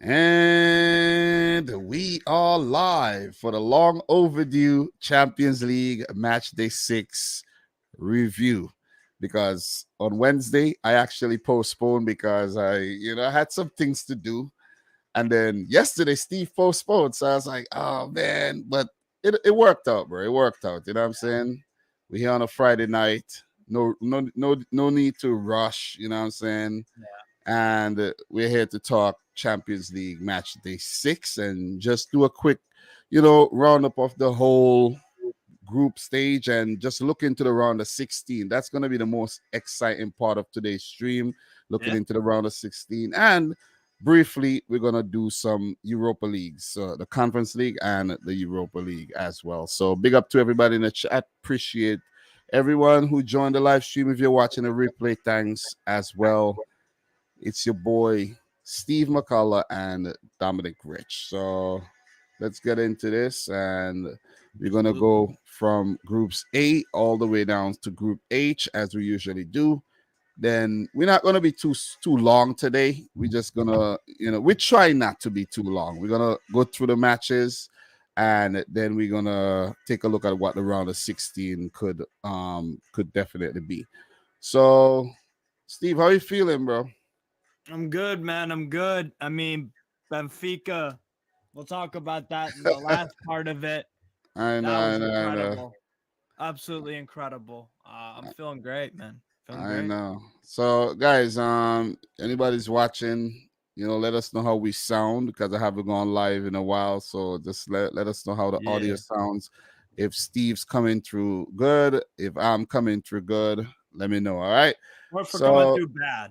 And we are live for the long overdue Champions League Match Day 6 review. Because on Wednesday, I actually postponed because I had some things to do. And then yesterday, Steve postponed. So I was like, oh, man. But it worked out, bro. It worked out. You know what I'm saying? We're here on a Friday night. No need to rush. You know what I'm saying? And we're here to talk Champions League Match Day 6 and just do a quick, roundup of the whole group stage and just look into the round of 16. That's going to be the most exciting part of today's stream, looking into the round of 16. And briefly, we're going to do some Europa Leagues, the Conference League and the Europa League as well. So big up to everybody in the chat. Appreciate everyone who joined the live stream. If you're watching the replay, thanks as well. It's your boy, Steve McCullough and Dominic Rich. So let's get into this. And we're going to go from groups A all the way down to group H as we usually do. Then we're not going to be too long today. We're just going to, we try not to be too long. We're going to go through the matches and then we're going to take a look at what the round of 16 could definitely be. So, Steve, how are you feeling, bro? I'm good, man. I'm good. I mean, Benfica, we'll talk about that in the last part of it. I know. Absolutely incredible. I'm feeling great, man. I know. So, guys, anybody's watching, let us know how we sound because I haven't gone live in a while. So just let us know how the audio sounds. If Steve's coming through good, if I'm coming through good, let me know. All right. Or if we're coming through bad.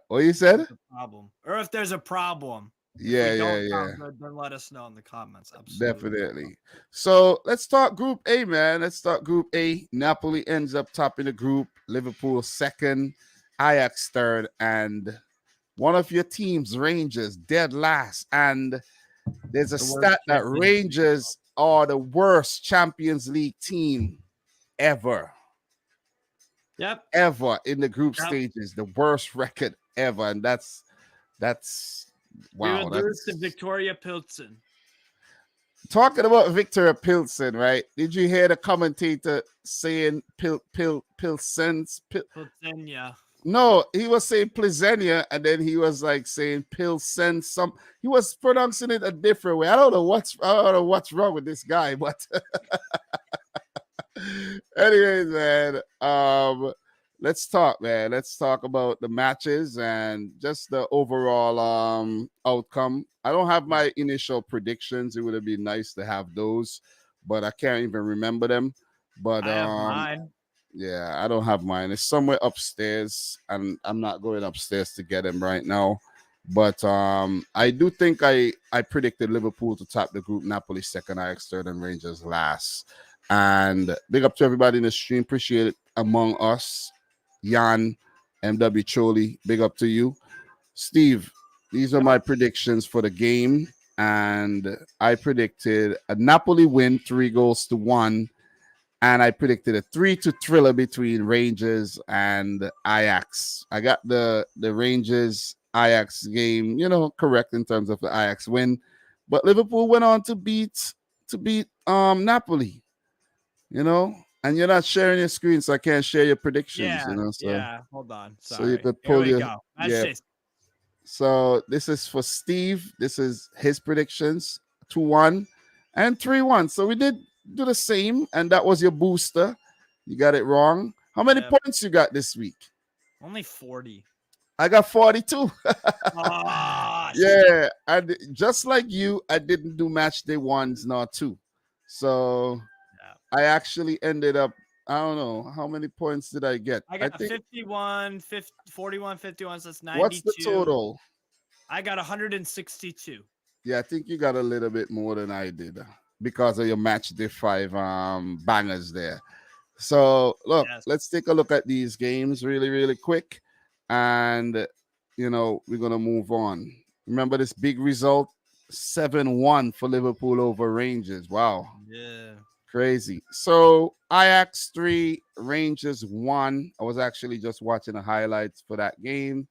What you said? Problem. Or if there's a problem. Yeah. Good, then let us know in the comments. Absolutely. Definitely. So let's start Group A, man. Let's start Group A. Napoli ends up topping the group. Liverpool second. Ajax third. And one of your teams, Rangers, dead last. And there's a stat that Rangers are the worst Champions League team ever. Yep. Ever in the group stages. The worst record ever. And that's wow. We would lose to Victoria Plzeň. Talking about Victoria Plzeň, right? Did you hear the commentator saying Plzeň? Yeah. No, he was saying Plzeň, and then he was like saying Plzeň. He was pronouncing it a different way. I don't know what's wrong with this guy, but anyways, man. Let's talk, man. Let's talk about the matches and just the overall outcome. I don't have my initial predictions. It would have been nice to have those, but I can't even remember them. But I have mine. Yeah, I don't have mine. It's somewhere upstairs, and I'm not going upstairs to get them right now. But I do think I predicted Liverpool to top the group, Napoli second, Ajax third, and Rangers last. And big up to everybody in the stream. Appreciate it among us. Jan, MW Choli, big up to you. Steve, these are my predictions for the game. And I predicted a Napoli win 3-1. And I predicted a 3-2 thriller between Rangers and Ajax. I got the Rangers Ajax game, correct in terms of the Ajax win. But Liverpool went on to beat Napoli, And you're not sharing your screen, so I can't share your predictions. Yeah. Hold on. Sorry. So you could pull your. Go. So this is for Steve. This is his predictions: 2-1 and 3-1. So we did do the same, and that was your booster. You got it wrong. How many points you got this week? Only 40. I got 42. Yeah, and just like you, I didn't do match day ones nor two. So I actually ended up, I don't know, how many points did I get? I got 51, 41, 51, so that's 92. What's the total? I got 162. Yeah, I think you got a little bit more than I did because of your match day 5 bangers there. So, look, let's take a look at these games really, really quick. And, we're going to move on. Remember this big result? 7-1 for Liverpool over Rangers. Wow. Yeah. Crazy. So Ajax 3, Rangers 1. I was actually just watching the highlights for that game.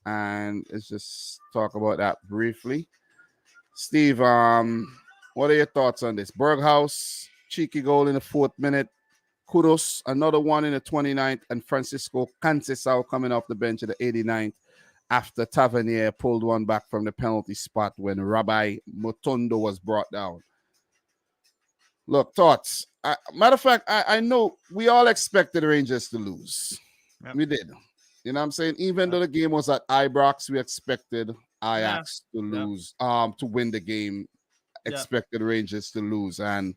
and let's just talk about that briefly. Steve, what are your thoughts on this? Berghaus, cheeky goal in the 4th minute. Kudos, another one in the 29th, and Francisco Cancesao coming off the bench at the 89th after Tavernier pulled one back from the penalty spot when Rabbi Motondo was brought down. Look, thoughts. Matter of fact, I know we all expected the Rangers to lose. Yep. We did. You know what I'm saying? Even though the game was at Ibrox, we expected Ajax to lose, to win the game. Expected Rangers to lose. And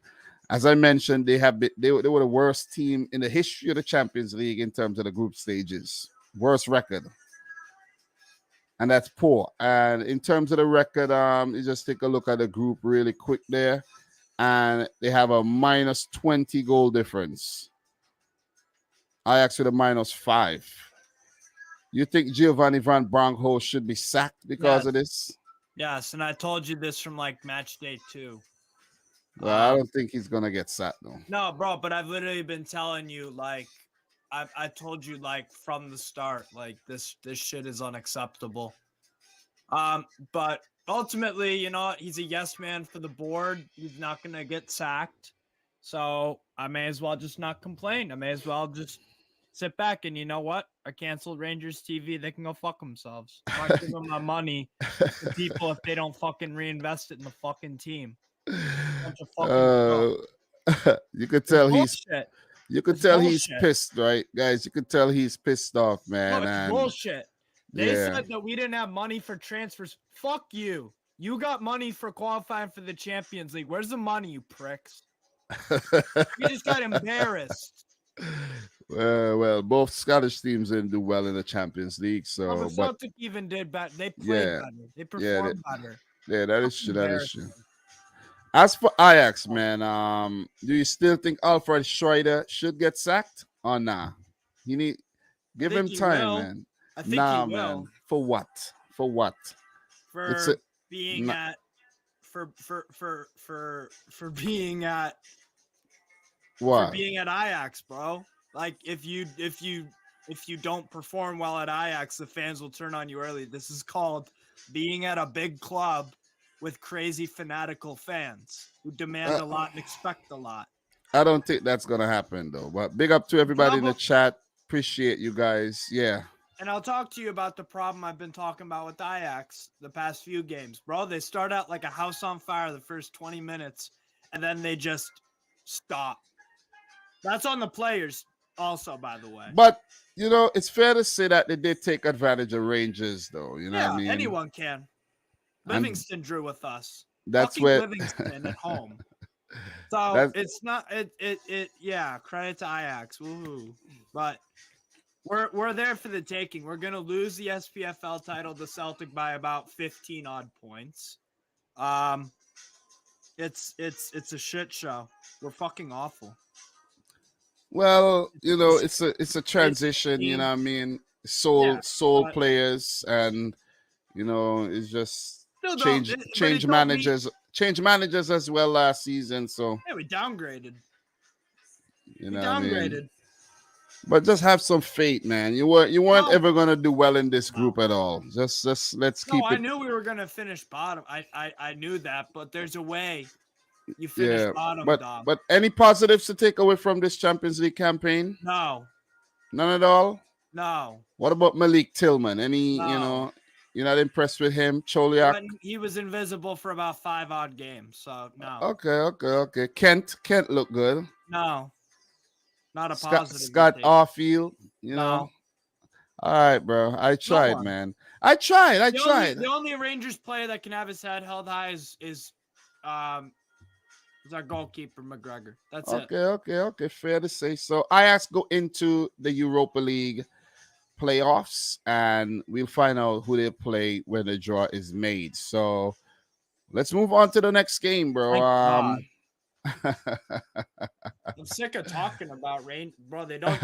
as I mentioned, they were the worst team in the history of the Champions League in terms of the group stages. Worst record. And that's poor. And in terms of the record, you just take a look at the group really quick there. And they have a minus 20 goal difference. Ajax with a -5. You think Giovanni Van Bronckhorst should be sacked because of this? Yes, and I told you this from like match day 2. Well, I don't think he's gonna get sacked though. No, bro, but I've literally been telling you, like, I told you, like, from the start, like, this shit is unacceptable. But ultimately, you know, he's a yes man for the board. He's not gonna get sacked, so I may as well just not complain. I may as well just sit back, and you know what? I canceled Rangers TV. They can go fuck themselves. I'm not giving my money to people if they don't fucking reinvest it in the fucking team. You could tell he's pissed, right, guys? You could tell he's pissed off, man. No, it's bullshit. They said that we didn't have money for transfers. Fuck you. You got money for qualifying for the Champions League. Where's the money, you pricks? You just got embarrassed. Well, both Scottish teams didn't do well in the Champions League, so but Celtic even did better. They played better. They performed better. Yeah, that is true. That is true. As for Ajax, man, do you still think Alfred Schroeder should get sacked or nah? Give him time, man. I think he will. Man. For what? For being at what? For being at Ajax, bro. Like if you don't perform well at Ajax, the fans will turn on you early. This is called being at a big club with crazy fanatical fans who demand a lot and expect a lot. I don't think that's gonna happen though. But big up to everybody in the chat. Appreciate you guys. Yeah. And I'll talk to you about the problem I've been talking about with Ajax the past few games. Bro, they start out like a house on fire the first 20 minutes, and then they just stop. That's on the players also, by the way. But, you know, it's fair to say that they did take advantage of Rangers, though. You know what I mean? Anyone can. Livingston drew with us. That's where Livingston at home. So it's not credit to Ajax. Woohoo. But we're there for the taking. We're gonna lose the SPFL title to Celtic by about 15 odd points. It's a shit show. We're fucking awful. Well, you know, it's a transition, you know what I mean? Soul players, and you know, it's just change managers as well last season. So we downgraded. You know, I mean? But just have some faith, man. You weren't ever gonna do well in this group at all. Just let's keep it. I knew we were gonna finish bottom. I knew that, but there's a way you finish bottom. But any positives to take away from this Champions League campaign? No. None at all? No. What about Malik Tillman? You know, you're not impressed with him? Choliak? He was invisible for about 5 odd games, so no. Okay. Kent looked good. No. Not a positive. Scott Arfield, you know. All right, bro. I tried, man. I tried. The only Rangers player that can have his head held high is our goalkeeper, McGregor. That's it. Okay. Fair to say. So Ajax go into the Europa League playoffs, and we'll find out who they play when the draw is made. So let's move on to the next game, bro. I'm sick of talking about rain, bro. They don't.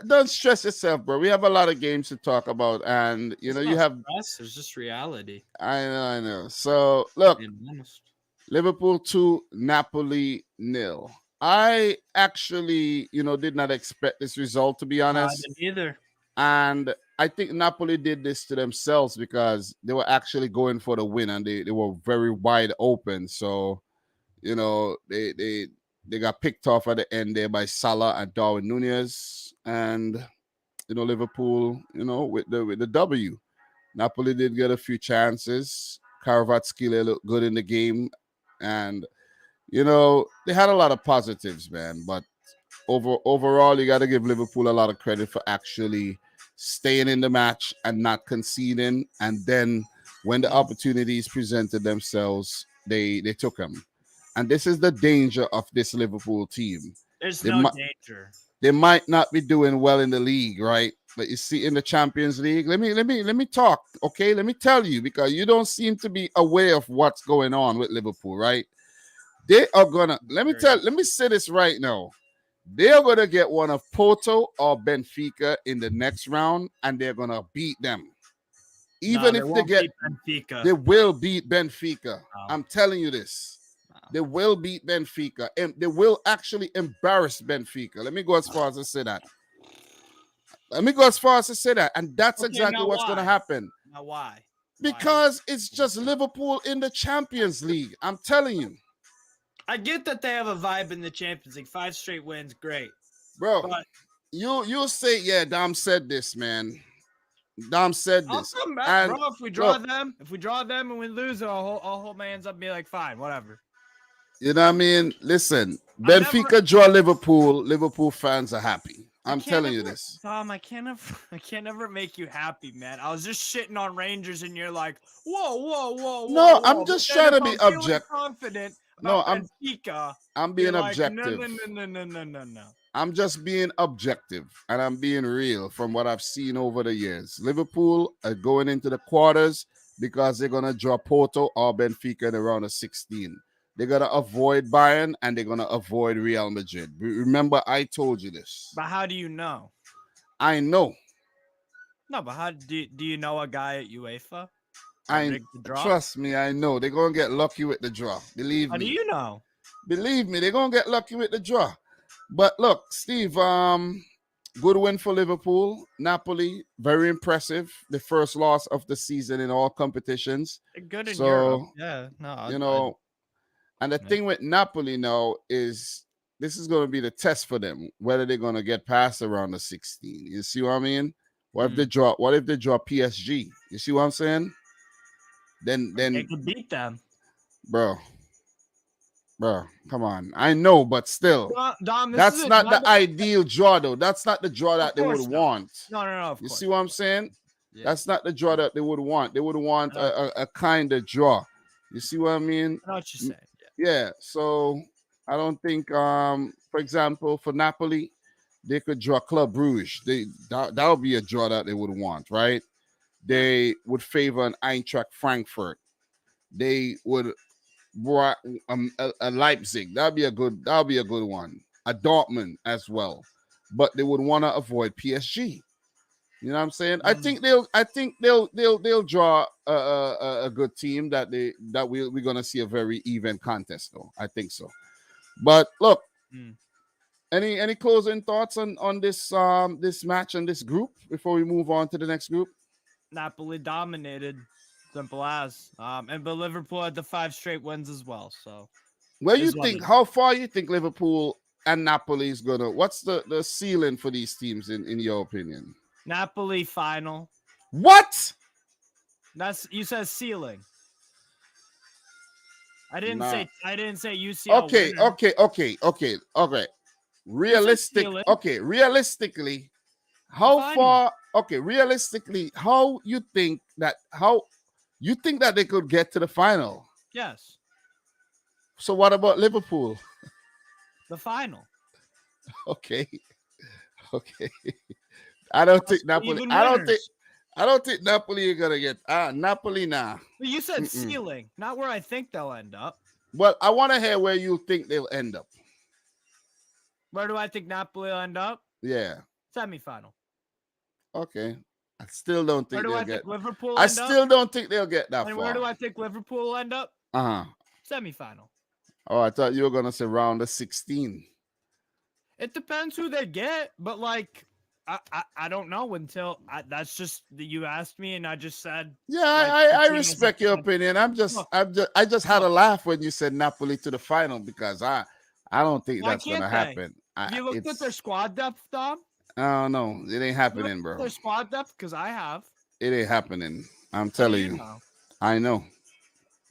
Don't stress yourself, bro. We have a lot of games to talk about, and you know you have. Stress, it's just reality. I know. So look, Liverpool 2, Napoli 0. I actually, did not expect this result, to be honest. I didn't either. And I think Napoli did this to themselves because they were actually going for the win and they were very wide open. So, they got picked off at the end there by Salah and Darwin Nunez. And, Liverpool, with the W. Napoli did get a few chances. Kvaratskhelia looked good in the game. And, they had a lot of positives, man. But overall, you got to give Liverpool a lot of credit for actually staying in the match and not conceding. And then when the opportunities presented themselves, they took them. And this is the danger of this Liverpool team. There's no danger. They might not be doing well in the league, right? But you see, in the Champions League, let me talk, okay? Let me tell you, because you don't seem to be aware of what's going on with Liverpool, right? They are gonna let me say this right now. They are gonna get one of Porto or Benfica in the next round, and they're gonna beat them. Even if they get Benfica, they will beat Benfica. No. I'm telling you this. No. They will beat Benfica, and they will actually embarrass Benfica. Let me go as far as to say that. And that's exactly what's going to happen. Now, why? Because it's just Liverpool in the Champions League. I'm telling you. I get that they have a vibe in the Champions League. 5 straight wins, great. Bro, But you'll say, yeah, Dom said this, man. Dom said this. I'll come back, bro. If we draw them and we lose, I'll hold my hands up and be like, fine, whatever. You know what I mean? Listen, Benfica draw Liverpool. Liverpool fans are happy. I'm telling you this. Tom, I can't ever make you happy, man. I was just shitting on Rangers, and you're like, whoa. No, I'm just trying to be objective. Confident No, about Benfica. I'm being You're like, objective. No. I'm just being objective, and I'm being real from what I've seen over the years. Liverpool are going into the quarters because they're going to draw Porto or Benfica in the round of 16. They're going to avoid Bayern, and they're going to avoid Real Madrid. Remember, I told you this. But how do you know? I know. No, but how do you know a guy at UEFA? Trust me, I know. They're going to get lucky with the draw. Believe me. How do you know? Believe me, they're going to get lucky with the draw. But look, Steve, good win for Liverpool. Napoli, very impressive. The first loss of the season in all competitions. They're good in Europe. Yeah, no. And the thing with Napoli now is this is going to be the test for them, whether they're going to get past around the 16. You see what I mean? What if they draw PSG? You see what I'm saying? Then they could beat them. Bro, come on. I know, but still. Dom, that's not the ideal draw, though. That's not the draw that they would want. No. You see what I'm saying? Yeah. That's not the draw that they would want. They would want a kind of draw. You see what I mean? I know what you're saying. Yeah. So I don't think, for example, for Napoli, they could draw Club Brugge. That would be a draw that they would want, right? They would favor an Eintracht Frankfurt. They would a Leipzig. That'd be a good one. A Dortmund as well. But they would want to avoid PSG. You know what I'm saying? I think they'll draw a good team that we're gonna see a very even contest though. I think so. But look, any closing thoughts on this this match and this group before we move on to the next group? Napoli dominated, simple as. But Liverpool had the 5 straight wins as well. So how far you think Liverpool and Napoli is gonna? What's the ceiling for these teams in your opinion? Napoli final. What? You said ceiling. I didn't say UCL. Okay. Realistically, how far? Okay, realistically, how you think that they could get to the final? Yes. So what about Liverpool? The final. Okay. I don't think Napoli. I don't think Napoli are gonna get Napoli now. But you said ceiling, not where I think they'll end up. Well, I want to hear where you think they'll end up. Where do I think Napoli will end up? Yeah. Semifinal. Okay. I still don't think they'll get. Liverpool. I still don't think they'll get that far. And where do I think Liverpool will end up? Semifinal. Oh, I thought you were gonna say round of 16. It depends who they get, but like I don't know until that's just you asked me and I just said. Yeah, like, I the team is respect your like- opinion. Look, I just had a look. laugh when you said Napoli to the final because I don't think Why that's gonna can't they? happen. Have you looked at their squad depth, Dom? I don't know. It ain't You looked happening, at bro. their squad depth because I have. It ain't happening. I'm How do telling you you. know? I know.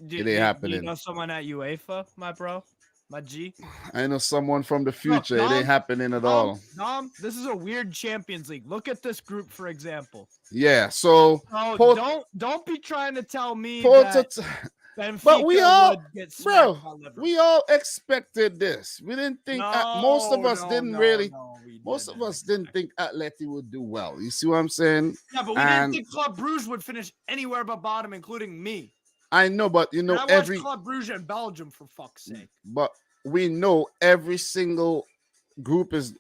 Do, It ain't do you happening. know someone at UEFA, my bro, my G? I know someone from the Look, future. It ain't happening at all. Dom, this is a weird Champions League. Look at this group, for example. Yeah. So Don't be trying to tell me Porto, that Benfica but we all, would get bro, smacked by Liverpool. we all expected this. We didn't think. Most of us didn't really. Most of us didn't think Atleti would do well. You see what I'm saying? Yeah, but we didn't think Club Brugge would finish anywhere but bottom, including me. I know, but you know, I watched Club Brugge in Belgium, for fuck's sake. But we know every single group is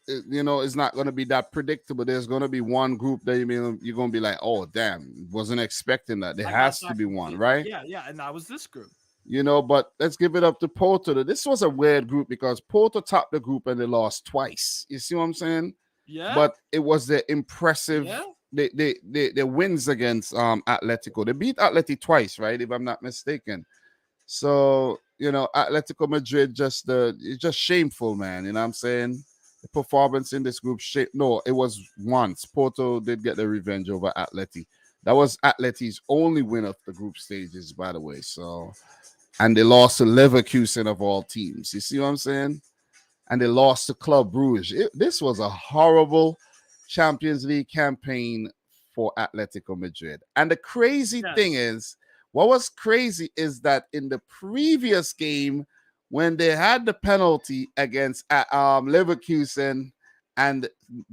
not going to be that predictable. There's going to be one group that you're going to be like, oh damn, wasn't expecting that. There has to be one, right? Yeah, and that was this group. But let's give it up to Porto. This was a weird group because Porto topped the group and they lost twice. You see what I'm saying? Yeah. But it was the impressive. The wins against Atlético. They beat Atleti twice, right? If I'm not mistaken. So, Atletico Madrid it's just shameful, man. You know what I'm saying? The performance in this group, no, it was once. Porto did get the revenge over Atleti. That was Atleti's only win of the group stages, by the way. So, and they lost to Leverkusen of all teams. You see what I'm saying? And they lost to Club Brugge. This was a horrible Champions League campaign for Atletico Madrid. And the crazy thing is, what was crazy is that in the previous game, when they had the penalty against Leverkusen and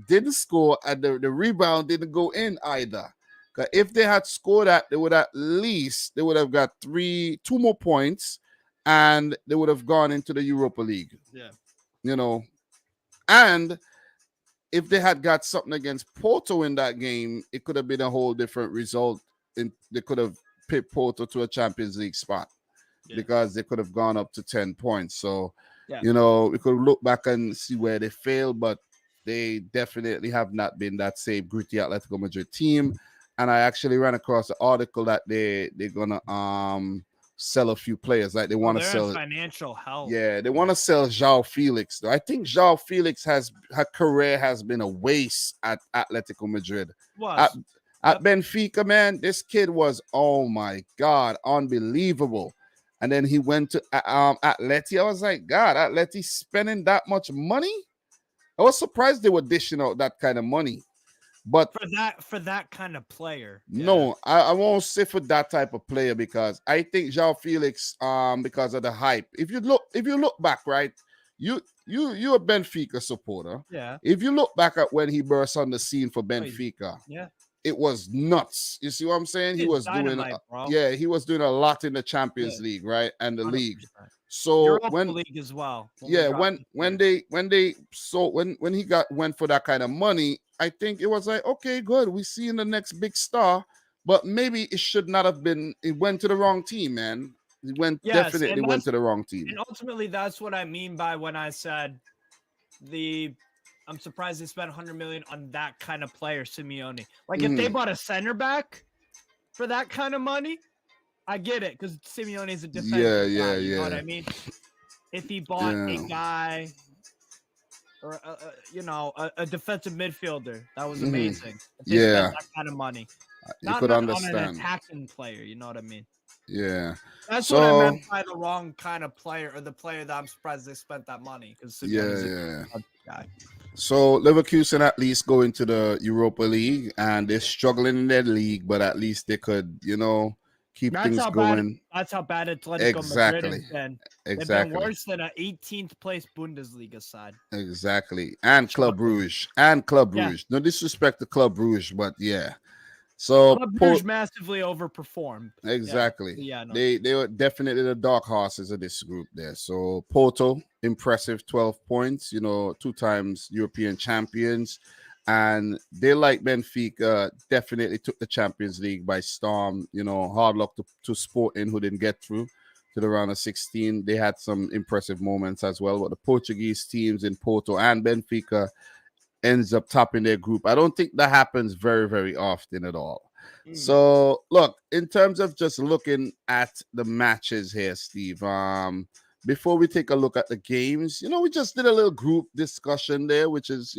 didn't score, and the rebound didn't go in either. Because if they had scored that, they would have got 2 more points, and they would have gone into the Europa League. Yeah. And if they had got something against Porto in that game, it could have been a whole different result. They could have picked Porto to a Champions League spot because they could have gone up to 10 points. So, we could look back and see where they failed, but they definitely have not been that same gritty Atletico Madrid team. And I actually ran across an article that they're gonna sell a few players. Like they want to sell financial help. Yeah, they want to sell João Felix. Though I think João Felix her career has been a waste at Atletico Madrid. At Benfica, man, this kid was, oh my God, unbelievable. And then he went to Atleti. I was like, God, Atleti spending that much money? I was surprised they were dishing out that kind of money. But for that kind of player. No, I won't say for that type of player because I think João Felix, because of the hype. If you look back, right, you're a Benfica supporter. Yeah. If you look back at when he burst on the scene for Benfica, it was nuts. You see what I'm saying? He was doing a lot in the Champions League, right, and the 100%. League. So Europa League as well. When he went for that kind of money, I think it was like, okay, good. We see in the next big star, but maybe it should not have been. It went to the wrong team, man. Definitely went to the wrong team. And ultimately, that's what I mean by when I said I'm surprised they spent 100 million on that kind of player, Simeone. Like if they bought a center back for that kind of money, I get it because Simeone is a defensive guy. You know what I mean? If he bought a guy or a defensive midfielder, that was amazing. If they spent that kind of money, you could understand. On an attacking player. You know what I mean? Yeah, that's what I meant by the wrong kind of player, or the player that I'm surprised they spent that money because a guy. So Leverkusen at least go into the Europa League, and they're struggling in their league, but at least they could, keep things going. That's how bad Atlético Madrid has been. Exactly. They've been worse than an 18th place Bundesliga side. Exactly. And Club Brugge. No disrespect to Club Brugge, but yeah. So Club Brugge massively overperformed. Exactly. They were definitely the dark horses of this group there. So Porto, impressive 12 points, 2 times European champions. And they, like Benfica, definitely took the Champions League by storm. Hard luck to Sporting, who didn't get through to the round of 16. They had some impressive moments as well. But the Portuguese teams in Porto and Benfica ends up topping their group. I don't think that happens very, very often at all. Mm. So, look, in terms of just looking at the matches here, Steve, before we take a look at the games, we just did a little group discussion there, which is,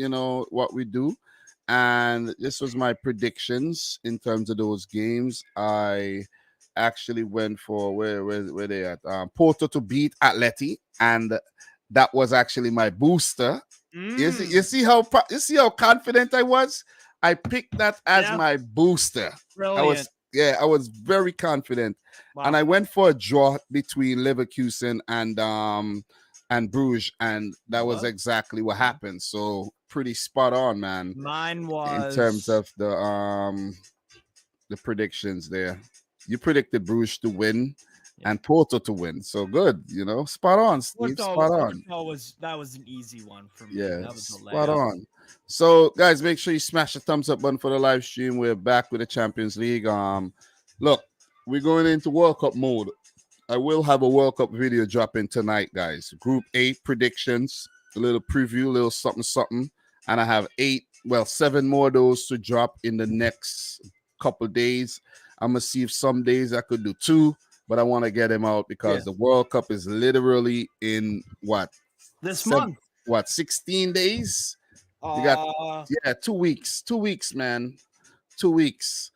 what we do. And this was my predictions in terms of those games. I actually went for where they at Porto to beat Atleti, and that was actually my booster. You see how confident I was. I picked that as my booster. Brilliant. I was very confident, and I went for a draw between Leverkusen and Brugge, and that was exactly what happened. So pretty spot on, man. Mine was in terms of the predictions there. You predicted Brugge to win and Porto to win. So good, spot on, Steve. Spot on. That was an easy one for me. Yeah, that was a spot on. So, guys, make sure you smash the thumbs up button for the live stream. We're back with the Champions League. Look, we're going into World Cup mode. I will have a World Cup video dropping tonight, guys. Group 8 predictions, a little preview, a little something. And I have 7 more of those to drop in the next couple days. I'm going to see if some days I could do 2, but I want to get them out because the World Cup is literally in this month? 16 days? You got 2 weeks. 2 weeks, man. 2 weeks.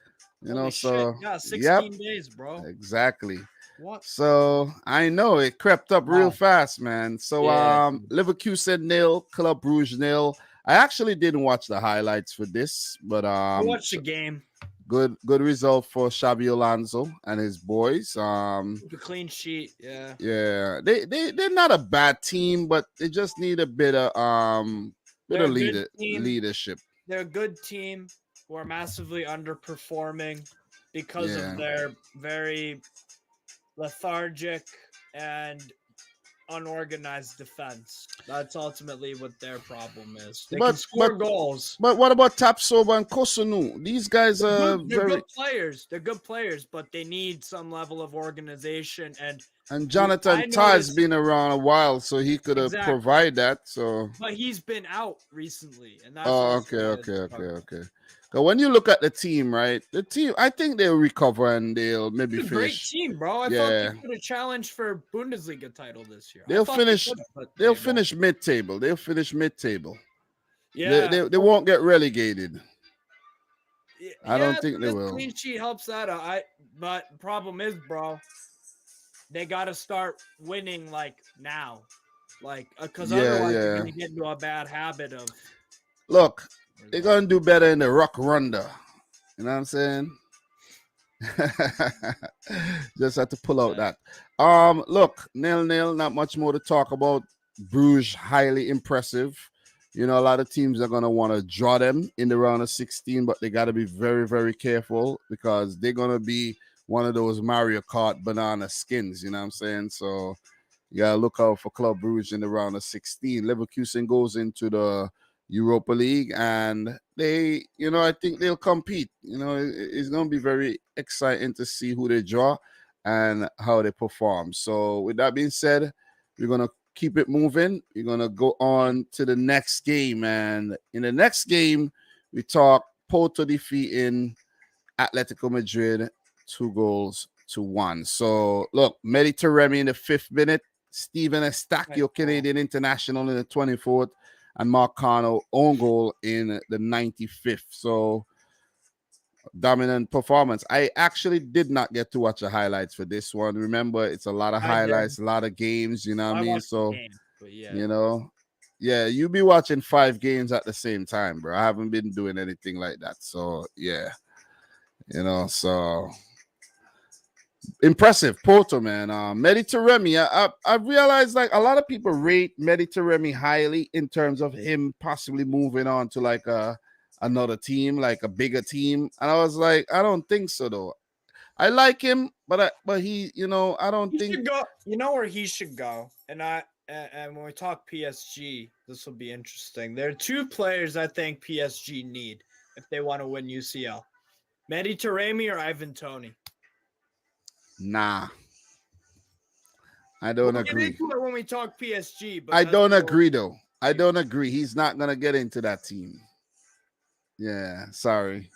Holy so shit. 16 days, bro. Exactly. What? So I know it crept up real fast, man. So Leverkusen 0, Club Brugge 0. I actually didn't watch the highlights for this, but I watched the game. Good result for Xabi Alonso and his boys. The clean sheet, yeah. Yeah, they're not a bad team, but they just need a bit of leadership. They're a good team who are massively underperforming because of their very lethargic and unorganized defense. That's ultimately what their problem is. They can score goals. But what about Tapsoba and Kosunu? These guys are good players. They're good players, but they need some level of organization. And Jonathan Tah's been around a while, so he could provide that. So, but he's been out recently, and that's okay. But when you look at the team, right? The team, I think they'll recover and they'll maybe finish. Great team, bro. I thought they could have challenged for Bundesliga title this year. They'll finish mid-table. They'll finish mid-table. Yeah, they won't get relegated. I don't think they will. Clean sheet helps that out. But problem is, bro, they got to start winning now, because otherwise they're gonna get into a bad habit of. Look, they're gonna do better in the Rock Ronda. You know what I'm saying? Just had to pull out that. Look, 0-0, not much more to talk about. Bruges, highly impressive. A lot of teams are gonna want to draw them in the round of 16, but they gotta be very, very careful because they're gonna be one of those Mario Kart banana skins, you know what I'm saying? So you gotta look out for Club Brugge in the round of 16. Leverkusen goes into the Europa League, and they, I think they'll compete. It's going to be very exciting to see who they draw and how they perform. So with that being said, we're going to keep it moving. We're going to go on to the next game, and in the next game, we talk Porto defeating Atlético Madrid 2-1. So look, Mehdi Taremi in the 5th minute, Steven Estacio, Canadian international, in the 24th, and Marcano own goal in the 95th. So dominant performance. I actually did not get to watch the highlights for this one. Remember, it's a lot of highlights, a lot of games, you know what I mean? So, you be watching 5 games at the same time, bro. I haven't been doing anything like that. So, so impressive. Porto, man. Mehdi Taremi, I realized a lot of people rate Mehdi Taremi highly in terms of him possibly moving on to another team, like a bigger team. And I was like, I don't think so though. I like him, but he, I don't think should go. You know where he should go. And when we talk PSG, this will be interesting. There are 2 players I think PSG need if they want to win UCL. Mehdi Taremi or Ivan Toney? Nah. I don't agree. Get into it when we talk PSG. But I don't agree though. I don't agree. He's not gonna get into that team. Yeah, sorry.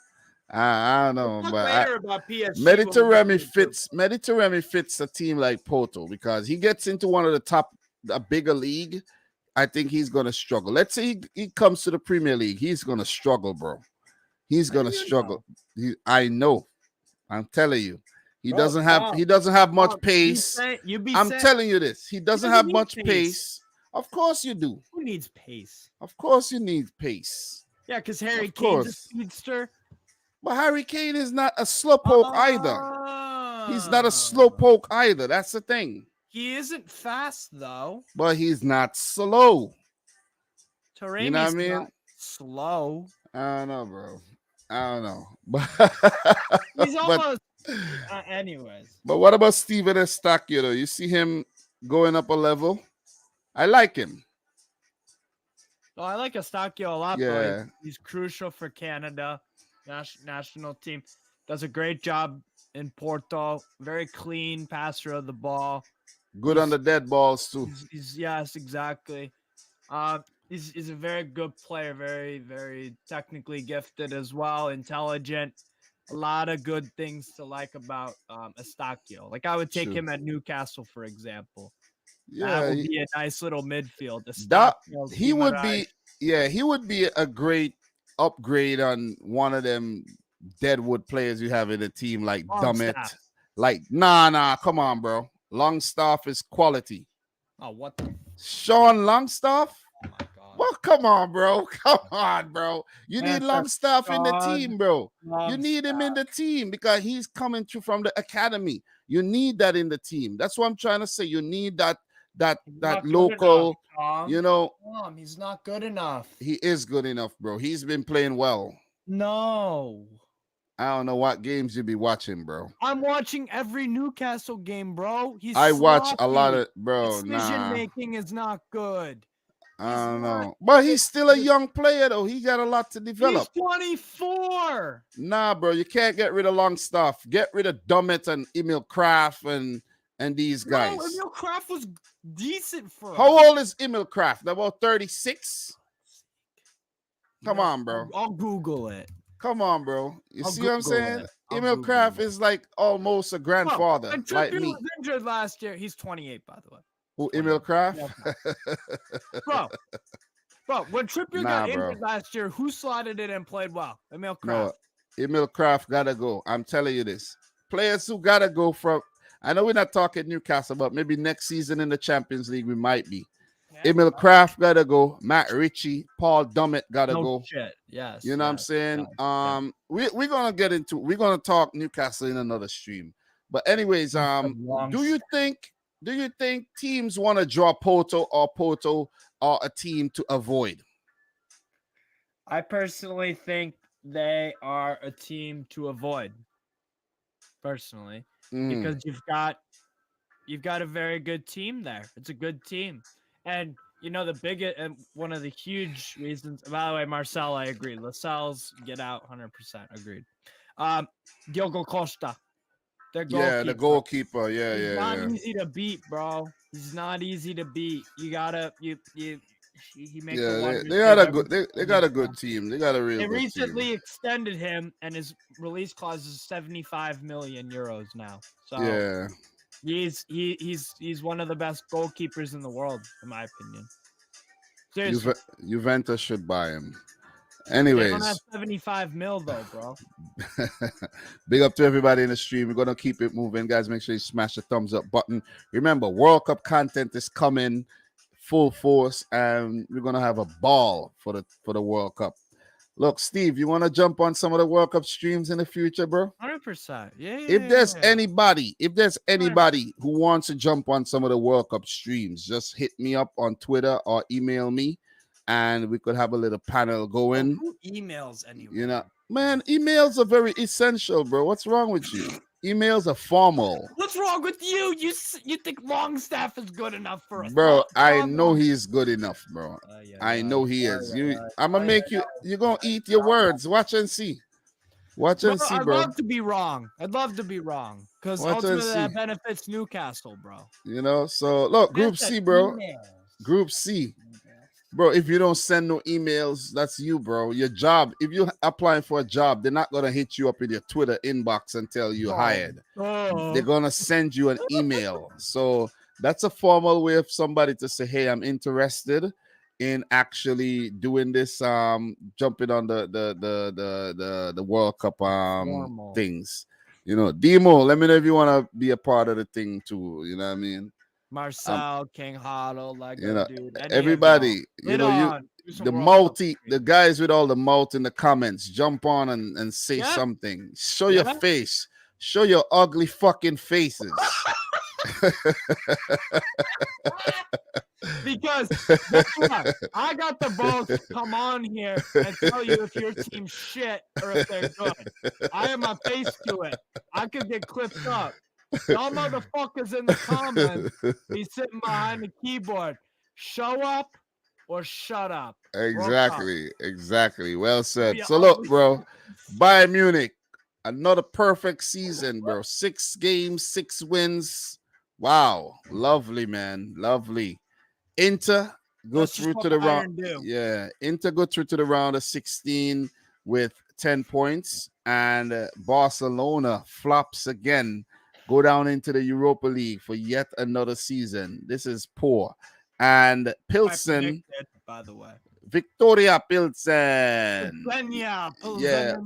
I don't We'll know, talk but later about PSG when we get to the group. Mediterranean fits a team like Porto because he gets into one of the top, a bigger league. I think he's gonna struggle. Let's say he comes to the Premier League, he's gonna struggle, bro. He's How do gonna you struggle. know? I know. I'm telling you, Bro, he doesn't have much You pace. you be I'm saying telling you this. He he doesn't doesn't have need much pace. Of course you do. Who needs pace? Of course you need pace. Yeah, because Harry Of Kane's a course. speedster. But Harry Kane is not a slowpoke either. He's not a slowpoke either. That's the thing. He isn't fast though. But he's not slow. Taremi's You know what I mean? not slow. I don't know, bro. I don't know. But He's almost. Anyways. But what about Steven Eustáquio, though? You see him going up a level? I like him. Well, I like Eustáquio a lot, Yeah. bro. He's crucial for Canada national team. Does a great job in Porto. Very clean passer of the ball. Good on the dead balls, too. Yes, exactly. He's a very good player. Very, very technically gifted as well. Intelligent. A lot of good things to like about Eustáquio. Like I would take him at Newcastle, for example. Yeah, that would be a nice little midfield. He would be a great upgrade on one of them deadwood players you have in the team, like Dummett. Like, nah, come on, bro. Longstaff is quality. Oh, what the? Sean Longstaff? Oh my God. Well, come on, bro. Come on, bro. You need Longstaff in the team, bro. You need him in the team because he's coming through from the academy. You need that in the team. That's what I'm trying to say. You need that local, you know. He's not good enough. He is good enough, bro. He's been playing well. No. I don't know what games you be watching, bro. I'm watching every Newcastle game, bro. I watch a lot of, bro. Decision making is not good. I don't know. But he's still a young player, though. He got a lot to develop. He's 24. Nah, bro. You can't get rid of Longstaff. Get rid of Dummett and Emil Kraft and these guys. No, Emil Kraft was decent for us. How old is Emil Kraft? About 36? Come on, bro. I'll Google it. Come on, bro. You see what I'm saying? Emil Kraft is like almost a grandfather. When like Trippier me. was injured last year, he's 28, by the way. Who, Emil Kraft? Bro, when Trippier got injured last year, who slotted it and played well? Emil Kraft. No, Emil Kraft gotta go. I'm telling you this. Players who gotta go from, I know we're not talking Newcastle, but maybe next season in the Champions League we might be. Yeah, Emil Kraft gotta go. Matt Ritchie, Paul Dummett gotta go. Shit. Yes. You know what I'm saying? We're gonna talk Newcastle in another stream. But anyways, do you think teams want to draw Porto or a team to avoid? I personally think they are a team to avoid. Personally, because you've got a very good team there. It's a good team. And you know the biggest and one of the huge reasons. By the way, Marcel, I agree. Lascelles get out, 100% agreed. Diogo Costa, the goalkeeper. Yeah, He's not easy to beat, bro. He's not easy to beat. You gotta he makes they got a good they got a good team. They got a real. They recently extended him, and his release clause is 75 million euros now. So yeah. He's one of the best goalkeepers in the world, in my opinion. Seriously. Juventus should buy him. Anyways, they don't have 75 mil though, bro. Big up to everybody in the stream. We're gonna keep it moving, guys. Make sure you smash the thumbs up button. Remember, World Cup content is coming full force, and we're gonna have a ball for the World Cup. Look, Steve, you want to jump on some of the World Cup streams in the future, bro? 100%. Yeah. If there's anybody who wants to jump on some of the World Cup streams, just hit me up on Twitter or email me, and we could have a little panel going. Who emails anyone? You know, man, emails are very essential, bro. What's wrong with you? Emails are formal. What's wrong with you? You think Longstaff is good enough for us, bro? I know he's good enough, bro. I know he is. I'm gonna make you. You're gonna eat your words. Watch and see. Watch and see, bro. I'd love to be wrong. Because ultimately that benefits Newcastle, bro. You know. So look, Group C, bro. Group C. Bro, if you don't send no emails, that's you, bro. Your job, if you're applying for a job, they're not going to hit you up in your Twitter inbox and tell you hired. They're going to send you an email. So that's a formal way of somebody to say, hey, I'm interested in actually doing this, jumping on the World Cup things. You know, Demo, let me know if you want to be a part of the thing too. You know what I mean? Marcel, King Huddle, Lego, You know, dude. everybody, you know, the guys with all the mouth in the comments, jump on and say something. Show your face. Show your ugly fucking faces. Because guess what? I got the balls to come on here and tell you if your team's shit or if they're good. I have my face to it. I could get clipped up. Y'all motherfuckers in the comments be sitting behind the keyboard. Show up or shut up. Exactly. Well said. So look, bro, Bayern Munich, another perfect season, bro. 6 games, 6 wins. Wow. Lovely, man. Lovely. Inter go through to the round. Yeah. Inter go through to the round of 16 with 10 points. And Barcelona flops again. Go down into the Europa League for yet another season. This is poor. And Plzeň, by the way, Victoria Plzeň. Yeah,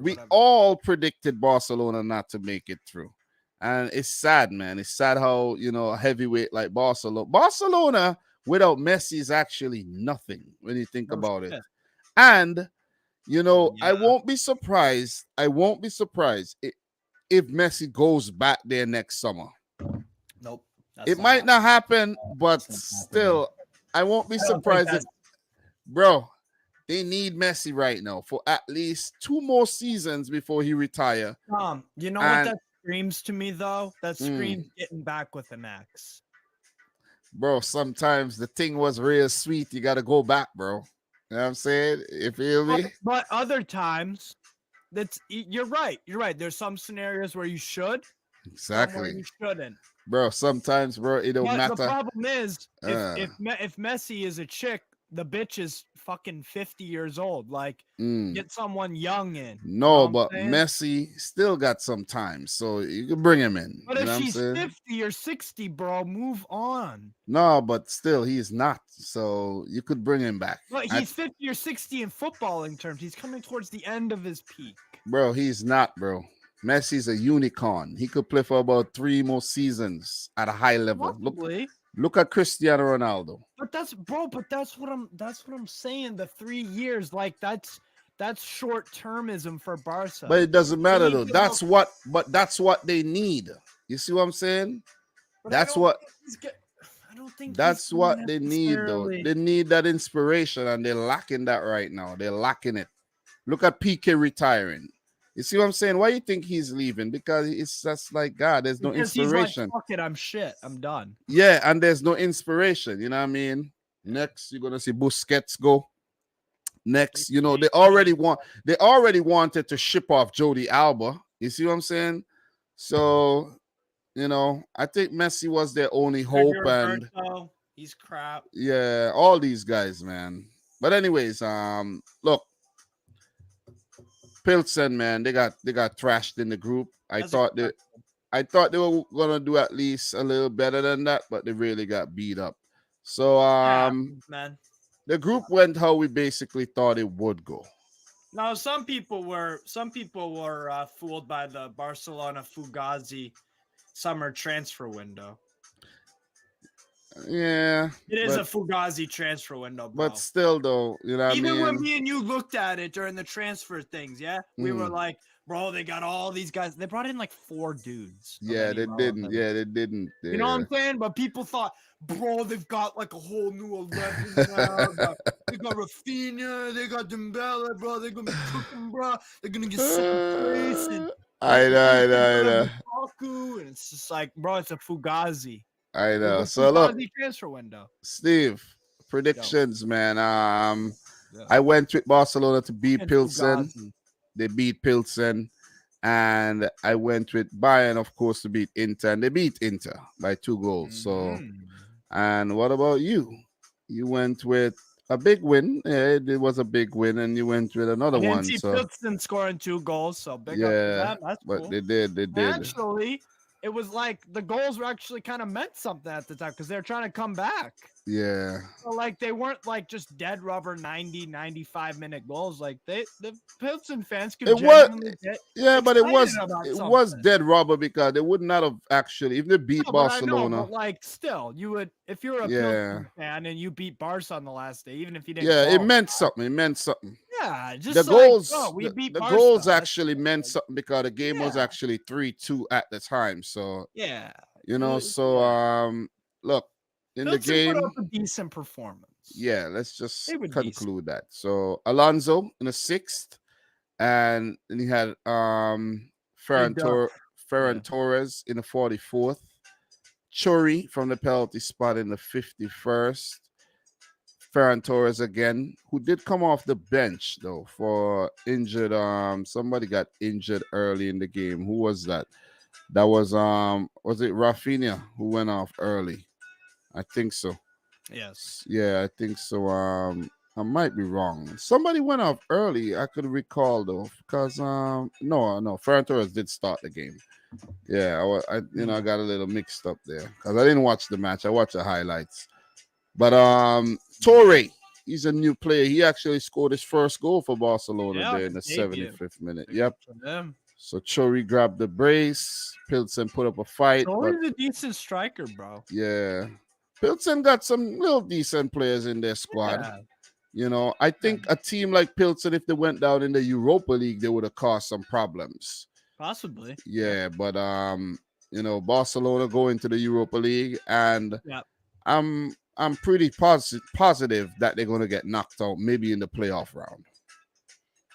we all predicted Barcelona not to make it through. And it's sad, man. It's sad how, you know, a heavyweight like Barcelona without Messi is actually nothing when you think about it. And, you know, I won't be surprised. If Messi goes back there next summer. Nope. It might not happen, but still, I won't be surprised if, bro, they need Messi right now for at least 2 more seasons before he retire. You know what that screams to me, though? That screams getting back with an ex. Bro, sometimes the thing was real sweet. You got to go back, bro. You know what I'm saying? You feel me? But other times, you're right. There's some scenarios where you should. Exactly. You shouldn't. Bro, sometimes, bro, it don't matter. The problem is, if Messi is a chick, the bitch is fucking 50 years old. Like, get someone young in. No, but Messi still got some time, so you can bring him in. But if she's 50 or 60, bro, move on. No, but still, he's not. So you could bring him back. But he's 50 or 60 in footballing terms. He's coming towards the end of his peak. Bro, he's not, bro. Messi's a unicorn. He could play for about 3 more seasons at a high level. Probably. Look at Cristiano Ronaldo. But that's what I'm saying. The 3 years, like that's short-termism for Barca. But it doesn't matter though. That's what they need. You see what I'm saying? That's what they need though. They need that inspiration, and they're lacking that right now. They're lacking it. Look at PK retiring. You see what I'm saying? Why do you think he's leaving? Because it's just like, God, there's no inspiration. He's like, fuck it, I'm shit. I'm done. Yeah, and there's no inspiration. You know what I mean? Next, you're gonna see Busquets go. Next, you know, they already wanted to ship off Jody Alba. You see what I'm saying? So, you know, I think Messi was their only hope, and he's crap. Yeah, all these guys, man. But anyways, look. Plzeň, man, they got trashed in the group. I thought they were gonna do at least a little better than that, but they really got beat up. So man, the group went how we basically thought it would go. Now some people were fooled by the Barcelona Fugazi summer transfer window. Yeah, it is a Fugazi transfer window, bro. But still, though, you know, even when me and you looked at it during the transfer things, we were like, bro, they got all these guys. They brought in like 4 dudes. Yeah, they didn't. You know what I'm saying? But people thought, bro, they've got like a whole new 11 now. They got Rafinha, they got Dembele, bro. They're gonna be cooking, bro. They're gonna get second place. And I know. And it's just like, bro, it's a Fugazi. I know. So look, transfer window. Steve, predictions, man. I went with Barcelona to beat Plzeň. They beat Plzeň, and I went with Bayern, of course, to beat Inter, and they beat Inter by 2 goals. So, and what about you? You went with a big win. Yeah, it was a big win, and you went with another I didn't one. see So Plzeň scoring 2 goals, so big up to yeah, them. That's but cool. they did. They did. Actually, it was like the goals were actually kind of meant something at the time because they're trying to come back. Yeah. So, like, they weren't like just dead rubber 90, 95-minute goals. Like, the Pilsen fans could It was. genuinely get Yeah, but excited about it was something. dead rubber because they would not have actually if they beat No, but I know, Barcelona. but like, still, you would if you're a Yeah. Pilsen fan and you beat Barca on the last day, even if you didn't. Yeah, it qualify, meant something. It meant something. yeah, The just like, oh, goals, we beat the Barca. goals That's actually meant like, something because the game was yeah, actually 3-2 at the time. So yeah, so yeah. look in the Pilsen put up game. a decent performance. Yeah, let's just They were decent. conclude that. So Alonso in the 6th, and then he had Big duck. Ferran Yeah. Torres in the 44th, Churi from the penalty spot in the 51st, Ferran Torres again, who did come off the bench though for injured. Somebody got injured early in the game. Who was that? That was it Rafinha who went off early? I think so. Yes. Yeah, I think so. I might be wrong. Somebody went off early. I could recall though, because no, Ferran Torres did start the game. Yeah, I got a little mixed up there because I didn't watch the match. I watched the highlights. But Torre, he's a new player. He actually scored his first goal for Barcelona there in the 75th minute. Yep. So Chori grabbed the brace. Pilsen put up a fight. Chori's a decent striker, bro. Yeah. Pilsen got some little decent players in their squad. Yeah. You know, I think a team like Pilsen, if they went down in the Europa League, they would have caused some problems. Possibly. Yeah, but Barcelona go into the Europa League, and I'm pretty positive that they're gonna get knocked out, maybe in the playoff round.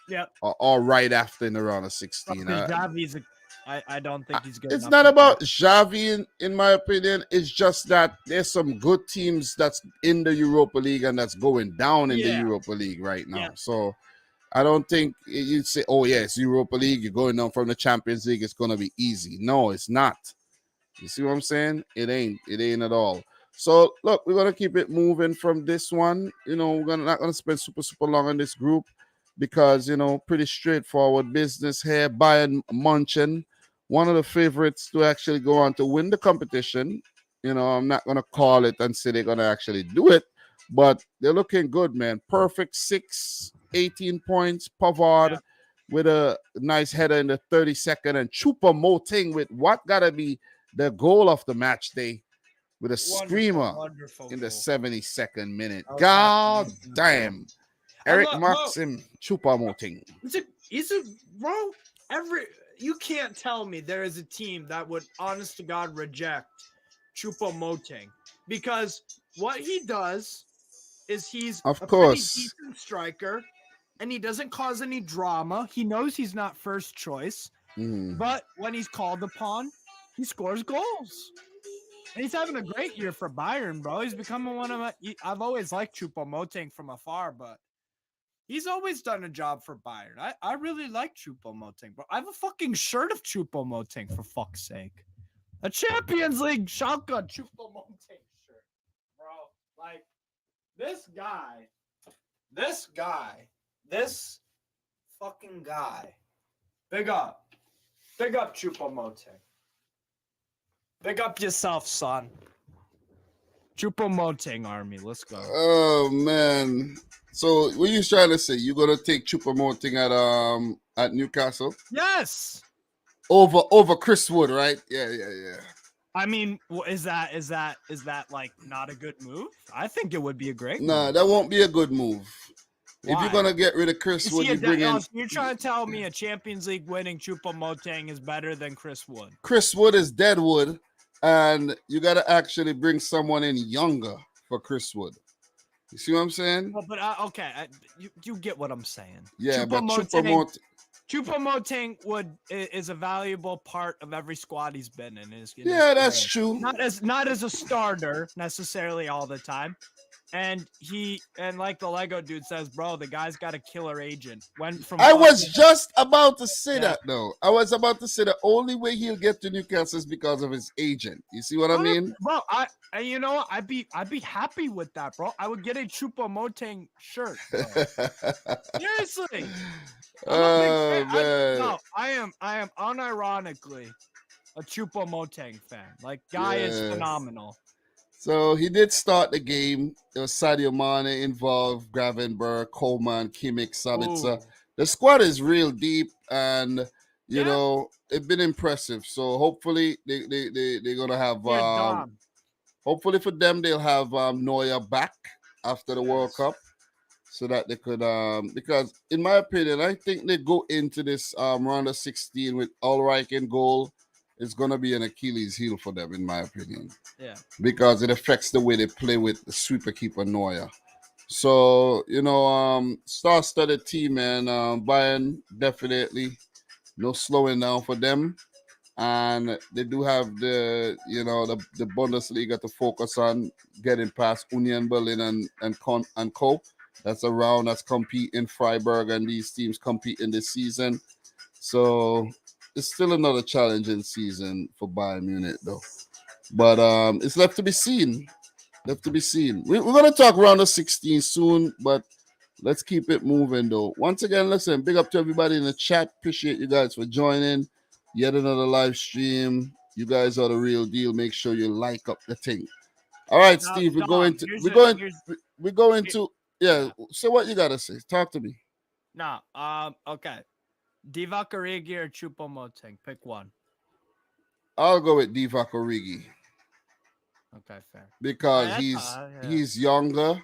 Yeah. Or right after in the round of 16. I don't think he's good. It's not about Xavi, in my opinion. It's just that there's some good teams that's in the Europa League and that's going down in the Europa League right now. Yeah. So I don't think you'd say, oh, yeah, it's Europa League. You're going down from the Champions League. It's going to be easy. No, it's not. You see what I'm saying? It ain't. It ain't at all. So, look, we're going to keep it moving from this one. We're not going to spend super long on this group because, pretty straightforward business here. Bayern Munchen, one of the favorites to actually go on to win the competition. I'm not going to call it and say they're going to actually do it, but they're looking good, man. Perfect 18 points. Pavard with a nice header in the 32nd, and Choupo-Moting with what got to be the goal of the match day with a screamer in the 72nd minute. God damn. Eric Maxim Choupo-Moting. Bro, you can't tell me there is a team that would, honest to God, reject Choupo-Moting, because what he does is he's a pretty decent striker, and he doesn't cause any drama. He knows he's not first choice, but when he's called upon, he scores goals. And he's having a great year for Bayern, bro. He's becoming one of my... I've always liked Choupo-Moting from afar, but he's always done a job for Bayern. I really like Choupo-Moting, bro. I have a fucking shirt of Choupo-Moting, for fuck's sake. A Champions League shotgun Choupo-Moting shirt. Bro, like, this fucking guy. Big up Choupo-Moting. Big up yourself, son. Choupo-Moting army, let's go. Oh man! So what you trying to say? You gonna take Choupo-Moting at Newcastle? Yes. Over Chris Wood, right? Yeah. I mean, is that like not a good move? I think it would be a great move. Nah, that won't be a good move. Why? If you're gonna get rid of Chris Wood, you're trying to tell me a Champions League winning Choupo-Moting is better than Chris Wood. Chris Wood is Deadwood, and you gotta actually bring someone in younger for Chris Wood. You see what I'm saying? Well, but you get what I'm saying. Yeah, Choupo-Moting is a valuable part of every squad he's been in. That's true. Not as a starter necessarily all the time, And like the Lego dude says, bro, the guy's got a killer agent. Went from I was fucking- just about to say Yeah. that though. I was about to say the only way he'll get to Newcastle is because of his agent. You see what I mean? Bro, you know what? I'd be happy with that, bro. I would get a Choupo-Moting shirt, bro. Seriously. I'm a big fan. Man. I am unironically a Choupo-Moting fan. Like, guy is Yes. phenomenal. So he did start the game. There was Sadio Mane involved, Gravenberg, Coleman, Kimmich, Sabitzer. Ooh. The squad is real deep, and you Yeah. know it's been impressive. So hopefully they're gonna have. Yeah, Dom. Hopefully for them they'll have Neuer back after the World Cup, so that they could because in my opinion I think they go into this round of 16 with Ulreich in goal. It's gonna be an Achilles heel for them, in my opinion. Yeah. Because it affects the way they play with the sweeper keeper Neuer. So, you know, star-studded team, and Bayern definitely no slowing down for them. And they do have the Bundesliga to focus on, getting past Union Berlin and Co. That's a round that's competing. Freiburg and these teams competing this season. So it's still another challenging season for Bayern Munich, though. But it's left to be seen. We're going to talk round of 16 soon, but let's keep it moving, though. Once again, listen, big up to everybody in the chat. Appreciate you guys for joining. Yet another live stream. You guys are the real deal. Make sure you like up the thing. All right, Now, Steve, Dom, we're going to say what you got to say. Talk to me. No, okay. Divock Origi or Choupo-Moting? Pick one. I'll go with Divock Origi. Okay, fair. Because he's younger,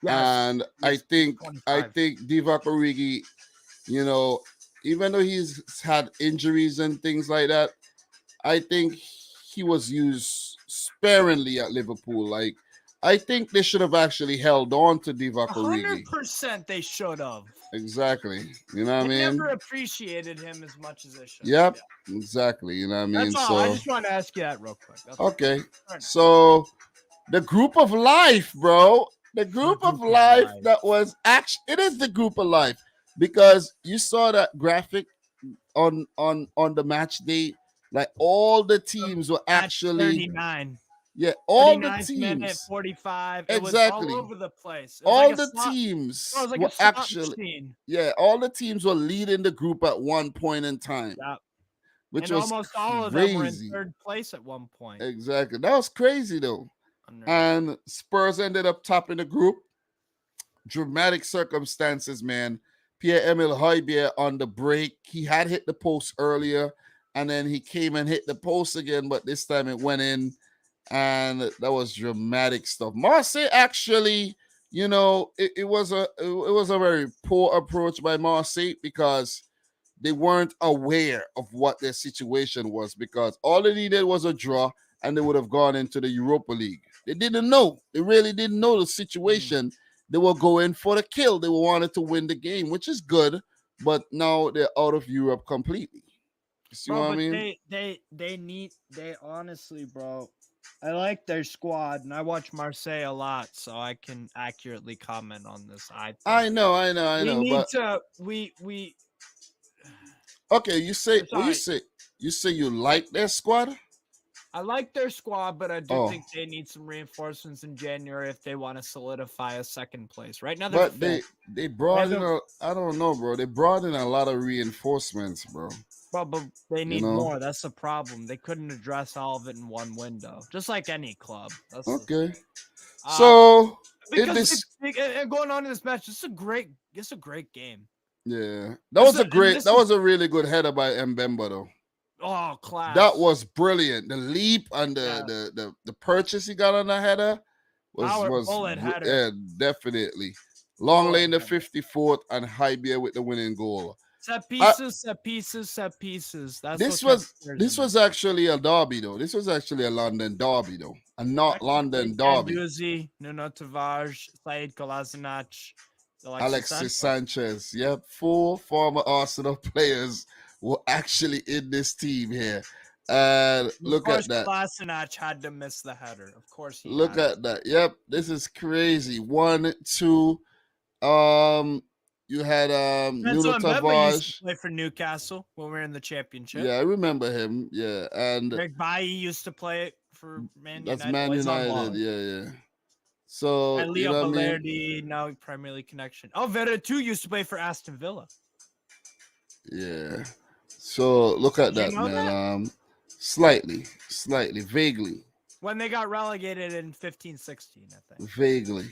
and I think 25. Divock Origi, you know, even though he's had injuries and things like that, I think he was used sparingly at Liverpool. Like, I think they should have actually held on to Divock Origi. 100% they should have. Exactly. You know what I mean? They never appreciated him as much as they should. Yep. Yeah. Exactly. You know what I mean? That's all. So I just want to ask you that real quick. Okay. So the group of life, bro. The group of life that was actually, it is the group of life, because you saw that graphic on the match day. Like, all the teams were actually 39. Yeah, all the 39th teams. minute, 45. It Exactly. was all over the place. All the teams it was like were a slot actually machine. Yeah, all the teams were leading the group at one point in time. Yeah. Which and was almost all of crazy. them were in third place at one point. Exactly. That was crazy though. And Spurs ended up topping the group. Dramatic circumstances, man. Pierre-Emile Højbjerg on the break. He had hit the post earlier, and then he came and hit the post again, but this time it went in, and that was dramatic stuff. Marseille actually, you know, it was a very poor approach by Marseille, because they weren't aware of what their situation was, because all they needed was a draw and they would have gone into the Europa League. They didn't know. They really didn't know the situation. They were going for the kill. They wanted to win the game, which is good, but now they're out of Europe completely. You see what I mean? They honestly, bro, I like their squad, and I watch Marseille a lot, so I can accurately comment on this. I know. Okay, you say you like their squad? I like their squad, but I do think they need some reinforcements in January if they want to solidify a second place. Right now, but they brought in I don't know, bro. They brought in a lot of reinforcements, bro. But they need more. That's the problem. They couldn't address all of it in one window, just like any club. Okay. So because going on in this match, it's a great game. Yeah, that was a really good header by Mbemba though. Oh, class! That was brilliant. The leap and the purchase he got on the header was bullet header. Yeah, definitely. Long lane the 54th, and Højbjerg with the winning goal. Set pieces. This was actually a derby though. This was actually a London derby though, and not London derby. Guendouzi, Nuno Tavares, Said Kolasinac, Alexis Sanchez. Yep, 4 former Arsenal players were actually in this team here. And Of look course, at that. Kolasinac had to miss the header. Of course, he Look had at that. Yep, this is crazy. 1-2. You had Renzo Nuno Mbemba used to Tavares. play for Newcastle when we were in the championship. Yeah, I remember him. Yeah, and Greg Bailly used to play for Man that's United. Man Well, he's on United. loan. Yeah. So And you Leo know what I mean? Valerdi, now Premier League connection. Oh, Veretout used to play for Aston Villa. Yeah. So look at Did you that, know man. that? Slightly, vaguely, When they got relegated in 15-16, I think. vaguely.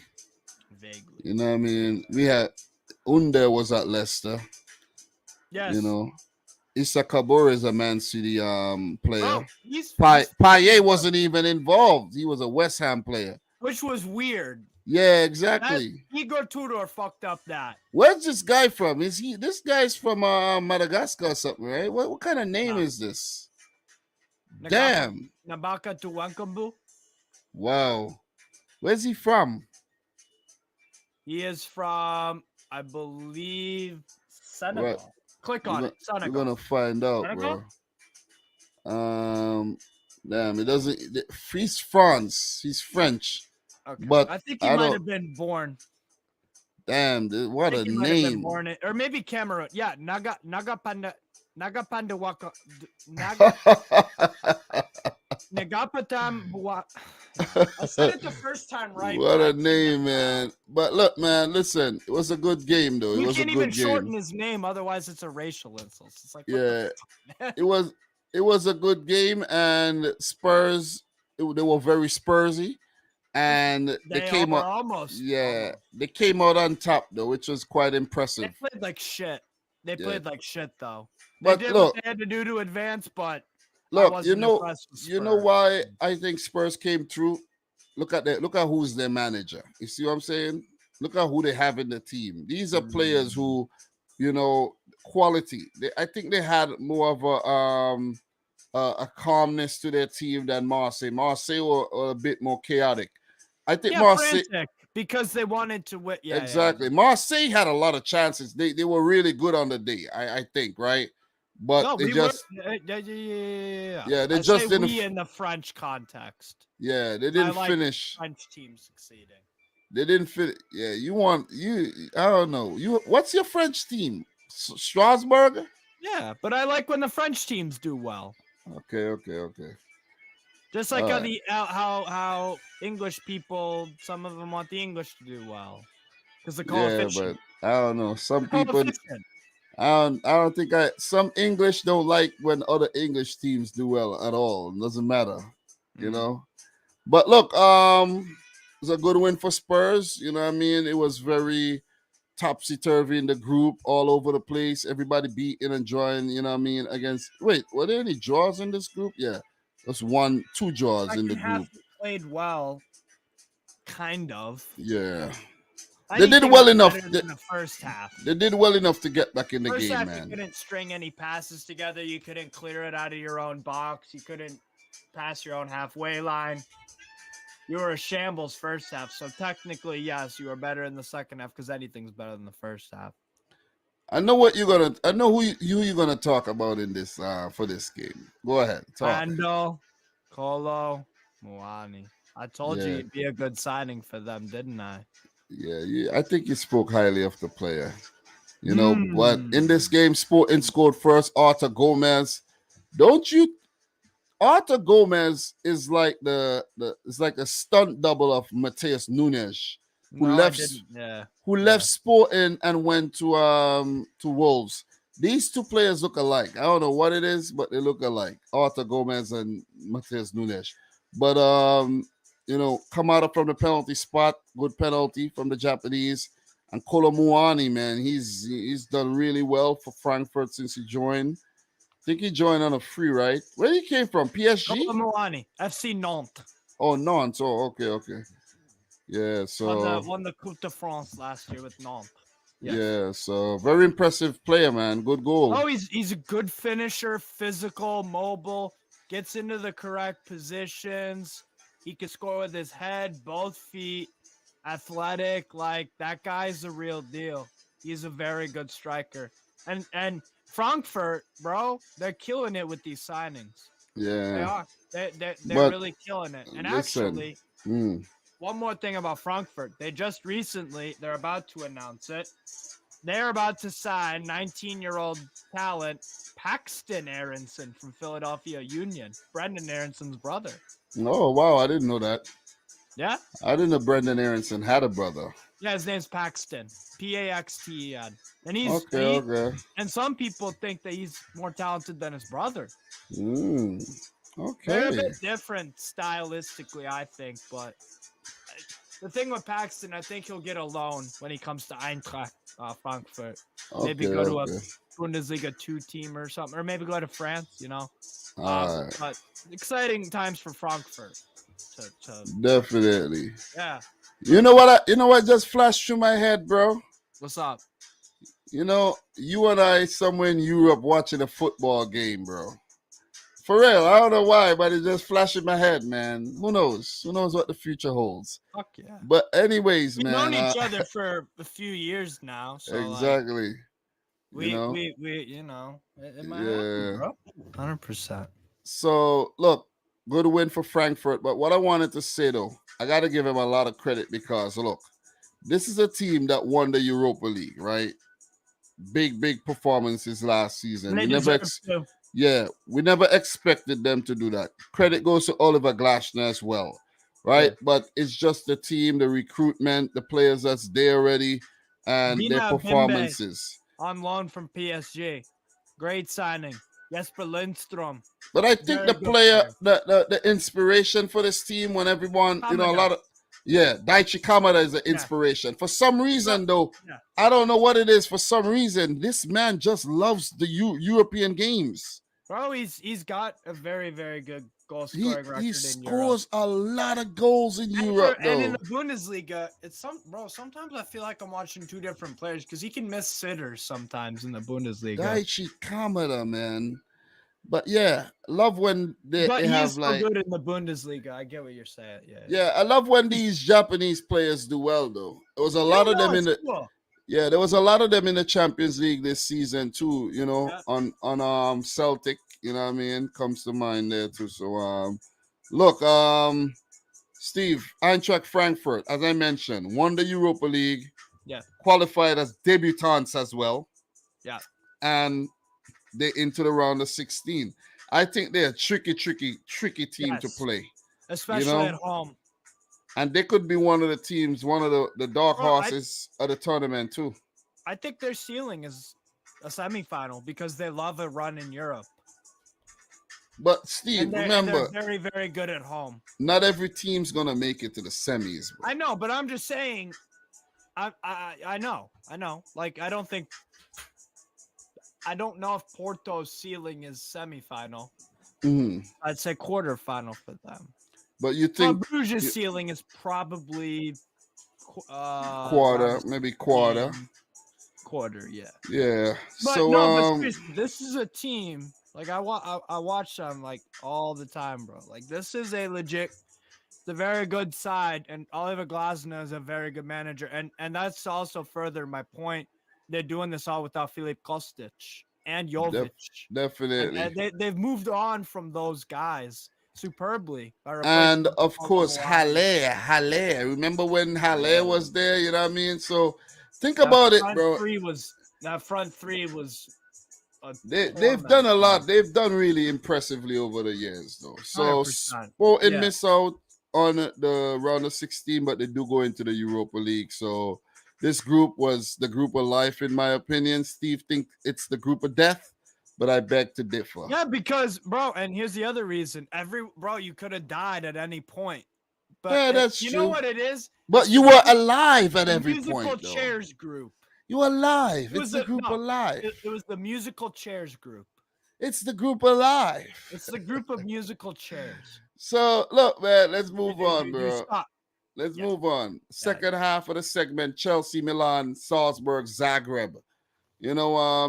Vaguely. You know what I mean? We had Under was at Leicester. Yes. You know, Issa Kabore is a Man City player. Oh, he's Payet wasn't even involved. He was a West Ham player. Which was weird. Yeah, exactly. Igor Tudor fucked up that. Where's this guy from? This guy's from Madagascar or something, right? What kind of name is this? Damn. Nabaka Tuwankambu. Wow. Where's he from? He is from, I believe, Senegal. Right. Click on it. Senegal. We're gonna find out, Senegal? bro. Damn, it doesn't. He's France. He's French. Okay. But I think he might have been born. Damn, what a name. Or maybe Cameroon. Yeah, Nagapanda Waka. Nagapatam Bua. I said it the first time right. What a name, man. But look, man, listen, it was a good game, though. You can't even shorten his name, otherwise it's a racial insult. It's like, yeah, it was a good game, and Spurs, they were very Spursy. And they came out almost. They came out on top though, which was quite impressive. They played like shit. They played like shit though. But did look, what they had to do to advance, but look, you know why I think Spurs came through? Look at who's their manager. You see what I'm saying? Look at who they have in the team. These are players who, quality. I think they had more of a calmness to their team than Marseille. Marseille were a bit more chaotic. I think Marseille, frantic because they wanted to win. Yeah, exactly. Yeah. Marseille had a lot of chances. They were really good on the day, I think, right? But they just they just didn't. In the French context, they didn't finish. French team succeeding. They didn't fit. Yeah, I don't know. What's your French team? Strasbourg? Yeah, but I like when the French teams do well. Okay. Just like how English people, some of them want the English to do well because the coefficient. But I don't know. Some people, I don't think some English don't like when other English teams do well at all. It doesn't matter, you know. But look, it was a good win for Spurs. You know what I mean? It was very topsy-turvy in the group, all over the place. Everybody beating and drawing, you know what I mean, were there any draws in this group? Yeah. There's 2 draws in the group. Played well, kind of. Yeah. They did well enough in the first half. They did well enough to get back in the game, half, man. You couldn't string any passes together. You couldn't clear it out of your own box. You couldn't pass your own halfway line. You were a shambles first half. So technically, yes, you were better in the second half because anything's better than the first half. I know who you're gonna talk about in this for this game. Go ahead. Talk. Randall, Kolo, Muani. I told you it'd be a good signing for them, didn't I? Yeah, I think you spoke highly of the player. You know, but in this game, Sporting scored first. Arthur Gomez. Arthur Gomez is like it's like a stunt double of Mateus Nunes, who left Sporting and went to Wolves. These two players look alike. I don't know what it is, but they look alike. Arthur Gomez and Mateus Nunes. But come out from the penalty spot. Good penalty from the Japanese. And Kolo Muani, man, he's done really well for Frankfurt since he joined. I think he joined on a free, right? Where he came from? PSG? Kolo Muani, FC Nantes. Oh, Nantes. Oh, okay. Yeah, so won the Coupe de France last year with Nantes. Yes. Yeah, so very impressive player, man. Good goal. Oh, he's a good finisher, physical, mobile, gets into the correct positions. He can score with his head, both feet, athletic. Like, that guy's the real deal. He's a very good striker. And Frankfurt, bro, they're killing it with these signings. They Yeah. are. They're But really killing it. And listen. actually, Mm. one more thing about Frankfurt. They're about to announce it. They're about to sign 19-year-old talent Paxton Aronson from Philadelphia Union, Brendan Aronson's brother. Oh, wow. I didn't know that. Yeah? I didn't know Brendan Aronson had a brother. Yeah, his name's Paxton. Paxten. And Okay. and some people think that he's more talented than his brother. Mm. They're a Okay. bit different stylistically, I think, but the thing with Paxton, I think he'll get a loan when he comes to Eintracht Frankfurt. Maybe go to a Bundesliga 2 team or something, or maybe go to France, But exciting times for Frankfurt. Definitely. Yeah. You know what just flashed through my head, bro? What's up? You and I somewhere in Europe watching a football game, bro. For real, I don't know why, but it just flashed in my head, man. Who knows? Who knows what the future holds? Fuck yeah. But anyways, We've man. known each other for a few years now. So exactly. We it might happen, bro. 100%. So look, good win for Frankfurt. But what I wanted to say though, I gotta give him a lot of credit because look, this is a team that won the Europa League, right? Big performances last season. We never expected them to do that. Credit goes to Oliver Glasner as well, right? Yeah. But it's just the team, the recruitment, the players that's there already, and their performances. Bimbe on loan from PSG. Great signing. Jesper Lindstrom. But I think the player, the inspiration for this team when everyone, Kamada. Daichi Kamada is an inspiration. For some reason, though, I don't know what it is. For some reason, this man just loves the European games. Bro, he's got a very, very good goal scoring record. He scores a lot of goals in Europe, though. And in the Bundesliga, sometimes I feel like I'm watching two different players because he can miss sitters sometimes in the Bundesliga. Daichi Kamada, man. But yeah, love when they have so good in the Bundesliga. I get what you're saying. Yeah, I love when these Japanese players do well though. There was a lot of them in the there was a lot of them in the Champions League this season too, on Celtic, you know what I mean? Comes to mind there too. So look, Steve, Eintracht Frankfurt, as I mentioned, won the Europa League. Yeah. Qualified as debutants as well. Yeah. And they're into the round of 16. I think they're a tricky team to play. Especially at home. And they could be one of the teams, one of the dark horses of the tournament too. I think their ceiling is a semifinal because they love a run in Europe. But Steve, remember, they're very, very good at home. Not every team's gonna make it to the semis. Bro. I know, but I'm just saying. I know. Like I don't know if Porto's ceiling is semifinal. Mm-hmm. I'd say quarterfinal for them. But you think Brugge's ceiling is probably quarter, maybe quarter. Quarter, yeah. Yeah. But so but this is a team. Like I watch them like all the time, bro. Like this is a very good side, and Oliver Glasner is a very good manager, and that's also further my point. They're doing this all without Filip Kostic and Jovic. Definitely. And they've moved on from those guys superbly. And of course, Halle. Remember when Halle was there? You know what I mean? So think about it, bro. That front three was. They've done a lot. They've done really impressively over the years, though. So Sporting miss out on the round of 16, but they do go into the Europa League. So this group was the group of life, in my opinion. Steve thinks it's the group of death, but I beg to differ. Yeah, because, bro, and here's the other reason. You could have died at any point. But yeah, that's true. You know what it is? But you were alive at every point, though. Musical Chairs group. You were alive. It's the group alive. It was the Musical Chairs group. It's the group alive. It's the group of musical chairs. So, look, man, let's move on, bro. Let's move on. Second half of the segment, Chelsea, Milan, Salzburg, Zagreb.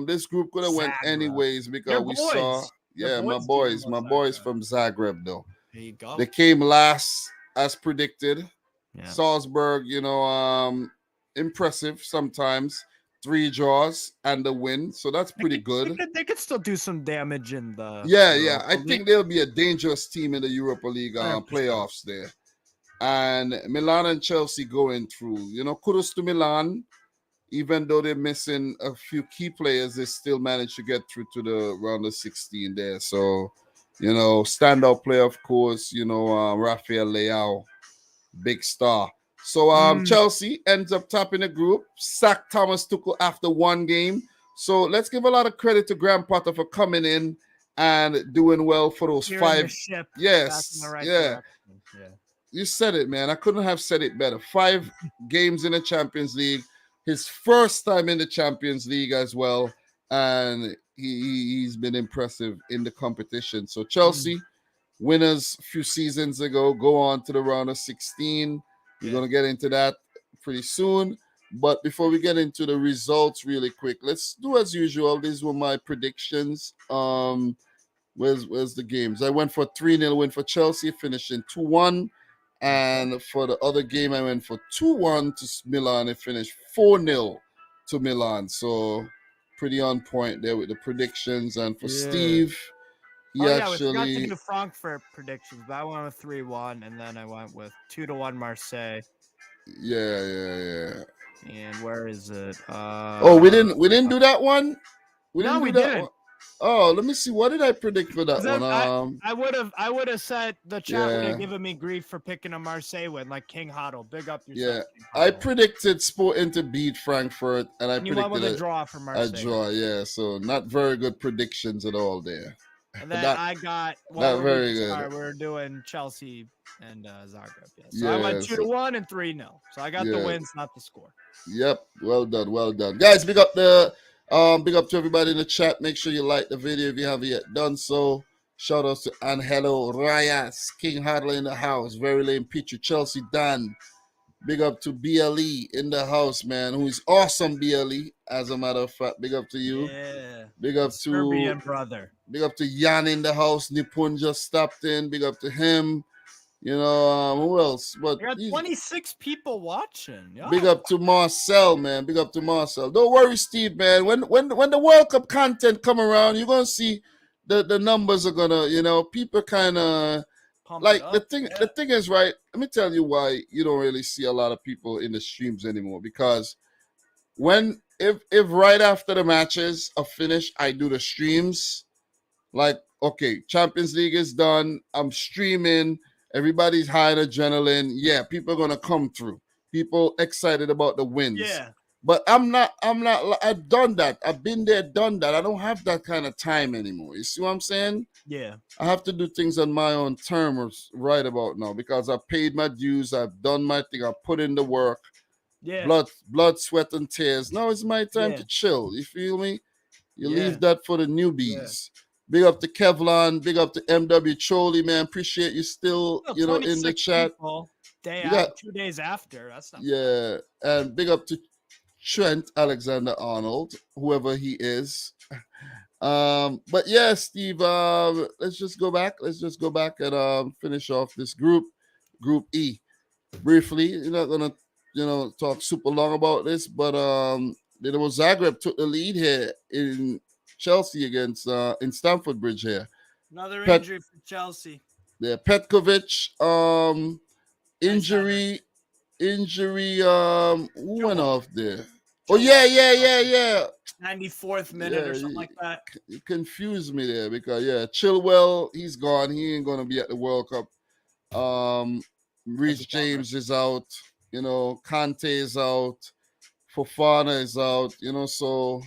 This group could have went anyways because we saw, my boys from Zagreb, though. There you go. They came last as predicted. Yeah. Salzburg, impressive sometimes. 3 draws and the win, so that's pretty good. They could still do some damage in the Yeah. I Europa think League. they'll be a dangerous team in the Europa League 100%. playoffs there. And Milan and Chelsea going through. Kudos to Milan. Even though they're missing a few key players, they still managed to get through to the round of 16 there. So, standout player, of course, Rafael Leao, big star. So Chelsea ends up topping the group, sacked Thomas Tuchel after 1 game. So let's give a lot of credit to Graham Potter for coming in and doing well for those Steering 5. the ship Yes, back in the right yeah. direction. Yeah. You said it, man. I couldn't have said it better. 5 games in the Champions League. His first time in the Champions League as well. And he's been impressive in the competition. So Chelsea, winners a few seasons ago, go on to the round of 16. We're going to get into that pretty soon. But before we get into the results really quick, let's do as usual. These were my predictions. Where's the games? I went for 3-0 win for Chelsea, finishing 2-1. And for the other game, I went for 2-1 to Milan. It finished 4-0 to Milan. So pretty on point there with the predictions. And for Steve, we forgot to do Frankfurt predictions, but I went with 3-1, and then I went with 2-1 Marseille. Yeah. And where is it? We didn't do that one. We didn't. One. Oh, let me see. What did I predict for that one? I would have said the chat would have given me grief for picking a Marseille win, like King Huddle. Big up yourself. Yeah, I predicted Sporting to beat Frankfurt, and I predicted went with a draw for Marseille. A draw, yeah. So not very good predictions at all there. And then I got not very good. We're doing Chelsea and Zagreb. Yeah. So I went 2-1 and 3-0. So I got the wins, not the score. Yep. Well done, guys. Big up to everybody in the chat. Make sure you like the video if you haven't yet done so. Shout out to Angelo Reyes, King Hadley in the house, Very Lame Picture, Chelsea Dan. Big up to BLE in the house, man, who is awesome, BLE, as a matter of fact. Big up to you. Yeah. Big up to Serbian brother. Big up to Jan in the house. Nipun just stopped in. Big up to him. Who else? But I got 26 people watching. Yeah. Big up to Marcel, man. Big up to Marcel. Don't worry, Steve, man. When the World Cup content come around, you're gonna see the numbers are gonna, people kind of like the thing. The thing is, right? Let me tell you why you don't really see a lot of people in the streams anymore. Because if right after the matches are finished, I do the streams. Like, okay, Champions League is done. I'm streaming. Everybody's high in adrenaline. Yeah, people are gonna come through. People excited about the wins. Yeah. But I'm not. I've done that. I've been there, done that. I don't have that kind of time anymore. You see what I'm saying? Yeah. I have to do things on my own terms right about now because I've paid my dues. I've done my thing. I've put in the work. Yeah. Blood, sweat, and tears. Now it's my time to chill. You feel me? You leave that for the newbies. Yeah. Big up to Kevlon. Big up to MW Choli, man. Appreciate you still, in the chat. 2 days after. That's not bad. And big up to Trent Alexander-Arnold, whoever he is. But yeah, Steve, let's just go back and finish off this group E. Briefly, you're not gonna, talk super long about this, but Zagreb took the lead here in Chelsea against in Stamford Bridge here. Another injury for Chelsea. Yeah, Petkovic, injury, who went off there? Oh, yeah. 94th minute or something like that. You confused me there because, Chilwell, he's gone. He ain't going to be at the World Cup. Reece James is out. Kante is out. Fofana is out. So...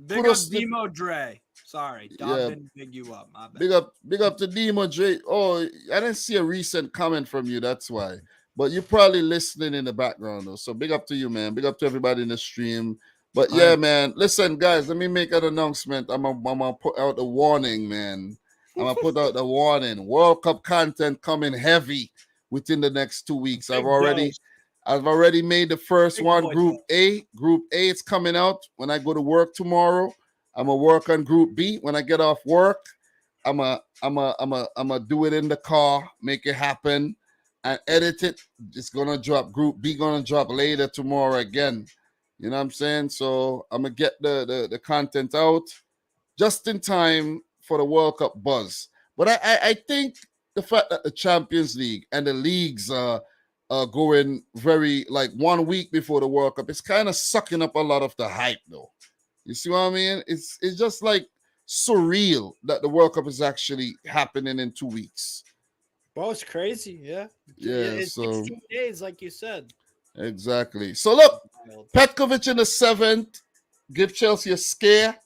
Big up Demo Dre. Sorry, Dom didn't big you up. My bad. Big up to Demo Dre. Oh, I didn't see a recent comment from you. That's why. But you're probably listening in the background, though. So big up to you, man. Big up to everybody in the stream. But yeah, man. Listen, guys, let me make an announcement. I'm gonna put out a warning, man. I'm gonna put out the warning. World Cup content coming heavy within the next 2 weeks. I've already made the first one, Group A. Group A is coming out when I go to work tomorrow. I'm gonna work on Group B. When I get off work, I'm gonna do it in the car, make it happen, and edit it. It's gonna drop. Group B gonna drop later tomorrow again. You know what I'm saying? So I'm gonna get the content out just in time for the World Cup buzz. But I think the fact that the Champions League and the leagues are going very like 1 week before the World Cup, it's kind of sucking up a lot of the hype, though. You see what I mean? It's just like surreal that the World Cup is actually happening in 2 weeks. Bro, it's crazy. Yeah. Yeah, It's so 16 days, like you said. exactly. So look, Petkovic in the 7th, give Chelsea a scare.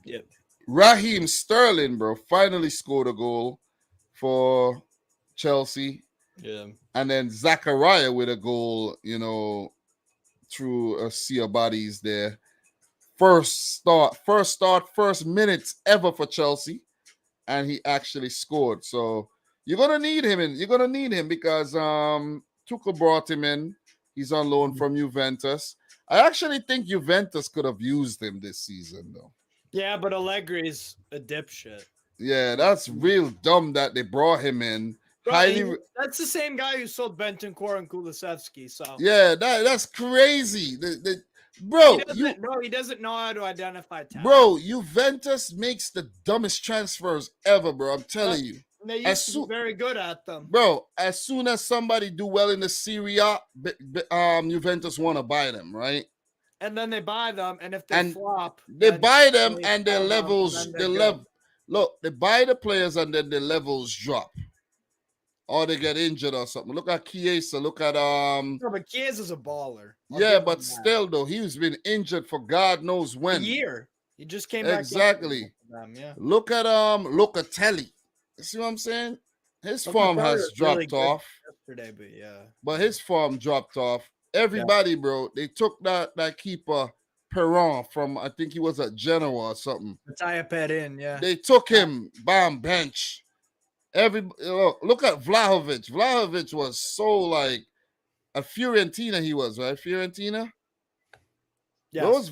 Yep. Raheem Sterling, bro, finally scored a goal for Chelsea. Yeah. And then Zachariah with a goal, through a sea of bodies there. First minutes ever for Chelsea. And he actually scored. So you're gonna need him because Tuchel brought him in. He's on loan from Juventus. I actually think Juventus could have used him this season, though. Yeah, but Allegri's a dipshit. Yeah, that's real dumb that they brought him in. Bro, that's the same guy who sold Bentancur and Kulusevski. So yeah, that's crazy. Bro, he doesn't know how to identify talent. Bro, Juventus makes the dumbest transfers ever, bro. I'm telling you. They used to be very good at them. Bro, as soon as somebody do well in the Serie A, Juventus want to buy them, right? And then they buy them, and if they flop, they buy them and their levels, look, they buy the players and then the levels drop. Or they get injured or something. Look at Chiesa. Look at No, but Chiesa's a baller. Yeah, but still though, he's been injured for God knows when. A year. He just came back. Exactly. Yeah. Look at Locatelli. You see what I'm saying? His form has dropped off. Yesterday, but yeah. But his form dropped off. Everybody, bro, they took that keeper Perron from, I think he was at Genoa or something. Yeah. They took him, bam, bench. Look at Vlahovic. Vlahovic was so like at Fiorentina. He was right. Fiorentina. Yes.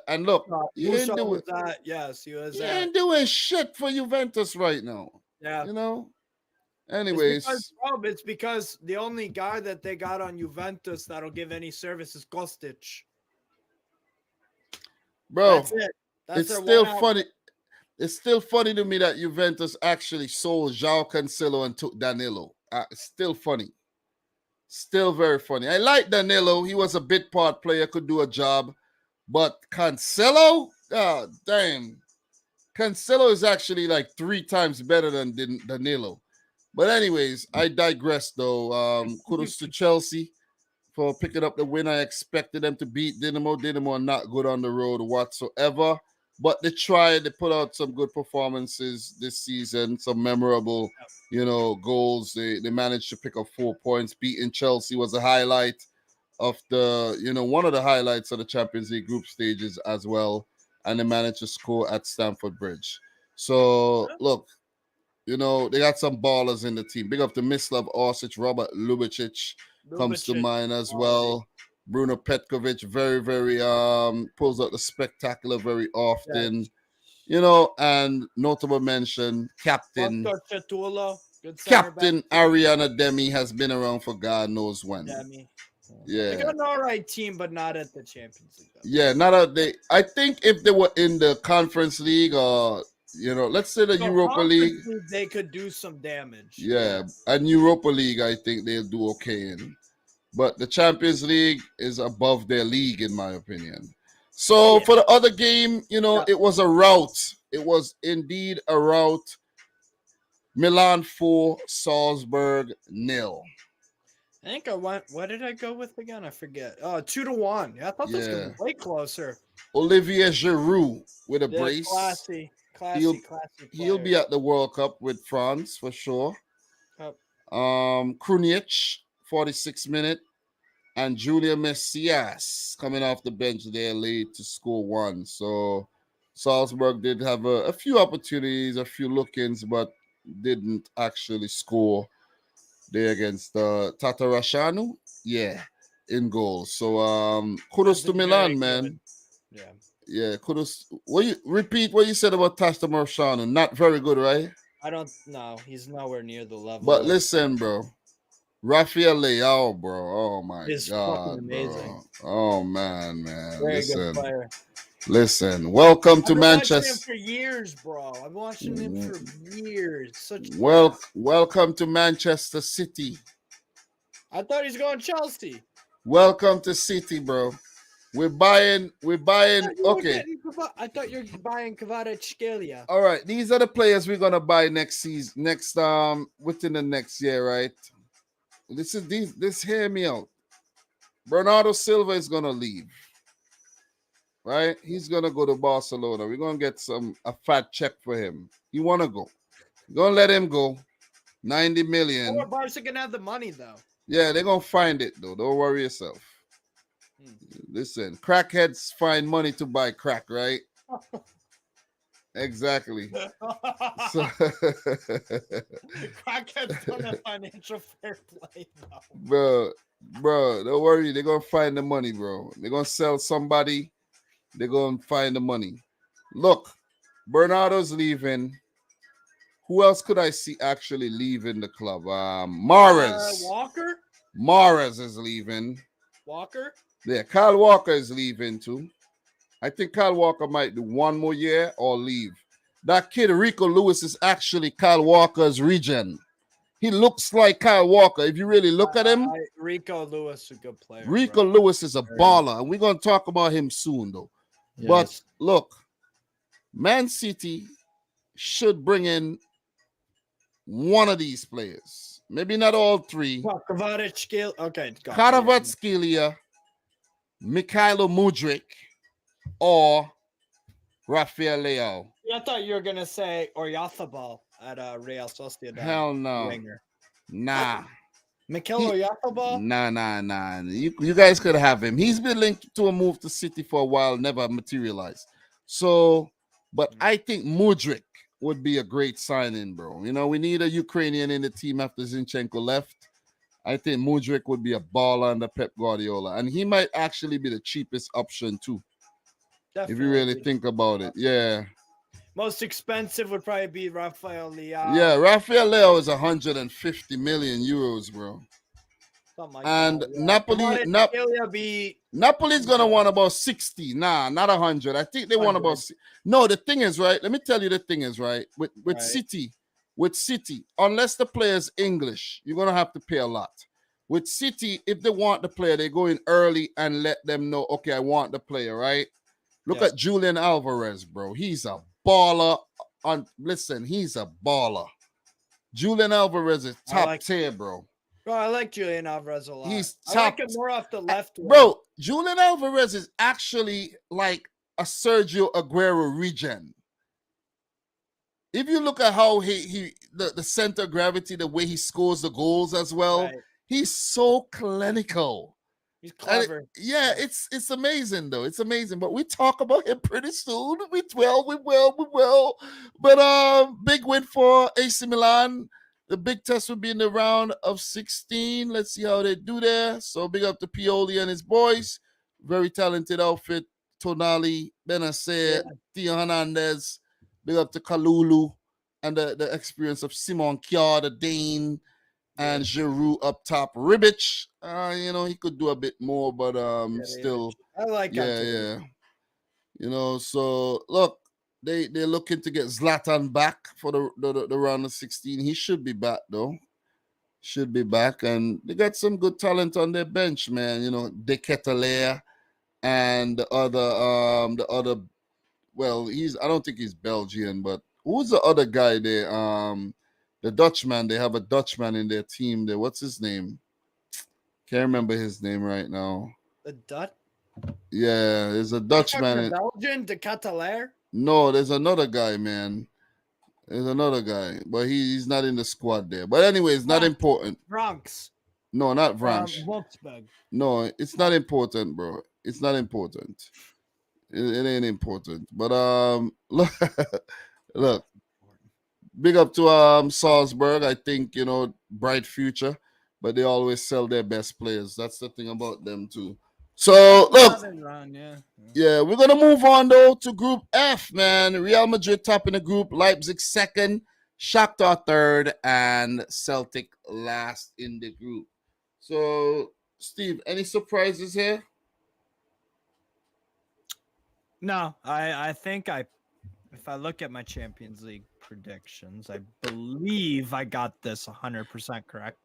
And look, he ain't doing that. Yes, he was. He ain't doing shit for Juventus right now. Yeah. Anyways, it's because the only guy that they got on Juventus that'll give any service is Kostic. Bro, that's it. It's still funny. It's still funny to me that Juventus actually sold João Cancelo and took Danilo. It's still funny. Still very funny. I like Danilo. He was a bit part player, could do a job. But Cancelo? God damn. Cancelo is actually like 3 times better than Danilo. But anyways, I digress though. Kudos to Chelsea for picking up the win. I expected them to beat Dinamo. Dinamo are not good on the road whatsoever. But they tried. They put out some good performances this season. Some memorable, goals. They managed to pick up 4 points. Beating Chelsea was a highlight of one of the highlights of the Champions League group stages as well. And they managed to score at Stamford Bridge. So, look, they got some ballers in the team. Big up to Mislav Orsic, Robert Lubicic comes to mind as well. Bruno Petkovic, very, very pulls out the spectacular very often. And notable mention, Captain Ariana Demi has been around for God knows when. Yeah. They got an all right team, but not at the Champions League. Yeah, I think if they were in the Conference League or let's say the Europa League, they could do some damage. Yeah, and Europa League, I think they'll do okay in. But the Champions League is above their league, in my opinion. So for the other game, it was a rout. It was indeed a rout. Milan 4, Salzburg 0. I think I went. What did I go with again? I forget. 2-1. Yeah, I thought this was going to be way closer. Olivier Giroud with a brace. Classy. He'll be at the World Cup with France for sure. Yep. Krunic, 46 minute, and Julia Messias coming off the bench there late to score 1. So Salzburg did have a few opportunities, a few look-ins, but didn't actually score there against Tatarashanu. Yeah, in goal. So kudos to Milan, man. Yeah, kudos. Repeat what you said about Tatarashanu. Not very good, right? I don't know. He's nowhere near the level. But listen, bro. Rafael Leao, bro. Oh my Is God, fucking amazing. bro. Oh man. Very good player. Listen. Welcome to I've been watching him Manchester. for years, bro. I've been watching him for years. Such Welcome to Manchester City. I thought he's going Chelsea. Welcome to City, bro. We're buying. Okay. I thought you were buying Kvaratskhelia. All right. These are the players we're gonna buy next season. Within the next year, right? This hear me out. Bernardo Silva is gonna leave. Right? He's gonna go to Barcelona. We're gonna get a fat check for him. He wanna go. We're gonna let him go. 90 million. Oh, Barca gonna have the money though. Yeah, they're gonna find it though. Don't worry yourself. Listen, crackheads find money to buy crack, right? Exactly. So Crackheads don't have financial fair play though. Bro, don't worry. They're gonna find the money, bro. They're gonna sell somebody. They're gonna find the money. Look, Bernardo's leaving. Who else could I see actually leaving the club? Mahrez. Walker? Mahrez is leaving. Walker? Yeah, Kyle Walker is leaving too. I think Kyle Walker might do one more year or leave. That kid, Rico Lewis, is actually Kyle Walker's regen. He looks like Kyle Walker. If you really look at him. Rico Lewis is a good player. Rico Lewis is a baller. And we're going to talk about him soon, though. Yes. But look, Man City should bring in one of these players. Maybe not all three. Well, Kvaratskhelia. Okay. Kvaratskhelia, Mikhailo Mudryk, or Rafael Leao. I thought you were going to say Oyarzabal at Real Sociedad. Hell no. Winger. Nah. Mikel Oyarzabal? Nah. You guys could have him. He's been linked to a move to City for a while, never materialized. So, but I think Mudryk would be a great signing, bro. You know, we need a Ukrainian in the team after Zinchenko left. I think Mudryk would be a baller under Pep Guardiola. And he might actually be the cheapest option, too. Definitely. If you really think about it. Yeah. Most expensive would probably be Rafael Leao. Yeah, Rafael Leao is 150 million euros, bro. Something like and that, yeah. Napoli's gonna want about 60. Nah, not 100. I think they want about. No, the thing is, right? Let me tell you the thing is, right? With City, unless the player's English, you're gonna have to pay a lot. With City, if they want the player, they go in early and let them know, okay, I want the player, right? Look at Julian Alvarez, bro. He's a baller. Listen, he's a baller. Julian Alvarez is top tier, bro. Bro, I like Julian Alvarez a lot. He's top. I like him more off the left. Bro, Julian Alvarez is actually like a Sergio Aguero regen. If you look at how the center of gravity, the way he scores the goals as well, he's so clinical. He's clever. It's amazing though. It's amazing. But we talk about him pretty soon. We will. But big win for AC Milan. The big test will be in the round of 16. Let's see how they do there. So big up to Pioli and his boys. Very talented outfit. Tonali, Benacer, Theo Hernandez. Big up to Kalulu and the experience of Simon Kjaer, the Dane, and Giroud up top. Ribic, he could do a bit more, but still. I like that. Yeah. You know, so look, they're looking to get Zlatan back for the round of 16. He should be back though. Should be back, and they got some good talent on their bench, man. You know, De Ketelaere and the other. Well, I don't think he's Belgian, but who's the other guy there? The Dutchman. They have a Dutchman in their team there. What's his name? Can't remember his name right now. The Dutch? Yeah, there's a Dutchman. Belgian, De Ketelaere? No, there's another guy, man. There's another guy, but he's not in the squad there. But anyway, it's not important. Bronx. No, not Branch. Wolfsburg. No, it's not important, bro. It's not important. It ain't important. But look, big up to Salzburg. I think, bright future, but they always sell their best players. That's the thing about them too. So look, we're gonna move on though to Group F, man. Real Madrid top in the group, Leipzig second, Shakhtar third, and Celtic last in the group. So, Steve, any surprises here? No, I think if I look at my Champions League predictions, I believe I got this 100% correct.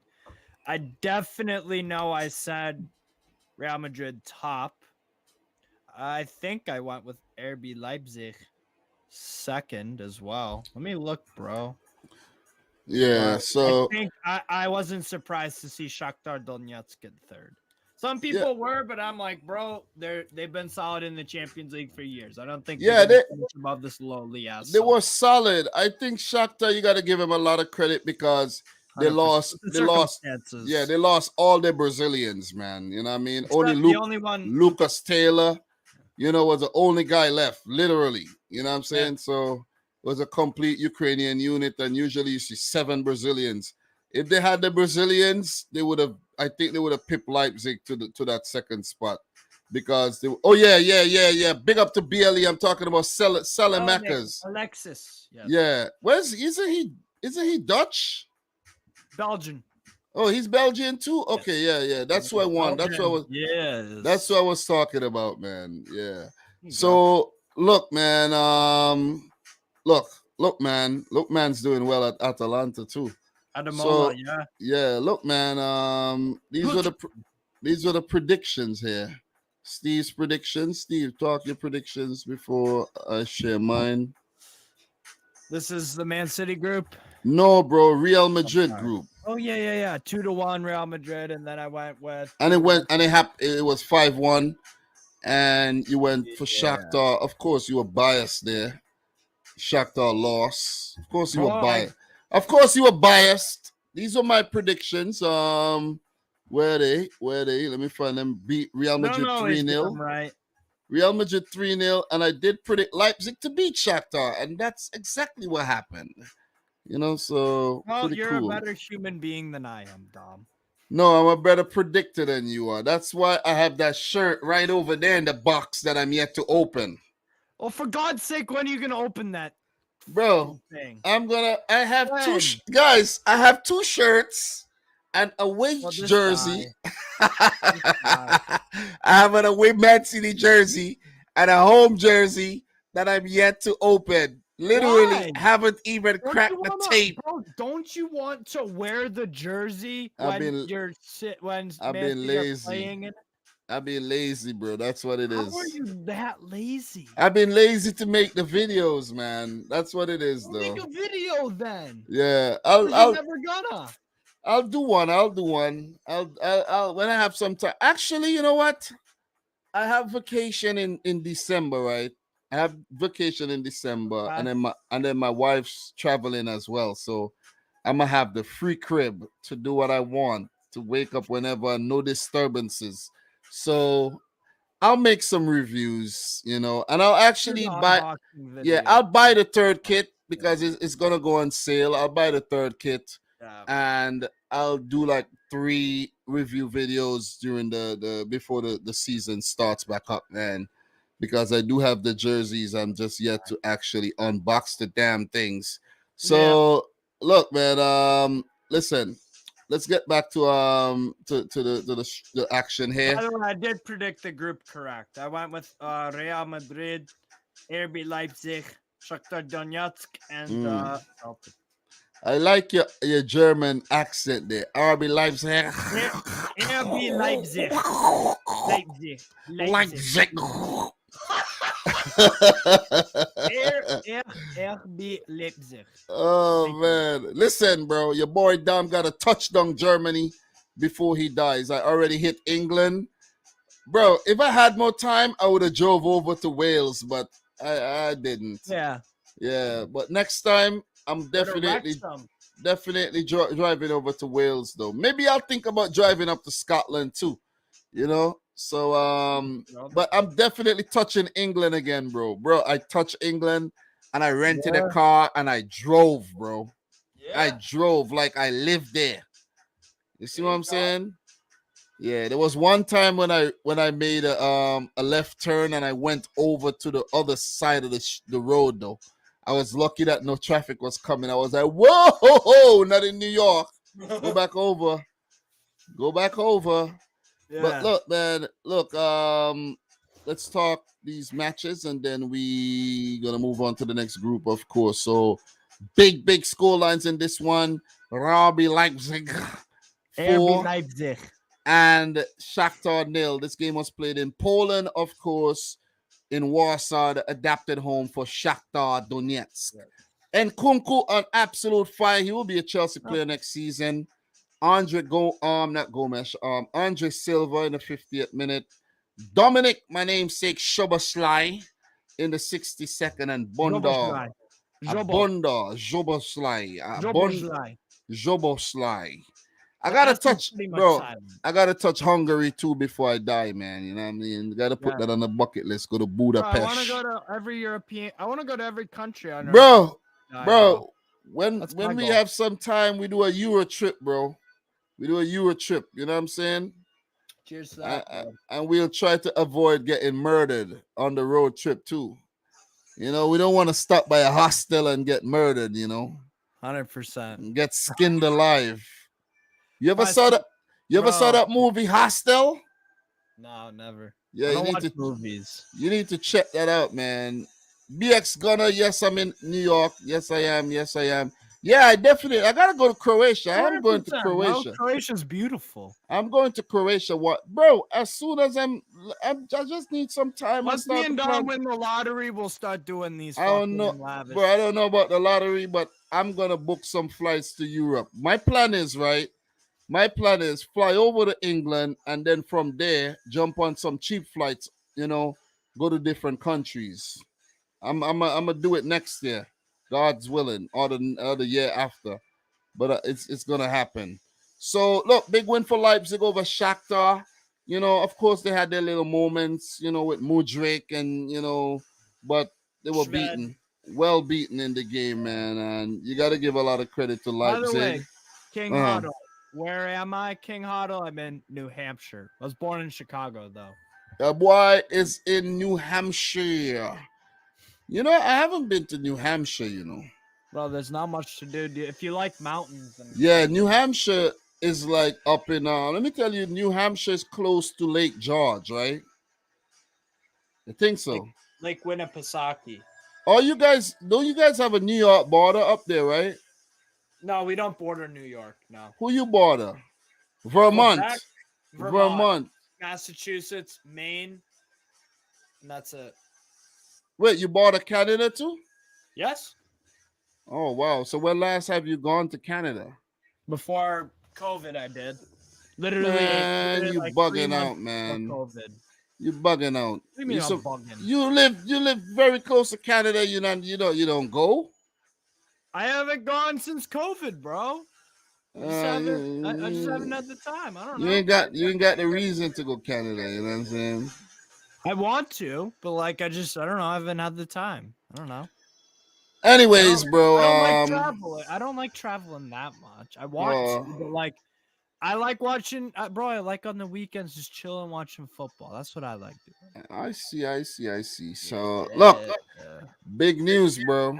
I definitely know I said Real Madrid top. I think I went with RB Leipzig second as well. Let me look, bro. Yeah, But so I think I wasn't surprised to see Shakhtar Donetsk get third. Some yeah, people were, but I'm like, bro, they've been solid in the Champions League for years. I don't think yeah, they're gonna finish above this lowly ass. they were solid. I think Shakhtar, you got to give him a lot of credit because they 100%. lost. The They lost. circumstances. Yeah, they lost all their Brazilians, man. You know what I mean? Only Except the only one, Lucas Taylor, was the only guy left, literally. You know what I'm Yeah. saying? So it was a complete Ukrainian unit, and usually you see 7 Brazilians. If they had the Brazilians, they would have. I think they would have pipped Leipzig to that second spot because they. Oh yeah. Big up to BLE. I'm talking about Salamakas. Alexis. Yes. Yeah. Isn't he Dutch? Belgian. Oh, he's Belgian too? Okay, yeah. That's what I want. That's what I was talking about, man. Yeah. So look, man. Look, man. Look, man's doing well at Atalanta too. At the So moment, yeah. yeah, look, man. These were the predictions here. Steve's predictions. Steve, talk your predictions before I share mine. This is the Man City group. No, bro, Real Madrid group. Oh yeah. 2-1 Real Madrid, and then I went with. And it was 5-1, and you went for Shakhtar. Of course, you were biased there. Shakhtar lost. Of course, you were biased. Of course, you were biased. These are my predictions. Where are they? Let me find them. Beat Real Madrid 3-0. Right. Real Madrid 3-0, and I did predict Leipzig to beat Shakhtar, and that's exactly what happened. So you're cool. a better human being than I am, Dom. No, I'm a better predictor than you are. That's why I have that shirt right over there in the box that I'm yet to open. Well, for God's sake, when are you gonna open that? Bro, thing? I have guys. I have 2 shirts and a away jersey. I have an away Man City jersey and a home jersey that I'm yet to open. Literally haven't even cracked the tape. Bro, don't you want to wear the jersey when I've been lazy. I've been lazy, bro. That's what it is. How are you that lazy? I've been lazy to make the videos, man. That's what it is, though. Make a video then. Yeah, I'll never gonna. I'll do one. I'll when I have some time. Actually, you know what? I have vacation in December, right? I have vacation in December, and then my wife's traveling as well. So I'm gonna have the free crib to do what I want, to wake up whenever, no disturbances. So I'll make some reviews, and I'll actually buy. Yeah, I'll buy the 3rd kit because it's gonna go on sale. I'll buy the 3rd kit, and I'll do like 3 review videos during the before the season starts back up, man. Because I do have the jerseys, I'm just yet to actually unbox the damn things. So look, man. Listen, let's get back to the action here. By the way, I did predict the group correct. I went with Real Madrid, RB Leipzig, Shakhtar Donetsk, and Celtic. I like your German accent there. RB Leipzig. RB Leipzig. Leipzig. RB Leipzig. Oh man, listen, bro. Your boy Dom got a touchdown Germany before he dies. I already hit England, bro. If I had more time, I would have drove over to Wales, but I didn't. Yeah. But next time, I'm definitely driving over to Wales, though. Maybe I'll think about driving up to Scotland too. So but I'm definitely touching England again, bro. I touched England and I rented a car and I drove, bro. I drove like I lived there. You see what I'm saying? Yeah, there was one time when I made a left turn and I went over to the other side of the road, though. I was lucky that no traffic was coming. I was like, whoa, not in New York. Go back over. Go back over. Yeah. But look, man, let's talk these matches and then we gonna move on to the next group, of course. So big score lines in this one. RB Leipzig RB 4 Leipzig. and Shakhtar 0. This game was played in Poland, of course, in Warsaw, the adapted home for Shakhtar Donetsk. And Kunku on absolute fire. He will be a Chelsea player next season. Andre Silva in the 50th minute. Dominic, my namesake, Szoboszlai in the 62nd, and Bunda. Joboslai. I gotta touch, bro. I gotta touch Hungary too before I die, man. You know what I mean? Gotta put that on the bucket list. Go to Budapest. Bro, I want to go to every European. I want to go to every country on Earth. Bro. When we have some time, we do a Euro trip, bro. We do a Euro trip. You know what I'm saying? Cheers to that. And we'll try to avoid getting murdered on the road trip too. You know, we don't want to stop by a hostel and get murdered. You know, 100%. Get skinned alive. You ever saw that? You ever saw that movie Hostel? No, never. Yeah, I don't watch movies. You need to check that out, man. BX Gunner, yes, I'm in New York. Yes, I am. Yeah, I gotta go to Croatia. I am going to Croatia. Bro. Croatia's beautiful. I'm going to Croatia. What, bro? As soon as I just need some time. Once me and Dom win the lottery, we'll start doing these. I don't know, bro. I don't know about the lottery, but I'm gonna book some flights to Europe. My plan is fly over to England and then from there jump on some cheap flights. You know, go to different countries. I'm gonna do it next year, God's willing, or the year after. But it's gonna happen. So look, big win for Leipzig over Shakhtar. You know, of course they had their little moments, you know, with Mudryk and but they were well beaten in the game, man. And you got to give a lot of credit to Leipzig. By the way, King Huddle, where am I? King Huddle, I'm in New Hampshire. I was born in Chicago though. The boy is in New Hampshire. You know, I haven't been to New Hampshire, you know. Bro, there's not much to do. If you like mountains. Yeah, New Hampshire is like up in, let me tell you, New Hampshire is close to Lake George, right? I think so. Lake Winnipesaukee. Oh, don't you guys have a New York border up there, right? No, we don't border New York, no. Who you border? Vermont. Massachusetts, Maine, and that's it. Wait, you border Canada too? Yes. Oh, wow. So when last have you gone to Canada? Before COVID, I did. Literally. Man, you like bugging out, man. You bugging out. What do you mean I'm bugging? You live very close to Canada. You don't go? I haven't gone since COVID, bro. I just haven't had the time. I don't know. You ain't got the reason to go Canada, you know what I'm saying? I want to, but I don't know. I haven't had the time. I don't know. Anyways, bro. I don't like traveling. I don't like traveling that much. I want to, but I like watching, bro. I like on the weekends just chilling, watching football. That's what I like doing. I see. So look, big news, bro.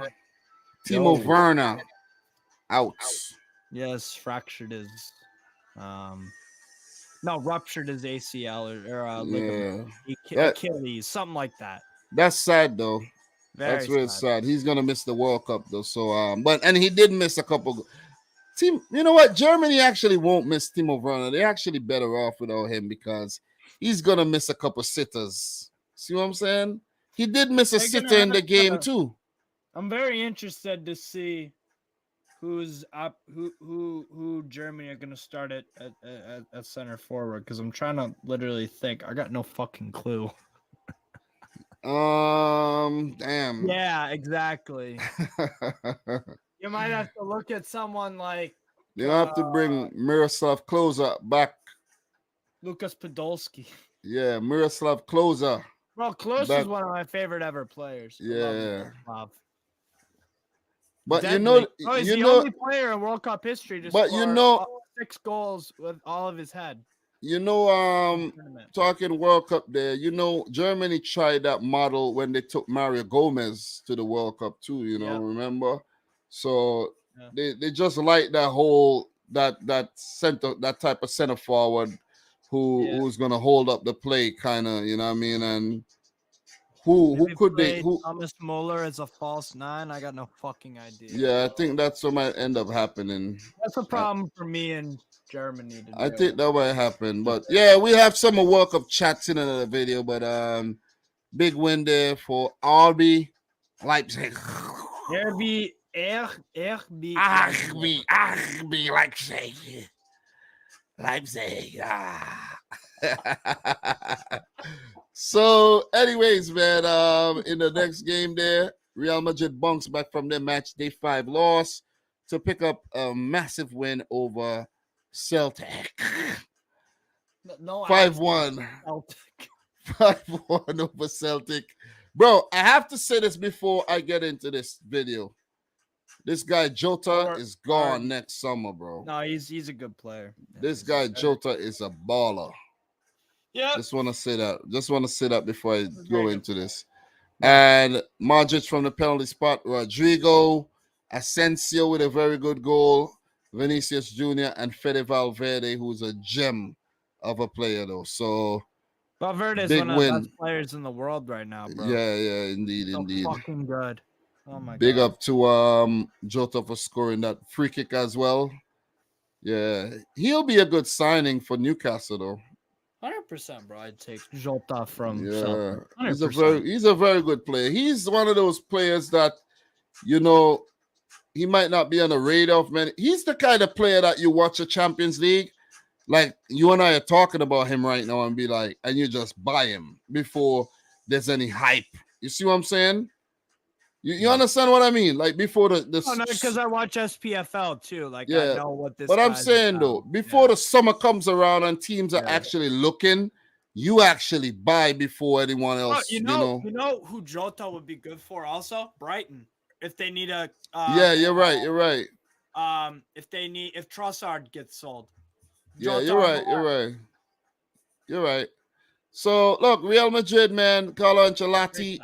Timo Werner out. Yes, fractured his, ruptured his ACL or ligament, Achilles, something like that. That's sad though. That's really sad. He's gonna miss the World Cup though. So, and he did miss a couple. You know what? Germany actually won't miss Timo Werner. They're actually better off without him because he's gonna miss a couple sitters. See what I'm saying? He did miss a sitter in the game too. I'm very interested to see who's up, who Germany are gonna start at center forward because I'm trying to literally think. I got no fucking clue. Damn. Yeah, exactly. You might have to look at someone like you have to bring Miroslav Klose back. Lucas Podolski. Yeah, Miroslav Klose. Well, Klose is one of my favorite ever players. Yeah. But he's the only player in World Cup history to score 6 goals with all of his head. Talking World Cup there, Germany tried that model when they took Mario Gomez to the World Cup too, remember? So they just like that whole that type of center forward who's gonna hold up the play, kind of, you know what I mean? And who Maybe could they play who? Thomas Muller as a false nine. I got no fucking idea. Yeah, I think that's what might end up happening. That's a problem for me in Germany to I do. think that might happen, but yeah, we have some World Cup chats in another video. But big win there for RB Leipzig. RB Leipzig. Leipzig. So, anyways, man, in the next game there, Real Madrid bunks back from their match day 5 loss to pick up a massive win over Celtic. No, 5-1. Celtic. 5-1 over Celtic. Bro, I have to say this before I get into this video. This guy Jota is gone next summer, bro. No, he's a good player. This guy Jota is a baller. Yeah. Just want to say that. Just want to say that before I go into this. And Modric from the penalty spot. Rodrigo, Asensio with a very good goal. Vinicius Jr. and Fede Valverde, who's a gem of a player, though. So Valverde is one of the best players in the world right now, bro. Yeah, indeed. Fucking good. Oh my god. Big up to Jota for scoring that free kick as well. Yeah, he'll be a good signing for Newcastle, though. 100%, bro. I'd take Jota from Celtic. He's a very good player. He's one of those players that, you know, he might not be on the radar of many. He's the kind of player that you watch a Champions League, like you and I are talking about him right now, and be like, and you just buy him before there's any hype. You see what I'm saying? You understand what I mean? Like before the oh no, because I watch SPFL too. Like yeah, I know what this. But I'm saying though, before the summer comes around and teams are actually looking, you actually buy before anyone else. You know who Jota would be good for also? Brighton. If they need a yeah, you're right. if Trossard gets sold. Jota, you're right. So look, Real Madrid, man, Carlo Ancelotti.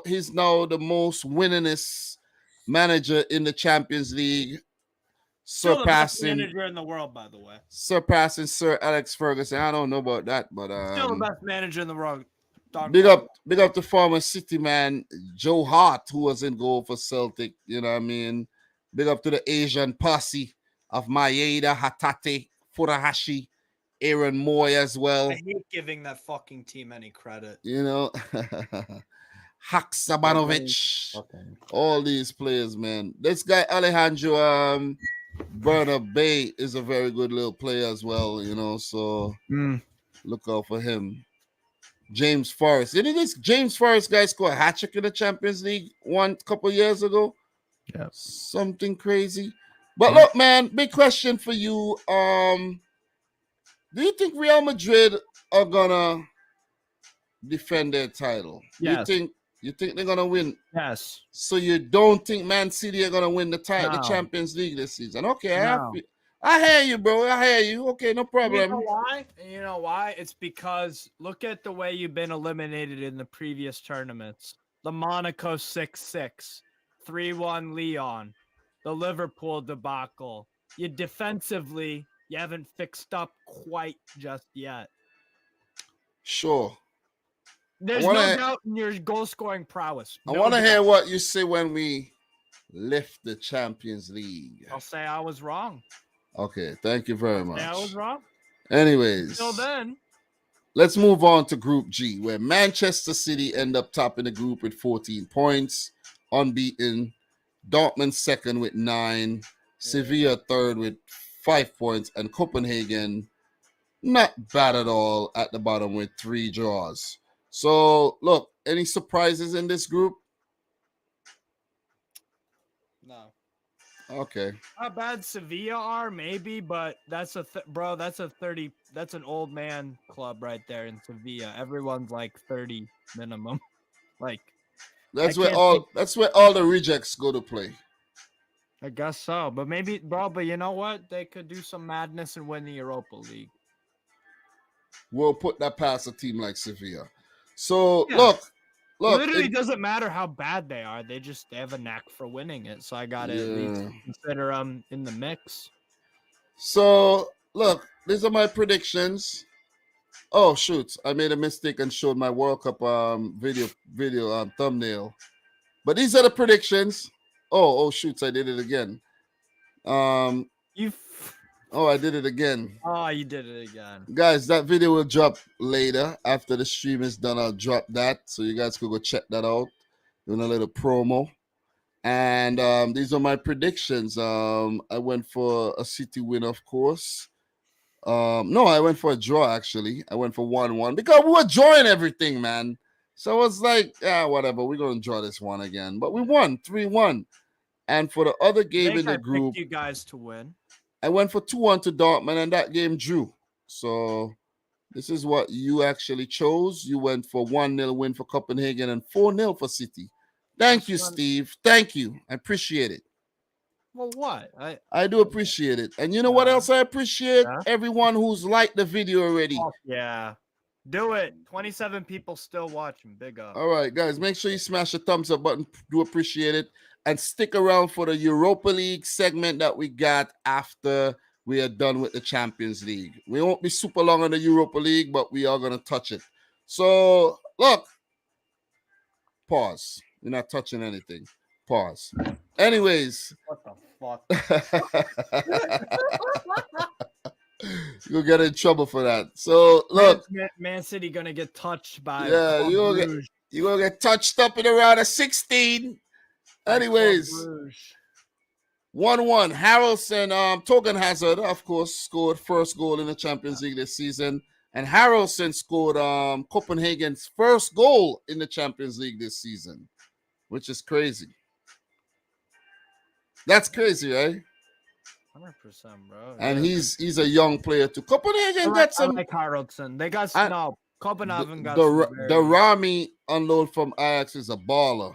He's now the most winningest manager in the Champions League, surpassing the best manager in the world, by the way. Surpassing Sir Alex Ferguson. I don't know about that, but still the best manager in the world. Big up the former City man Joe Hart, who was in goal for Celtic. You know what I mean? Big up to the Asian posse of Maeda, Hatate, Furuhashi, Aaron Moy as well. I hate giving that fucking team any credit. You know, Haksabanovic, all these players, man. This guy Alejandro Bernabé is a very good little player as well, you know. So look out for him. James Forrest. Didn't this James Forrest guy score a hat trick in the Champions League one couple years ago? Yeah, something crazy. But look, man, big question for you. Do you think Real Madrid are gonna defend their title? Yes. You think they're gonna win? Yes. So you don't think Man City are gonna win the title, the Champions League this season? Okay, I hear you, bro. I hear you. Okay, no problem. You know why? It's because look at the way you've been eliminated in the previous tournaments. The Monaco 6-6, 3-1 Lyon, the Liverpool debacle. You defensively, you haven't fixed up quite just yet. Sure. There's no doubt in your goal-scoring prowess. I want to hear what you say when we lift the Champions League. I'll say I was wrong. Okay, thank you very much. I was wrong. Anyways. Until then. Let's move on to Group G, where Manchester City end up topping the group with 14 points, unbeaten. Dortmund second with 9. Sevilla third with 5 points. And Copenhagen, not bad at all, at the bottom with 3 draws. So, look, any surprises in this group? No. Okay. How bad Sevilla are, maybe, but that's that's an old man club right there in Sevilla. Everyone's like 30 minimum. Like that's where all the rejects go to play. I guess so. But maybe, bro, but you know what? They could do some madness and win the Europa League. We'll put that past a team like Sevilla. So look, Look, literally doesn't matter how bad they are. They have a knack for winning it. So I gotta at least consider them in the mix. So look, these are my predictions. Oh shoot, I made a mistake and showed my World Cup video thumbnail. But these are the predictions. Oh shoot, I did it again. Um You. oh, I did it again. Oh, you did it again. Guys, that video will drop later. After the stream is done, I'll drop that. So you guys could go check that out. Doing a little promo. And these are my predictions. I went for a City win, of course. No, I went for a draw, actually. I went for 1-1 because we were drawing everything, man. So I was like, whatever, we're going to draw this one again. But we won 3-1. And for the other game in the group, you guys to win. I went for 2-1 to Dortmund, and that game drew. So this is what you actually chose. You went for 1-0 win for Copenhagen and 4-0 for City. Thank you, Steve. Thank you. I appreciate it. Well, what? I do appreciate it. And you know what else I appreciate? Everyone who's liked the video already. Oh, yeah. Do it. 27 people still watching. Big up. All right, guys. Make sure you smash the thumbs up button. Do appreciate it. And stick around for the Europa League segment that we got after we are done with the Champions League. We won't be super long on the Europa League, but we are going to touch it. So, look. Pause. We're not touching anything. Pause. Anyways. What the fuck? You'll get in trouble for that. So, look. Man City going to get touched by... Yeah, you're going to get touched up in around a 16. Anyways, 1-1. Harrelson, Togan Hazard, of course, scored first goal in the Champions League this season. And Harrelson scored Copenhagen's first goal in the Champions League this season, which is crazy. That's crazy, right? 100%, bro. And he's a young player too. Copenhagen got some... I like Harrelson. They got... Copenhagen got the Rami unload from Ajax is a baller.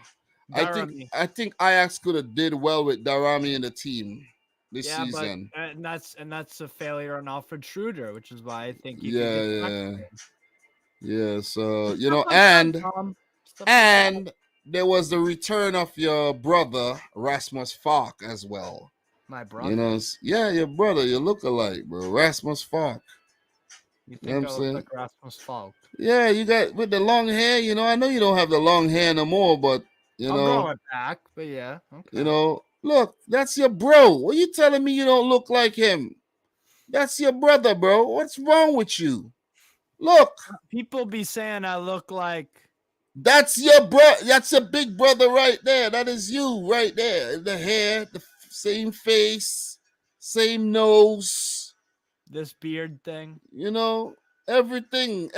I think Ajax could have did well with Darami in the team this season. But, and that's a failure on Alfred Schroeder, which is why I think you So and there was the return of your brother Rasmus Falk as well. My brother, your brother, you look alike, bro. Rasmus Falk. You think I look like Rasmus Falk? Yeah, you got with the long hair. I know you don't have the long hair no more, but. I'll grow it back, but yeah. Okay. Look, that's your bro. What are you telling me you don't look like him? That's your brother, bro. What's wrong with you? Look. People be saying I look like... That's your bro. That's a big brother right there. That is you right there. The hair, the same face, same nose. This beard thing. Everything,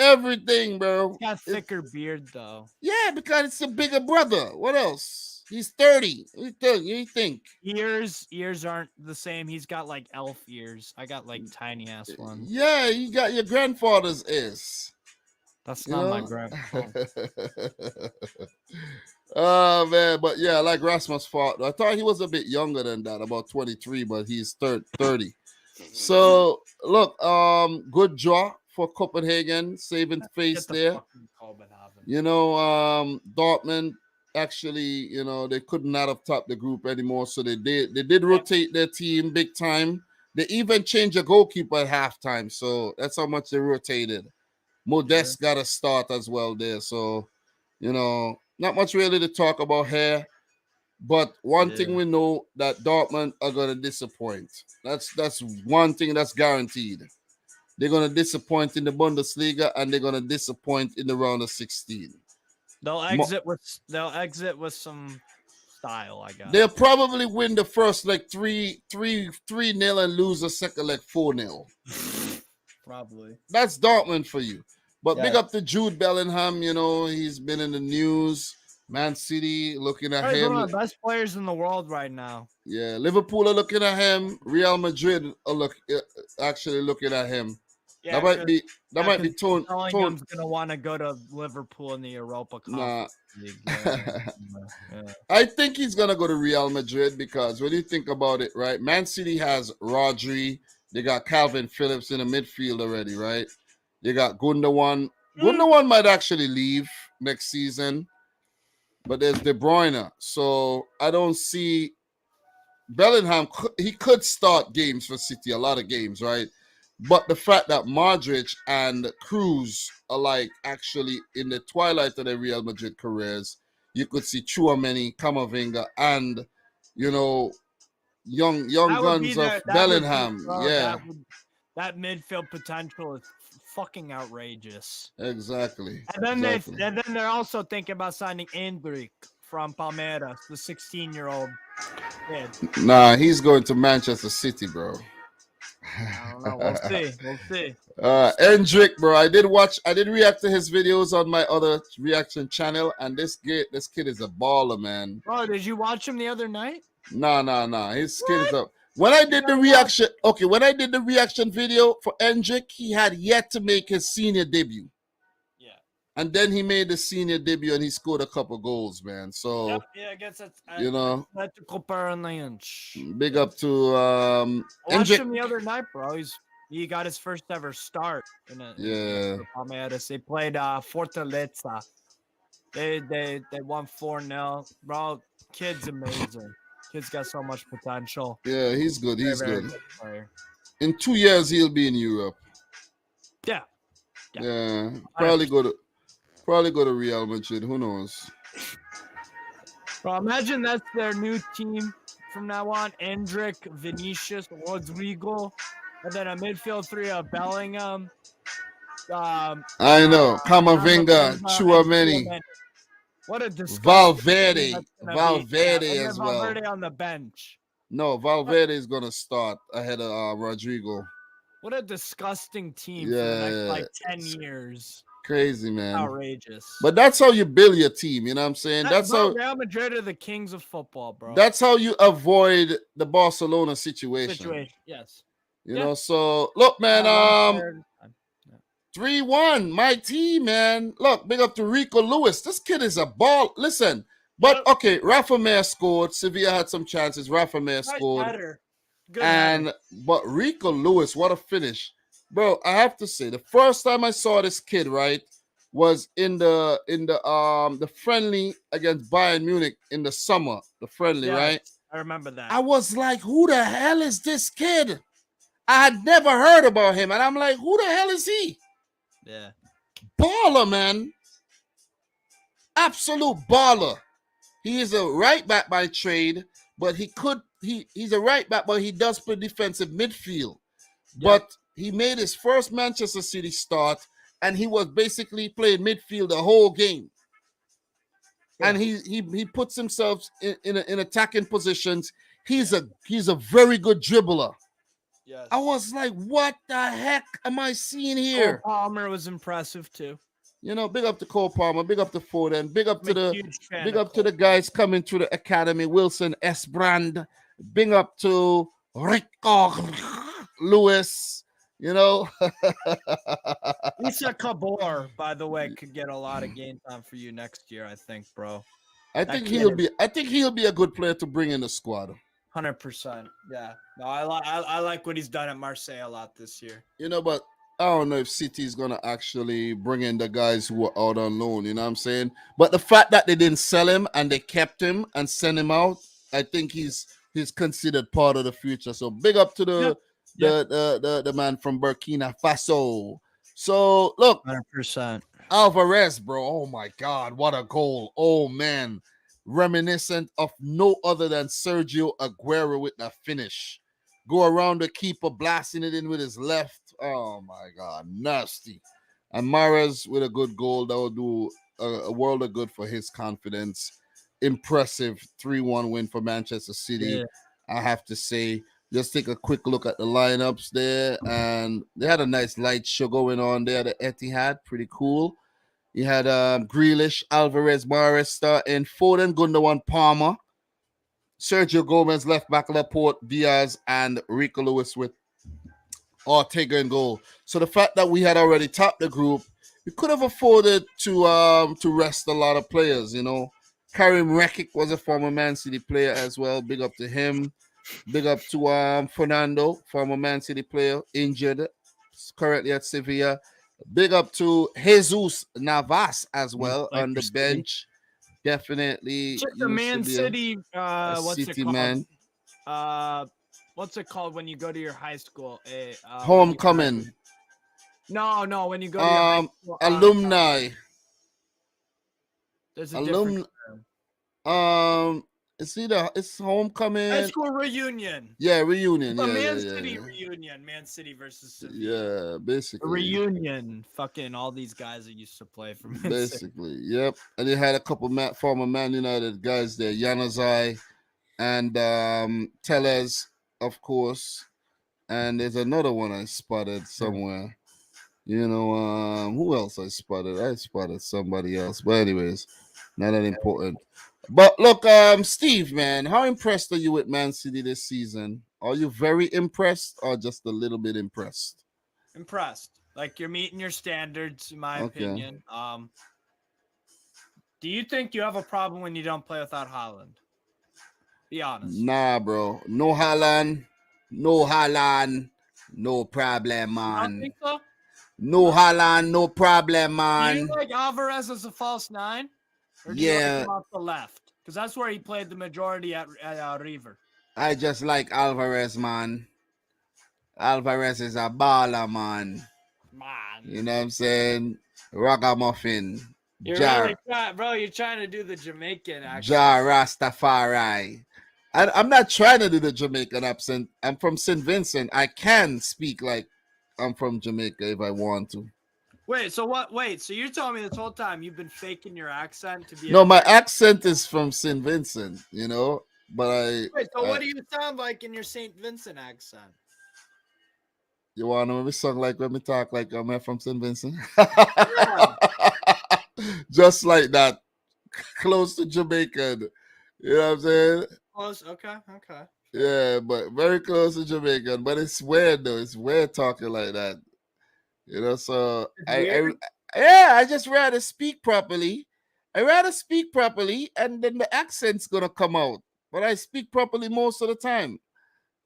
bro. He's got thicker beard, though. Yeah, because it's a bigger brother. What else? He's 30. What do you think? Ears aren't the same. He's got like elf ears. I got like tiny ass ones. Yeah, you got your grandfather's ears. That's not my grandfather. Oh man, but yeah, like Rasmus Falk. I thought he was a bit younger than that, about 23, but he's 30. So look, good draw for Copenhagen, saving face there. Dortmund actually, they could not have topped the group anymore, so they did rotate their team big time. They even changed a goalkeeper at halftime, so that's how much they rotated. Modeste got a start as well there, so not much really to talk about here. But one thing we know that Dortmund are gonna disappoint. That's one thing that's guaranteed. They're gonna disappoint in the Bundesliga and they're gonna disappoint in the round of 16. They'll exit with some style, I guess. They'll probably win the first like 3-0 and lose the second like 4-0. Probably. That's Dortmund for you. But big up to Jude Bellingham, he's been in the news. Man City looking at him. One of the best players in the world right now. Yeah, Liverpool are looking at him. Real Madrid are actually looking at him. Yeah, that might be Tone. Bellingham's gonna want to go to Liverpool in the Europa Conference League. Yeah. I think he's gonna go to Real Madrid because when you think about it, right? Man City has Rodri. They got Calvin Phillips in the midfield already, right? They got Gundogan. Gundogan might actually leave next season. But there's De Bruyne. So I don't see Bellingham, he could start games for City, a lot of games, right? But the fact that Modric and Cruz are like actually in the twilight of their Real Madrid careers, you could see Chouameni, Camavinga, and you know, young That would be guns of that would be, Bellingham. bro, Yeah, that midfield potential is fucking outrageous. exactly. And then Exactly. they're also thinking about signing Endrick from Palmeiras, the 16-year-old kid. Nah, he's going to Manchester City, bro. I don't know. We'll see. We'll see. Endrick, bro. I did react to his videos on my other reaction channel, and this kid is a baller, man. Bro, did you watch him the other night? Nah. His kid is up. When I did the reaction, when I did the reaction video for Endrick, he had yet to make his senior debut. Yeah. And then he made the senior debut and he scored a couple goals, man. So I guess that's Atletico Paranaense. Big up to Watched Endrick. him the other night, bro. He got his first ever start in Palmeiras. They played Fortaleza. They won 4-0. Bro, kid's amazing. Kid's got so much potential. Yeah, he's good. He's Very good. Player. In 2 years, he'll be in Europe. Yeah. Probably go to Real Madrid. Who knows? Bro, imagine that's their new team from now on. Endrick, Vinicius, Rodrigo, and then a midfield three of Bellingham. I know. Camavinga, Chouameni. What a disgusting Valverde as well. Valverde on the bench. No, Valverde is gonna start ahead of Rodrigo. What a disgusting team for the next 10 years. Crazy, man. Outrageous. But that's how you build your team, you know what I'm saying? That's how Real Madrid are the kings of football, bro. That's how you avoid the Barcelona situation. Yes. You know, so look, man, 3-1, my team, man. Look, big up to Rico Lewis. This kid is a ball. Listen, but okay, Rafa Mir scored. Sevilla had some chances. Rafa Mir scored. But Rico Lewis, what a finish. Bro, I have to say, the first time I saw this kid, right, was in the friendly against Bayern Munich in the summer. The friendly, right? I remember that. I was like, who the hell is this kid? I had never heard about him. And I'm like, who the hell is he? Yeah. Baller, man. Absolute baller. He is a right back by trade, but he's a right back, but he does play defensive midfield. Yep. But he made his first Manchester City start, and he was basically playing midfield the whole game. Yeah. And he puts himself in attacking positions. He's a very good dribbler. Yes. I was like, what the heck am I seeing here? Cole Palmer was impressive too. You know, big up to Cole Palmer, big up to Foden, big up to the guys coming through the academy, Wilson S. Brand, big up to Rico Lewis, you know. Issa Kabor, by the way, could get a lot of game time for you next year, I think, bro. I think he'll be a good player to bring in the squad. 100%. Yeah. No, I like what he's done at Marseille a lot this year. You know, but I don't know if City is gonna actually bring in the guys who are out on loan. You know what I'm saying? But the fact that they didn't sell him and they kept him and sent him out, I think he's considered part of the future. So big up to the man from Burkina Faso. So look, 100%. Alvarez, bro. Oh my God, what a goal! Oh man, reminiscent of no other than Sergio Aguero with the finish. Go around the keeper, blasting it in with his left. Oh my God, nasty. And Mahrez with a good goal that will do a world of good for his confidence. Impressive 3-1 win for Manchester City. Yeah. I have to say, just take a quick look at the lineups there, and they had a nice light show going on there. The Etihad, pretty cool. You had Grealish, Alvarez, Mahrez starting, Foden, Gundogan, Palmer, Sergio Gomez, left back, Laporte, Diaz, and Rico Lewis with Ortega in goal. So the fact that we had already topped the group, we could have afforded to rest a lot of players, you know. Karim Rekic was a former Man City player as well. Big up to him. Big up to Fernando, former Man City player, injured, currently at Sevilla. Big up to Jesus Navas as well on the bench. Definitely. Just the Man City, what's City it called? Man. what's it called when you go to your high school? Homecoming. No, when you go to your high school. Alumni. There's a different it's homecoming. high school reunion. Yeah, reunion. The Yeah, City reunion. Man City versus Sevilla. Yeah, basically. A reunion. Fucking all these guys that used to play for Man basically, City. Yep. And they had a couple former Man United guys there. Januzaj and Tellez, of course. And there's another one I spotted somewhere. You know, who else I spotted? I spotted somebody else. But anyways, not that important. But look, Steve, man, how impressed are you with Man City this season? Are you very impressed or just a little bit impressed? Impressed. Like you're meeting your standards, in my opinion. Do you think you have a problem when you don't play without Haaland? Be honest. Nah, bro. No Haaland. No Haaland. No problem, man. I don't think so? No Haaland. No problem, man. Do you like Alvarez as a false nine? Or do you like him off the left? Because that's where he played the majority at River. I just like Alvarez, man. Alvarez is a baller, man. You know what I'm saying? Ragamuffin. You're really trying, bro. You're trying to do the Jamaican accent. Jar Rastafari. I'm not trying to do the Jamaican accent. I'm from St. Vincent. I can speak like I'm from Jamaica if I want to. Wait, so what? Wait, so you're telling me this whole time you've been faking your accent to be? No, my accent is from St. Vincent, you know. But Wait, so what do you sound like in your St. Vincent accent? You want to maybe sound like when we talk like I'm from St. Vincent? Yeah. Just like that. Close to Jamaican. You know what I'm saying? Close, okay. Yeah, but very close to Jamaican. But it's weird though. It's weird talking like that. You know, so I just rather speak properly. I rather speak properly and then the accent's gonna come out. But I speak properly most of the time.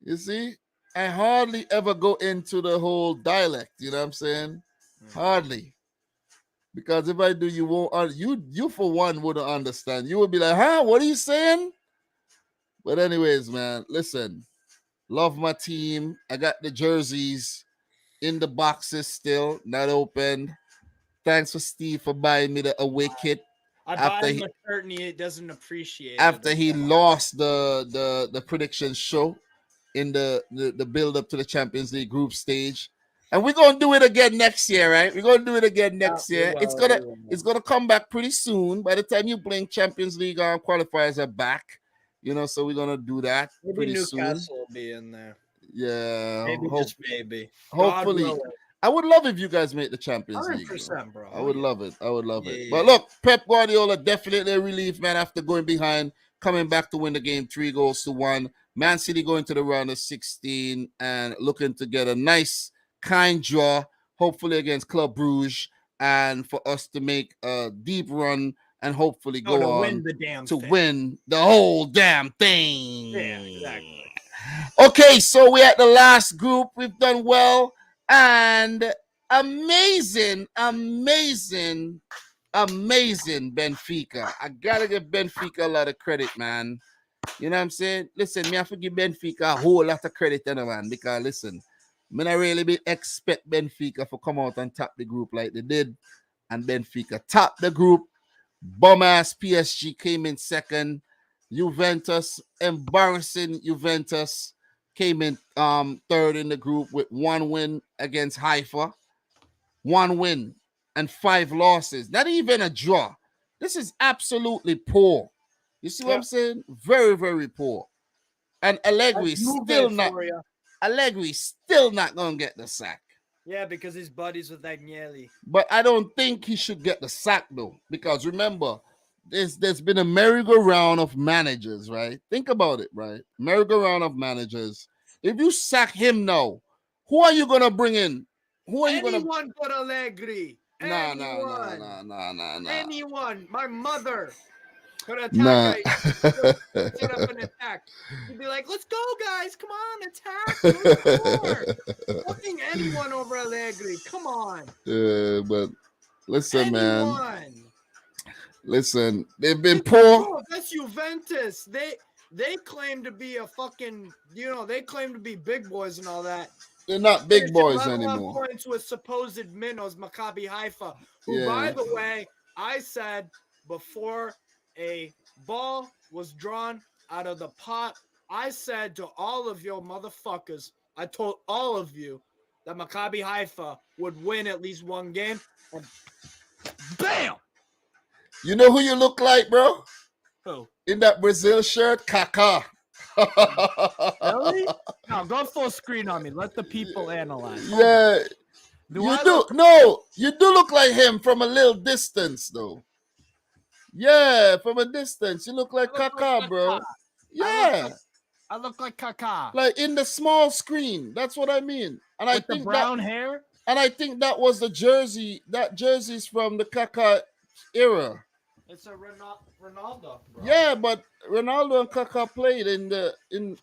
You see? I hardly ever go into the whole dialect, you know what I'm saying? Hardly. Because if I do, you won't you for one wouldn't understand. You would be like, huh? What are you saying? But anyways, man, listen. Love my team. I got the jerseys in the boxes still, not open. Thanks for Steve for buying me the away kit. I buy him a shirt and he doesn't appreciate after he lost the prediction show in the build up to the Champions League group stage. And we're gonna do it again next year, right? We're gonna do it again next year. It's gonna come back pretty soon. By the time you blink, Champions League qualifiers are back. You know, so we're gonna do that. Maybe Newcastle will be in there. Yeah, maybe just maybe. Hopefully, I would love if you guys make the Champions League. 100%, bro. I would love it. I would love it. But look, Pep Guardiola definitely a relief, man. After going behind, coming back to win the game 3-1. Man City going to the round of 16 and looking to get a nice, kind draw, hopefully against Club Brugge, and for us to make a deep run and hopefully go on to win the whole damn thing. Yeah, exactly. Okay, so we're at the last group. We've done well. And amazing Benfica. I gotta give Benfica a lot of credit, man. You know what I'm saying? Listen, me have to give Benfica a whole lot of credit, man, because listen, I really expect Benfica to come out and top the group like they did. And Benfica top the group. Bum-ass PSG came in second. Juventus, embarrassing Juventus, came in third in the group with 1 win against Haifa. 1 win and 5 losses. Not even a draw. This is absolutely poor. You see what I'm saying? Very, very poor. And Allegri still not gonna get the sack. Yeah, because he's buddies with Agnelli. But I don't think he should get the sack though. Because remember, there's been a merry-go-round of managers, right? Think about it, right? Merry-go-round of managers. If you sack him now, who are you gonna bring in? Who are you gonna? Anyone but Allegri. Nah. Anyone. My mother could attack. Set up an attack. He'd be like, "Let's go, guys! Come on, attack! Fucking anyone over Allegri. Come on." But listen, man. Listen, they've been poor. That's Juventus. they claim to be a fucking, they claim to be big boys and all that. They're not big boys Level up anymore. points with supposed minnows, Maccabi Haifa, who, by the way, I said before a ball was drawn out of the pot, I said to all of you motherfuckers, I told all of you that Maccabi Haifa would win at least one game. And bam! You know who you look like, bro? Who? In that Brazil shirt, Kaká. Really? No, go full screen on me. Let the people analyze. Yeah. You do look like him from a little distance, though. Yeah, from a distance. You look like Kaká, bro. Yeah. I look like Kaká. Like in the small screen. That's what I mean. And With the brown hair? And I think that was the jersey. That jersey's from the Kaká era. It's a Ronaldo, bro. Yeah, but Ronaldo and Kaká played in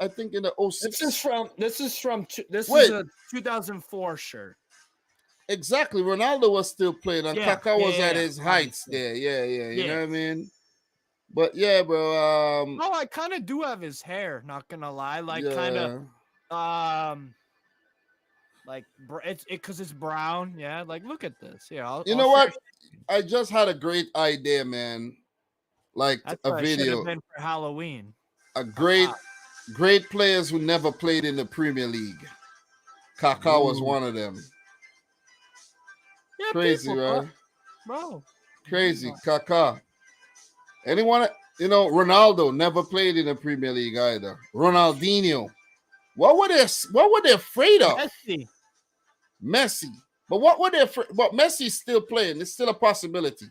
I think in the 06. This is a 2004 shirt. Exactly. Ronaldo was still playing and Kaká was at his heights there. Yeah. You know what I mean? But yeah, bro. Oh, I kind of do have his hair, not gonna lie. Like kind of like it's because it's brown. Yeah, like look at this. Yeah, you know what? I just had a great idea, man. Like that's a video. Should have been for Halloween. A great players who never played in the Premier League. Kaká was one of them. Yeah, crazy, people, right? Bro. Crazy. Kaká. Anyone? Ronaldo never played in the Premier League either. Ronaldinho. What were they afraid of? Messi. But what were they afraid? But Messi's still playing. It's still a possibility.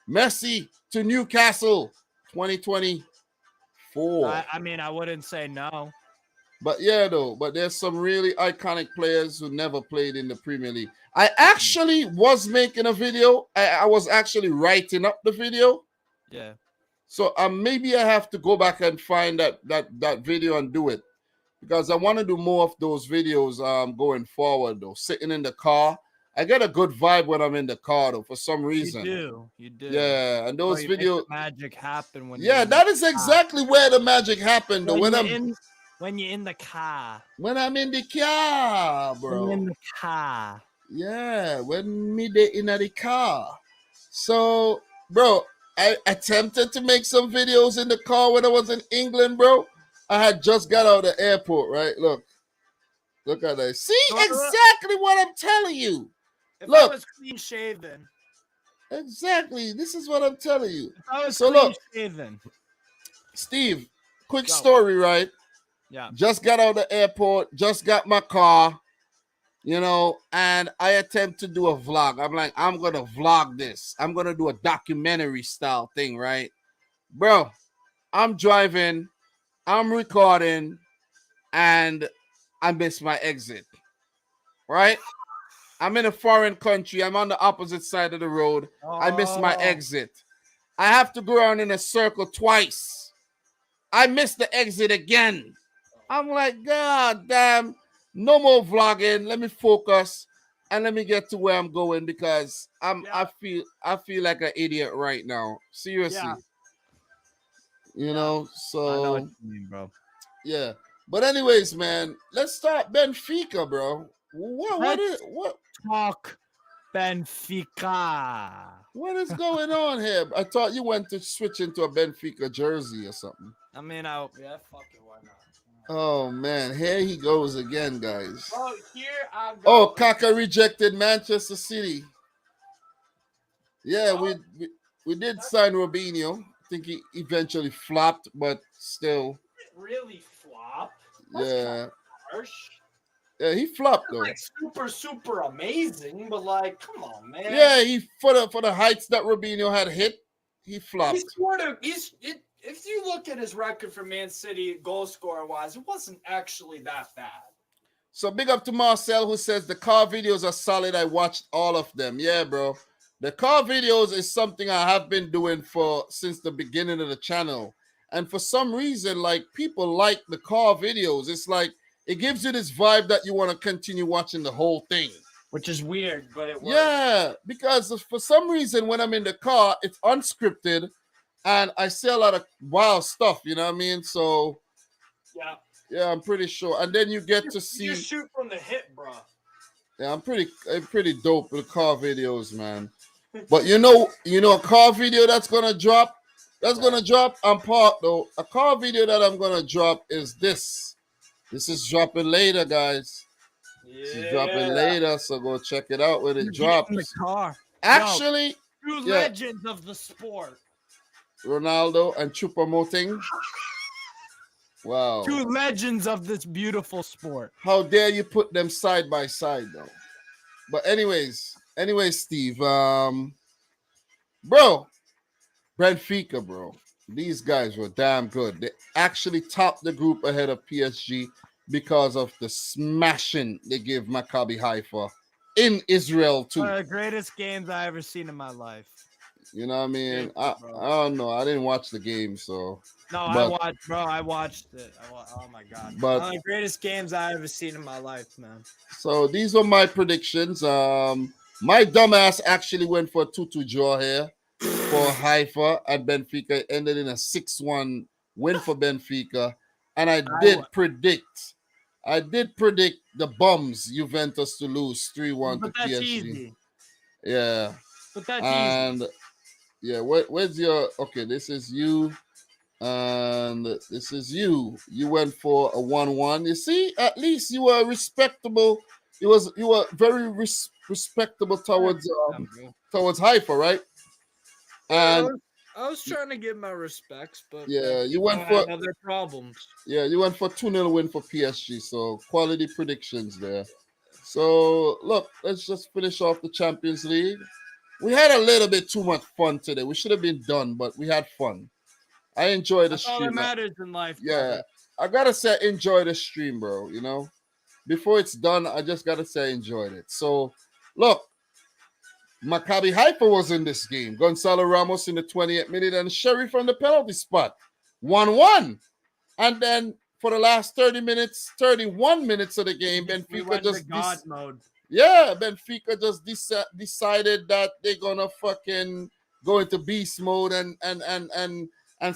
Messi to Newcastle 2024. I mean, I wouldn't say no. But yeah, though. But there's some really iconic players who never played in the Premier League. I actually was making a video. I was actually writing up the video. Yeah. So maybe I have to go back and find that video and do it. Because I want to do more of those videos going forward, though. Sitting in the car. I get a good vibe when I'm in the car, though, for some reason. You do. Yeah, and those videos. Magic happen when. Yeah, that is exactly where the magic happened, though. When you're in the car. When I'm in the car, bro. When you're in the car. Yeah, when me in the car. So, bro, I attempted to make some videos in the car when I was in England, bro. I had just got out of the airport, right? Look at that. See exactly what I'm telling you. If I was clean shaven. Exactly. This is what I'm telling you. If I was clean shaven. Steve, quick story, right? Yeah. Just got out of the airport, just got my car, and I attempt to do a vlog. I'm like, I'm going to vlog this. I'm going to do a documentary style thing, right? Bro, I'm driving, I'm recording, and I miss my exit, right? I'm in a foreign country. I'm on the opposite side of the road. I miss my exit. I have to go around in a circle twice. I missed the exit again. I'm like, God damn, no more vlogging. Let me focus and let me get to where I'm going because I feel like an idiot right now. Seriously. Yeah. So I know what you mean, bro. Yeah. But anyways, man, let's start Benfica, bro. What talk Benfica. What is going on here? I thought you went to switch into a Benfica jersey or something. I mean, fuck it, why not? Oh man, here he goes again, guys. Oh, here I go. Oh, Kaká rejected Manchester City. Yeah, we did sign Robinho. I think he eventually flopped, but still. Did it really flop? Yeah. Harsh. Yeah, he flopped though. Like super amazing, but like, come on, man. Yeah, he for the heights that Robinho had hit, he flopped. If you look at his record for Man City goal scorer wise, it wasn't actually that bad. So big up to Marcel who says the car videos are solid. I watched all of them. Yeah, bro. The car videos is something I have been doing since the beginning of the channel. And for some reason, like people like the car videos. It's like it gives you this vibe that you want to continue watching the whole thing. Which is weird, but it works. Yeah, because for some reason when I'm in the car, it's unscripted. and I see a lot of wild stuff. You know what I mean? So Yeah. yeah, I'm pretty sure. And then you get to You see. shoot from the hip, bro. Yeah, I'm pretty dope with car videos, man. But you know, a car video that's gonna drop. That's gonna drop. I'm part though. A car video that I'm gonna drop is this. This is dropping later, guys. This is dropping later, so go check it out when it Get in the drops. car. Actually, Two yeah, legends of the sport. Ronaldo and Choupo-Moting. Wow. Two legends of this beautiful sport. How dare you put them side by side, though? But anyways, Steve, bro, Benfica, bro. These guys were damn good. They actually topped the group ahead of PSG because of the smashing they gave Maccabi Haifa in Israel too. One of the greatest games I ever seen in my life. You know what I mean? I don't know. I didn't watch the game, so. No, I watched it. Oh my god! But one of the greatest games I ever seen in my life, man. So these are my predictions. My dumbass actually went for a 2-2 draw here for Haifa at Benfica. It ended in a 6-1 win for Benfica, and I did predict the bums Juventus to lose 3-1 to PSG. Easy. Yeah, but that's and easy. Yeah, where's your okay? This is you, and this is you. You went for a 1-1. You see, at least you were respectable. You were very respectable towards Haifa, right? And I was trying to give my respects, but yeah, you went for other problems. Yeah, you went for 2-0 win for PSG. So quality predictions there. So look, let's just finish off the Champions League. We had a little bit too much fun today. We should have been done, but we had fun. I enjoyed the stream. All that matters in life. Yeah, brother. I gotta say, enjoy the stream, bro. You know, before it's done, I just gotta say, I enjoyed it. So, look, Maccabi Haifa was in this game. Gonzalo Ramos in the 28th minute and Sherry from the penalty spot, 1-1. And then for the last 31 minutes of the game, Benfica just God mode. Yeah, Benfica just decided that they're gonna fucking go into beast mode and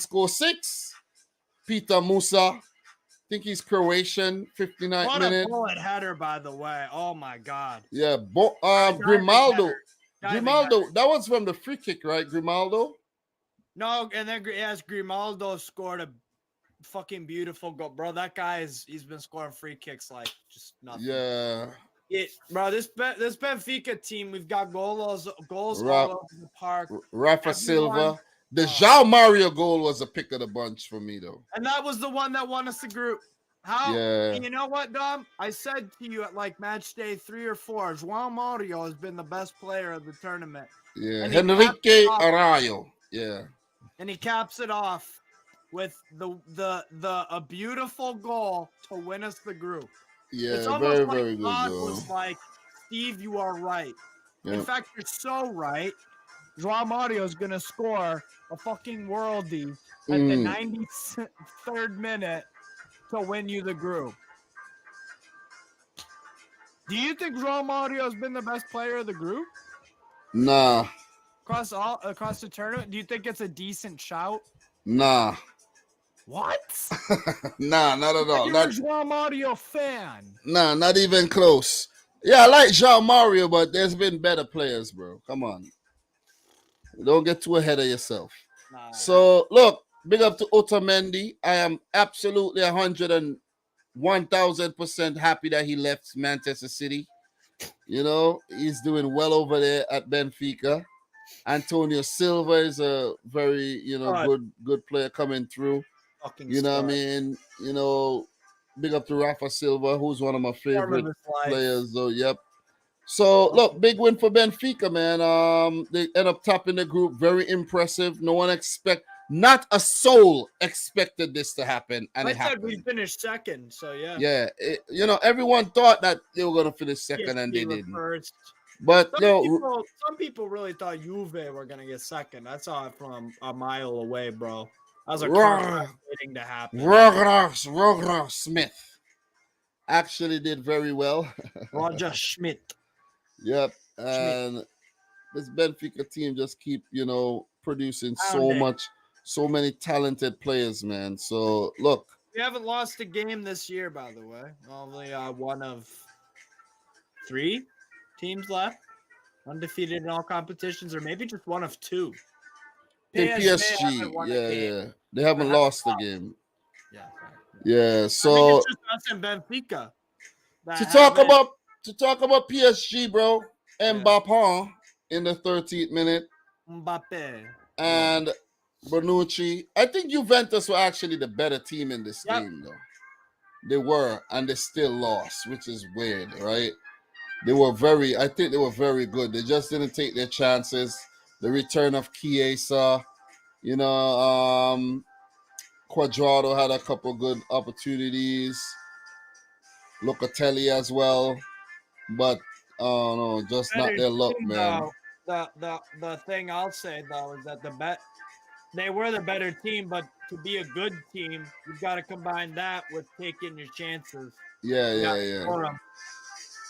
score 6. Peter Musa, I think he's Croatian, 59th minute. What a bullet header, by the way. Oh my god. Yeah, Grimaldo. That was from the free kick, right? Grimaldo? No, and then Grimaldo scored a fucking beautiful goal. Bro, that guy he's been scoring free kicks like just nothing. Yeah. Bro, this Benfica team, we've got goals all over the park. Rafa Silva. The João Mario goal was a pick of the bunch for me, though. And that was the one that won us the group. How? Yeah. You know what, Dom? I said to you at like match day 3 or 4, João Mario has been the best player of the tournament. Yeah, Henrique Arroyo. Yeah. And he caps it off with a beautiful goal to win us the group. Yeah, it's almost very, like very good. God was like, Steve, you are right. Yeah. In fact, you're so right. João Mario is gonna score a fucking worldie at the 93rd minute to win you the group. Do you think João Mario has been the best player of the group? Nah. Across the tournament, do you think it's a decent shout? Nah. What? Nah, not at all. You're a João Mario fan. Nah, not even close. Yeah, I like João Mario, but there's been better players, bro. Come on. Don't get too ahead of yourself. Nah. So, look, big up to Otamendi. I am absolutely 101,000% happy that he left Manchester City. You know, he's doing well over there at Benfica. Antonio Silva is a very, good player coming through. You know what I mean? You know, big up to Rafa Silva, who's one of my favorite players, though. Yep. So, look, big win for Benfica, man. They end up topping the group. Very impressive. Not a soul expected this to happen, and it happened. We finished second, so yeah. Yeah, everyone thought that they were going to finish second, and they didn't. First. But some people really thought Juve were going to get second. I saw it from a mile away, bro. I was waiting to happen. Roger Smith actually did very well. Roger Schmidt. Yep. And this Benfica team just keep, producing so much so many talented players, man. So look, We haven't lost a game this year, by the way. Only one of 3 teams left, undefeated in all competitions, or maybe just one of 2. I think PSG PSG, haven't won a yeah, game. yeah, they haven't lost the game. Yeah. Yeah, I think so it's just us and Benfica that to talk haven't. about PSG, bro, Yeah. Mbappé in the 13th minute Mbappe. and Bonucci. I think Juventus were actually the better team in this Yep. game, though. They were, and they still lost, which is weird, right? I think they were very good. They just didn't take their chances. The return of Chiesa, you know, Quadrado had a couple good opportunities. Locatelli as well, but oh no, just not Better their luck, team, man. though. The thing I'll say though is that they were the better team, but to be a good team, you've got to combine that with taking your chances. Yeah. Score 'em.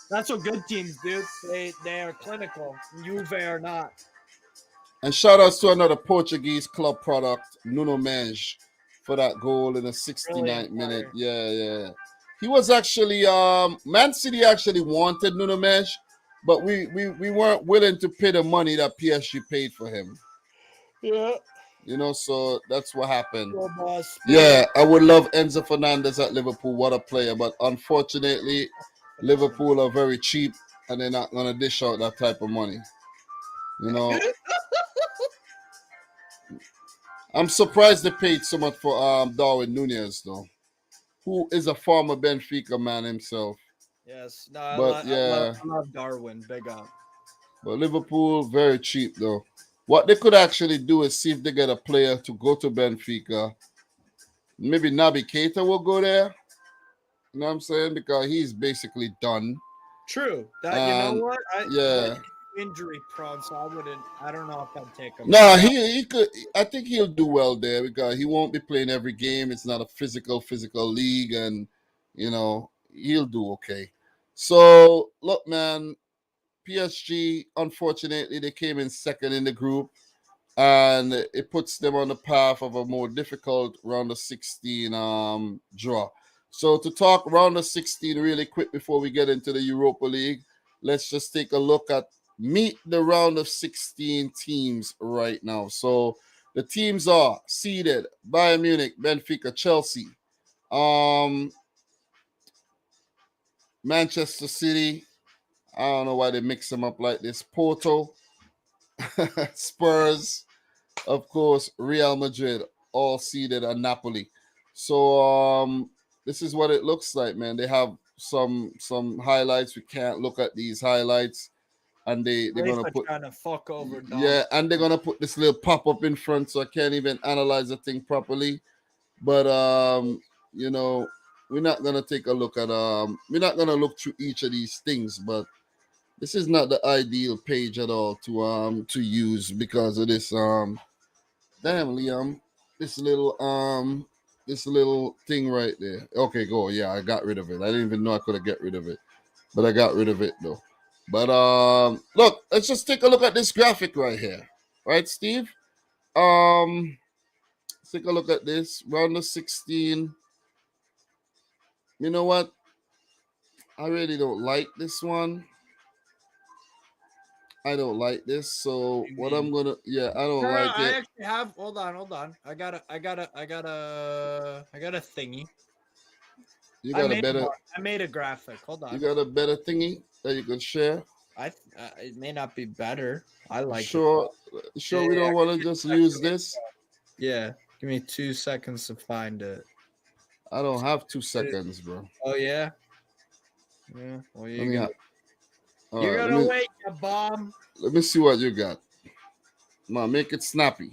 That's what good teams do. They are clinical. Juve are not. And shout outs to another Portuguese club product, Nuno Mendes, for that goal in the 69th minute. Yeah. He was actually Man City actually wanted Nuno Mendes, but we weren't willing to pay the money that PSG paid for him. Yeah. You know, so that's what happened. Football Yeah, I would love Enzo Fernandez at Liverpool. What a player. But unfortunately, Liverpool are very cheap and they're not going to dish out that type of money. You know, I'm surprised they paid so much for Darwin Nunez, though, who is a former Benfica man himself. Yes. No, I love Darwin. Big up. But Liverpool, very cheap, though. What they could actually do is see if they get a player to go to Benfica. Maybe Naby Keita will go there. You know what I'm saying? Because he's basically done. True. That you know what? Yeah. Injury prone, so I don't know if I'd take him. No, he could. I think he'll do well there because he won't be playing every game. It's not a physical league, and you know he'll do okay. So look, man, PSG. Unfortunately, they came in second in the group, and it puts them on the path of a more difficult round of 16 draw. So to talk round of 16 really quick before we get into the Europa League, let's just take a look at meet the round of 16 teams right now. So the teams are seeded: Bayern Munich, Benfica, Chelsea, Manchester City. I don't know why they mix them up like this. Porto, Spurs, of course, Real Madrid, all seeded, and Napoli. So this is what it looks like, man. They have some highlights. We can't look at these highlights, and they're gonna put trying to fuck over. Yeah, and they're gonna put this little pop up in front, so I can't even analyze the thing properly. But you know, we're not gonna take a look at we're not gonna look through each of these things, but this is not the ideal page at all to use because of this damn Liam, this little thing right there. Okay, go. Yeah, I got rid of it. I didn't even know I could have get rid of it, but I got rid of it though. But look, let's just take a look at this graphic right here, right, Steve? Let's take a look at this round of 16. You know what? I really don't like this one. I don't like this. So what I'm gonna, I don't like it. I actually have. Hold on. I got a thingy. You got a better. I made a graphic. Hold on. You got a better thingy that you can share. It may not be better. I like Sure. it. Sure, we don't want to just use this. Yeah, give me 2 seconds to find it. I don't have 2 seconds, bro. Oh yeah. Yeah. Well, you're right, gonna wait, you bomb. Let me see what you got. Come on, make it snappy.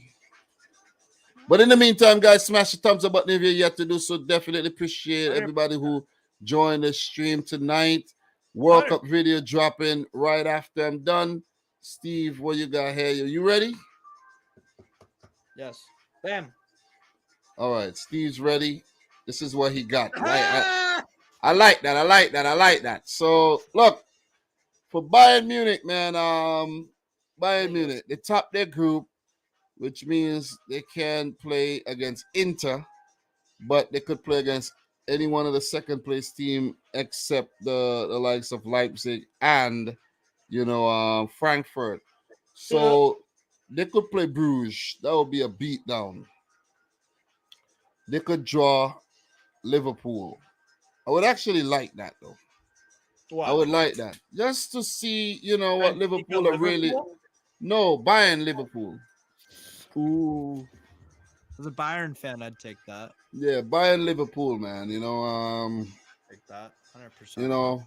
But in the meantime, guys, smash the thumbs up button if you're yet to do so. Definitely appreciate everybody who joined the stream tonight. World Cup video dropping right after I'm done. Steve, what you got here? You ready? Yes. Bam. All right, Steve's ready. This is what he got. I like that. I like that. So look, for Bayern Munich, man, Bayern Munich, they topped their group which means they can play against Inter, but they could play against any one of the second place team except the likes of Leipzig and Frankfurt. Yeah. So they could play Bruges. That would be a beatdown. They could draw Liverpool. I would actually like that though. I What? would like that just to see, what Benfica, Liverpool are really. Liverpool? No, Bayern Liverpool. Ooh. As a Bayern fan, I'd take that. Yeah, Bayern Liverpool, man. Take that. 100%.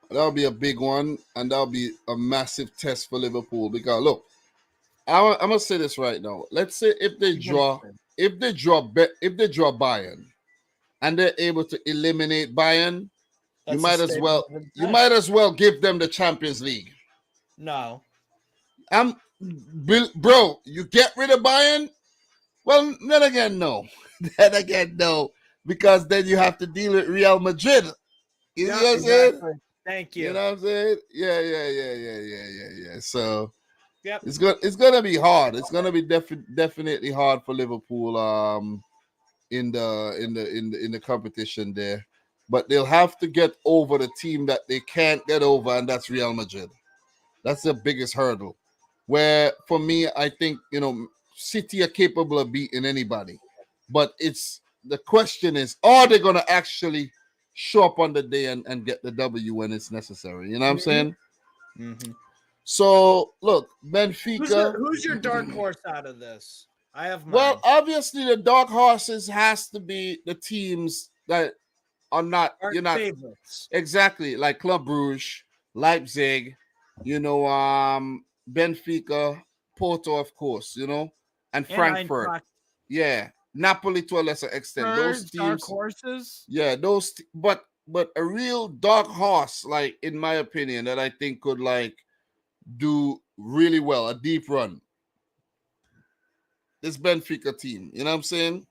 That'll be a big one, and that'll be a massive test for Liverpool. Because look, I'm gonna say this right now. Let's say if they draw Bayern, and they're able to eliminate Bayern, you might as well give them the Champions League. No. Bro, you get rid of Bayern. Well, then again, no. Because then you have to deal with Real Madrid. You know what I'm saying? Thank you. You know what I'm saying? Yeah. So yep. It's gonna be hard. It's gonna be definitely hard for Liverpool in the competition there. But they'll have to get over the team that they can't get over, and that's Real Madrid. That's the biggest hurdle. Where for me, I think City are capable of beating anybody, but the question is, are they going to actually show up on the day and get the W when it's necessary? You know what I'm saying? Mm-hmm. So look, Benfica. Who's your dark horse out of this? I have mine. Well, obviously the dark horses has to be the teams that are not favorites. Exactly, like Club Brugge, Leipzig, Benfica, Porto, of course, and Frankfurt. Yeah, Napoli to a lesser extent. Spurs, those teams, dark horses. Yeah, but a real dark horse, like in my opinion, that I think could do really well, a deep run. This Benfica team, you know what I'm saying?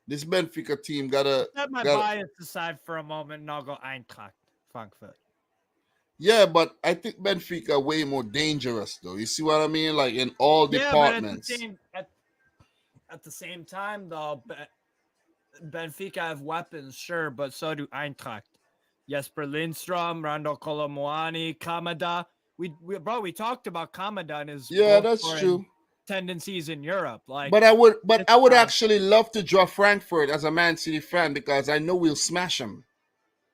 This Benfica team gotta set my bias aside for a moment, and I'll go Eintracht Frankfurt. Yeah, but I think Benfica are way more dangerous, though. You see what I mean? Like in all departments. But at the same time, though, Benfica have weapons, sure, but so do Eintracht. Jesper Lindstrom, Randall Colomuani, Kamada. We talked about Kamada and his that's true. Tendencies in Europe, but I would actually love to draw Frankfurt as a Man City fan because I know we'll smash them.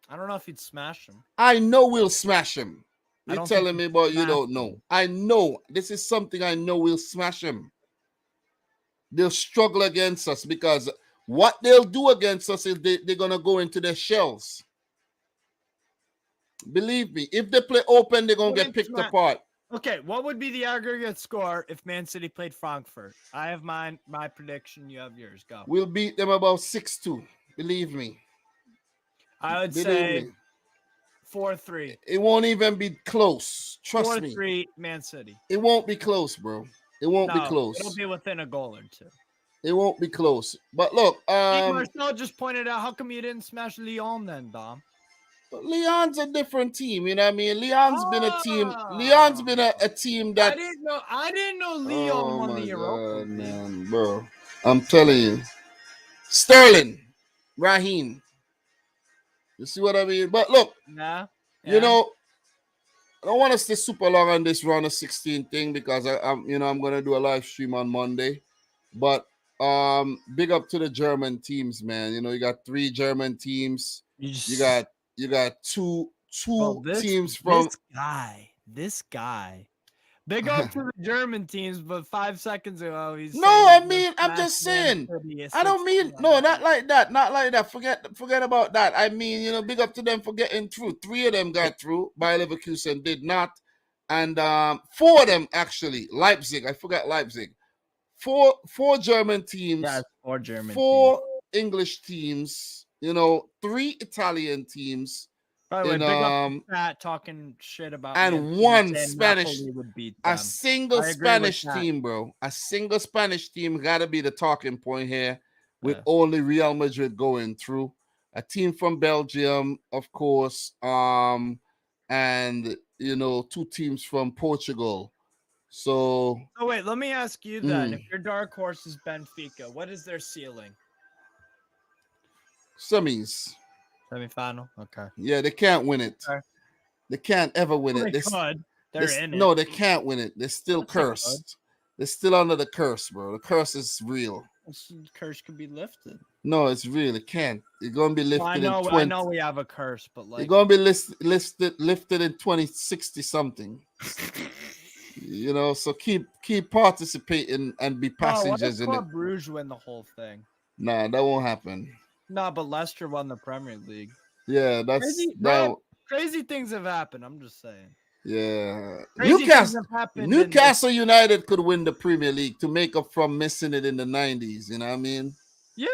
I don't know if he'd smash him. I know we'll smash him. You're telling me, but you don't know. I know this is something I know we'll smash him. They'll struggle against us because what they'll do against us is they're gonna go into their shells. Believe me, if they play open, they're gonna get picked apart. Okay, what would be the aggregate score if Man City played Frankfurt? I have my prediction. You have yours. Go. We'll beat them about 6-2. Believe me. I would say 4-3. It won't even be close. Trust me. 4-3 Man City. It won't be close, bro. It won't be close. It'll be within a goal or two. It won't be close. But look, Marcel just pointed out, how come you didn't smash Lyon then, Dom? Lyon's a different team, you know what I mean? Lyon's been a team. Lyon's been a team that I didn't know Lyon won the Europa League. Man, bro. I'm telling you. Sterling, Raheem. You see what I mean? But look, I don't want to stay super long on this round of 16 thing because I'm gonna do a live stream on Monday. But big up to the German teams, man. You got 3 German teams. You got two teams from this guy. Big up to the German teams, but 5 seconds ago I'm just saying. I don't mean not like that. Not like that. Forget about that. I mean, big up to them for getting through. 3 of them got through. Bayer Leverkusen did not, and 4 of them actually. Leipzig. I forgot Leipzig. 4 German teams. Yeah, 4 German. 4 English teams. 3 Italian teams. By the way, big up to Pat talking shit about and 1 Spanish. A single Spanish team, bro. A single Spanish team gotta be the talking point here, with only Real Madrid going through. A team from Belgium, of course, and 2 teams from Portugal. So Oh wait, let me ask you then. If your dark horse is Benfica, what is their ceiling? semis. Semi-final. Okay. Yeah, they can't win it. Okay. They can't ever win Well, it. they could. They're in it. No, they can't win it. They're still Yes, they could. cursed. They're still under the curse, bro. The curse is real. The curse could be lifted. No, it's real. It can't. It's gonna be lifted Well, in 20. I know we have a curse, but like It's gonna be lifted in 2060 something. You know, so keep participating and be passengers what if in it. Club Brugge win the whole thing? Nah, that won't happen. No, but Leicester won the Premier League. Yeah, Crazy things have happened. I'm just saying. Yeah, Newcastle United could win the Premier League to make up from missing it in the 90s. You know what I mean? Yeah.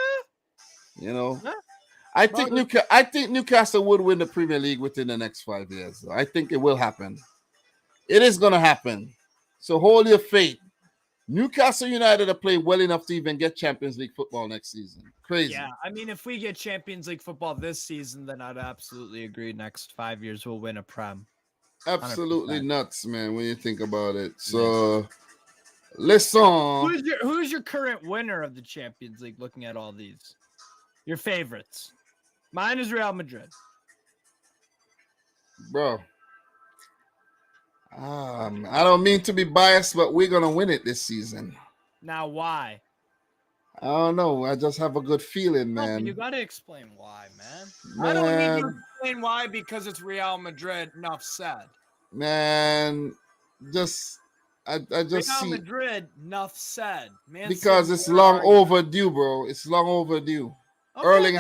You know, Yeah. I think Newcastle would win the Premier League within the next 5 years. So I think it will happen. It is going to happen. So hold your faith. Newcastle United are playing well enough to even get Champions League football next season. Crazy. Yeah, I mean, if we get Champions League football this season, then I'd absolutely agree. Next 5 years, we'll win a Prem. Absolutely 100%. Nuts, man, when you think about it. So, listen. Who's your current winner of the Champions League, looking at all these? Your favorites. Mine is Real Madrid. Bro. I don't mean to be biased, but we're going to win it this season. Now, why? I don't know. I just have a good feeling, man. No, you got to explain why, man. I don't need you to explain why because it's Real Madrid. Enough said. Man, I just Real see Madrid. Enough said. Man, because it's long overdue, bro. It's long overdue. Okay, Erling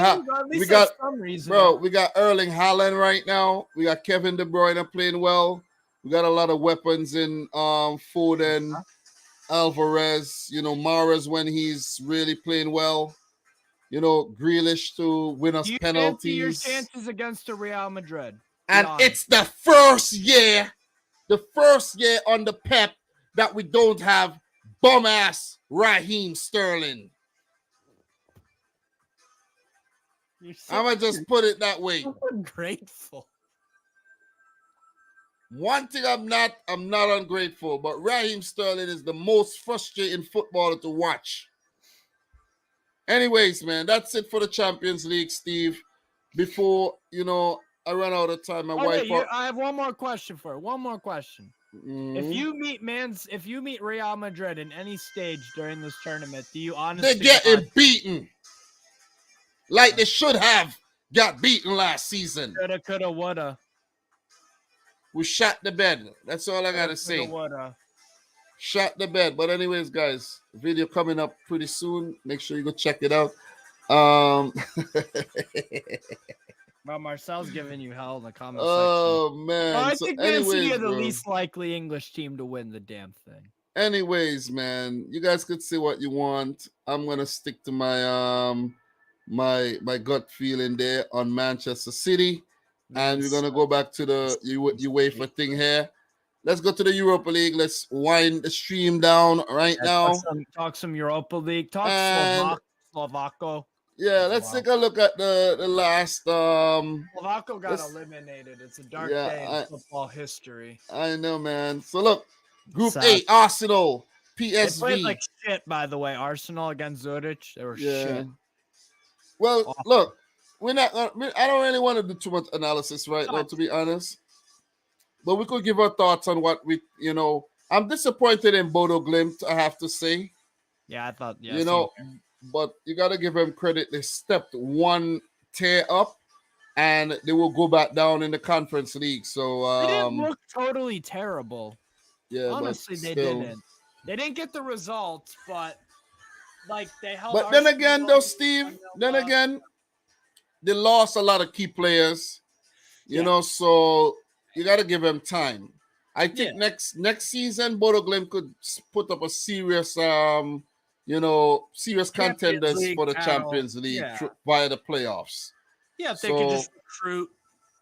we got Erling Haaland right now. We got Kevin De Bruyne playing well. We got a lot of weapons in Foden, Alvarez, you know, Mahrez when he's really playing well. You know, Grealish to win us penalties. Your chances against the Real Madrid. And it's the first year under Pep that we don't have bum-ass Raheem Sterling. I'm going to just put it that way. I'm ungrateful. One thing I'm not ungrateful, but Raheem Sterling is the most frustrating footballer to watch. Anyways, man, that's it for the Champions League, Steve. Before, you know, I run out of time, I have one more question for you. One more question. Mm-hmm. If you meet Real Madrid in any stage during this tournament, do you honestly they're getting beaten? Like they should have got beaten last season. Coulda, woulda. We shot the bed. That's all I gotta say. Shot the bed. But anyways, guys, video coming up pretty soon. Make sure you go check it out. Well, Marcel's giving you hell in the comment section. Oh man! I think Man City are the least likely English team to win the damn thing. Anyways, man, you guys could say what you want. I'm gonna stick to my my gut feeling there on Manchester City. And we're going to go back to the UEFA thing here. Let's go to the Europa League. Let's wind the stream down now. Talk some Europa League. Talk Slovako. Yeah, let's take a look at the last. Slovako got eliminated. It's a dark day in football history. I know, man. So look, Group A, Arsenal, PSV. They played like shit, by the way. Arsenal against Zurich. They were shit. Well, look. I don't really want to do too much analysis right now, to be honest. But we could give our thoughts on what I'm disappointed in Bodo Glimt, I have to say. Yeah, I thought, but you got to give them credit. They stepped one tier up, and they will go back down in the Conference League. So they didn't look totally terrible. Yeah, honestly, they didn't. They didn't get the results, but like they held. But then again, though, Steve. Then again. They lost a lot of key players, you know, so you got to give them time. I think next season, Bodo Glimt could put up a serious, serious contenders for the Champions League via the playoffs. Yeah, if they could just recruit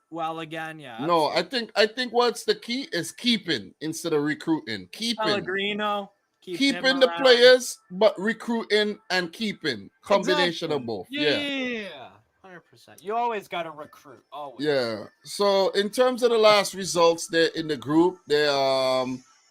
well again, No, I think what's the key is keeping instead of recruiting. Keeping. Pellegrino. Keeping the players, but recruiting and keeping. Combination of both. Yeah. 100%. You always got to recruit. Always. Yeah. So in terms of the last results, they're in the group. They're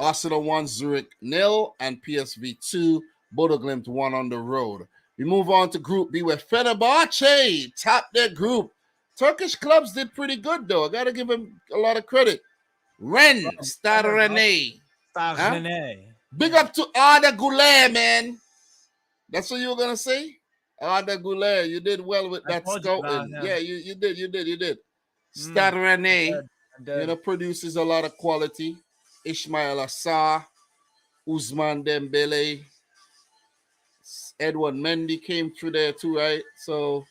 Arsenal 1, Zurich 0, and PSV 2, Bodo Glimt 1 on the road. We move on to Group B, where Fenerbahce topped their group. Turkish clubs did pretty good, though. I got to give them a lot of credit. Stade Rennais. Big up to Arda Güler, man. That's what you were going to say? Arda Güler, you did well with that scouting. Yeah, you did. Stade Rennais, produces a lot of quality. Ismail Assar, Ousmane Dembele, Edouard Mendy came through there too, right? So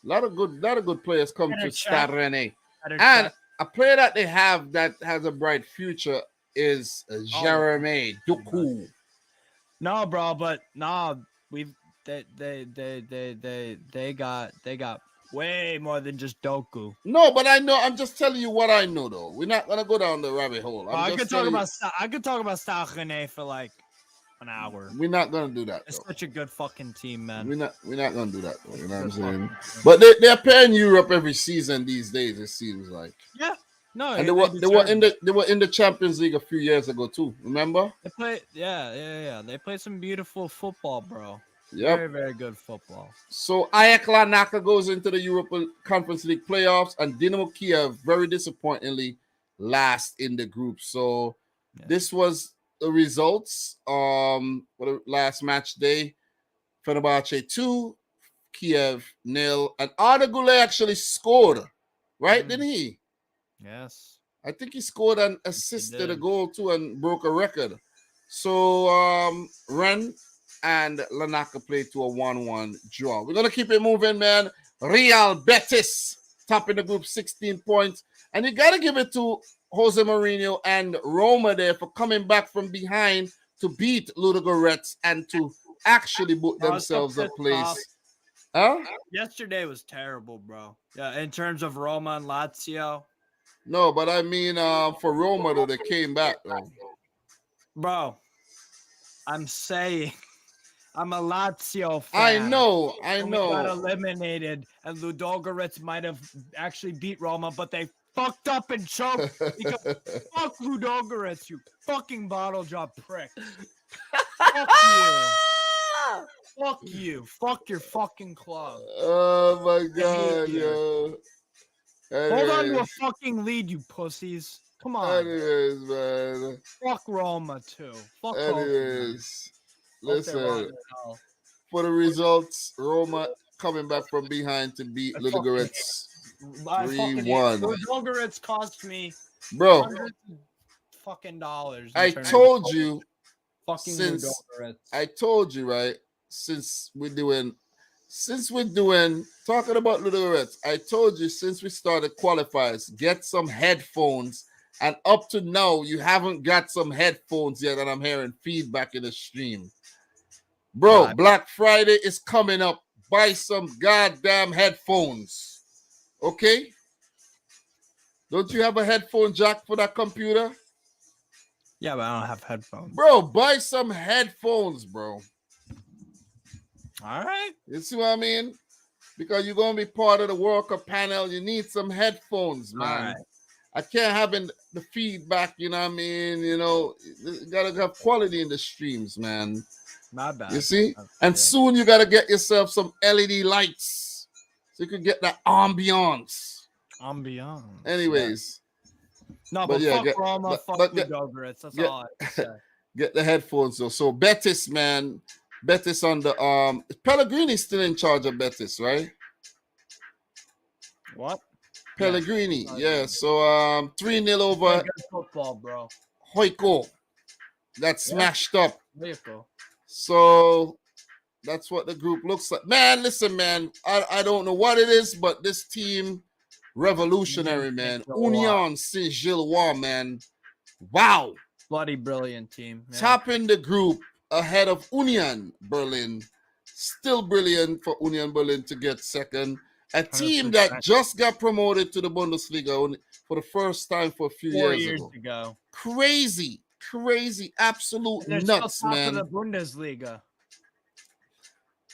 a lot of good players come to Stade Rennais. And a player that they have that has a bright future is Jeremy Doku. No, bro, but they got way more than just Doku. No, but I know. I'm just telling you what I know, though. We're not gonna go down the rabbit hole. I could talk about Stade Rennais for like an hour. We're not gonna do that. It's such a good fucking team, man. We're not gonna do that, though. You know what I'm saying? But they're playing Europe every season these days. It seems like. Yeah. No, and they were in the Champions League a few years ago too. Remember? They play, yeah. They play some beautiful football, bro. Yeah, very, very good football. So Ajax Larnaca goes into the Europa Conference League playoffs, and Dinamo Kiev very disappointingly last in the group. So this was the results for the last match day. Fenerbahce 2, Kiev 0, and Arda Güler actually scored, right? Didn't he? Yes. I think he scored and assisted a goal too and broke a record. So Rennes and Larnaca played to a 1-1 draw. We're going to keep it moving, man. Real Betis top in the group, 16 points. And you got to give it to Jose Mourinho and Roma there for coming back from behind to beat Ludogorets and to actually book themselves a place. Huh? Yesterday was terrible, bro. Yeah, in terms of Roma and Lazio. No, but I mean, for Roma, though, they came back, though. Bro, I'm saying, I'm a Lazio fan. I know. We got eliminated, and Ludogorets might have actually beat Roma, but they fucked up and choked. Because fuck Ludogorets, you fucking bottle job prick. Fuck you. Fuck you. Fuck your fucking club. Oh, my God, yo. Hold on to a fucking lead, you pussies. Come on. Anyways, man. Fuck Roma, too. Fuck Anyways. Listen. For the results, Roma coming back from behind to beat Ludogorets 3-1. Ludogorets cost me fucking dollars. I told you. Fucking Ludogorets. I told you, right? Since we're doing talking about Ludogorets, I told you since we started qualifiers, get some headphones. And up to now, you haven't got some headphones yet, and I'm hearing feedback in the stream. Bro, Black Friday is coming up. Buy some goddamn headphones. Okay? Don't you have a headphone jack for that computer? Yeah, but I don't have headphones. Bro, buy some headphones, bro. All right. You see what I mean? Because you're going to be part of the World Cup panel. You need some headphones, man. All right. I can't have the feedback, you know what I mean? You know, you got to have quality in the streams, man. Not bad. You see? And soon you got to get yourself some LED lights so you can get that ambiance. Anyways. Yeah. No, but fuck Roma, fuck Ludogorets. That's all I say. Get the headphones, though. So Betis, man. Betis on the Pellegrini's still in charge of Betis, right? What? Pellegrini, yeah. So 3-0 over football, bro. Hoiko. That smashed up. So that's what the group looks like. Man, listen, man. I don't know what it is, but this team, revolutionary, man. Union Saint-Gilloise, man. Wow. Bloody brilliant team. Yeah. Topping the group ahead of Union Berlin. Still brilliant for Union Berlin to get second. A team 100%. That just got promoted to the Bundesliga for the first time for a few years ago. Crazy, absolute nuts, man. The Bundesliga.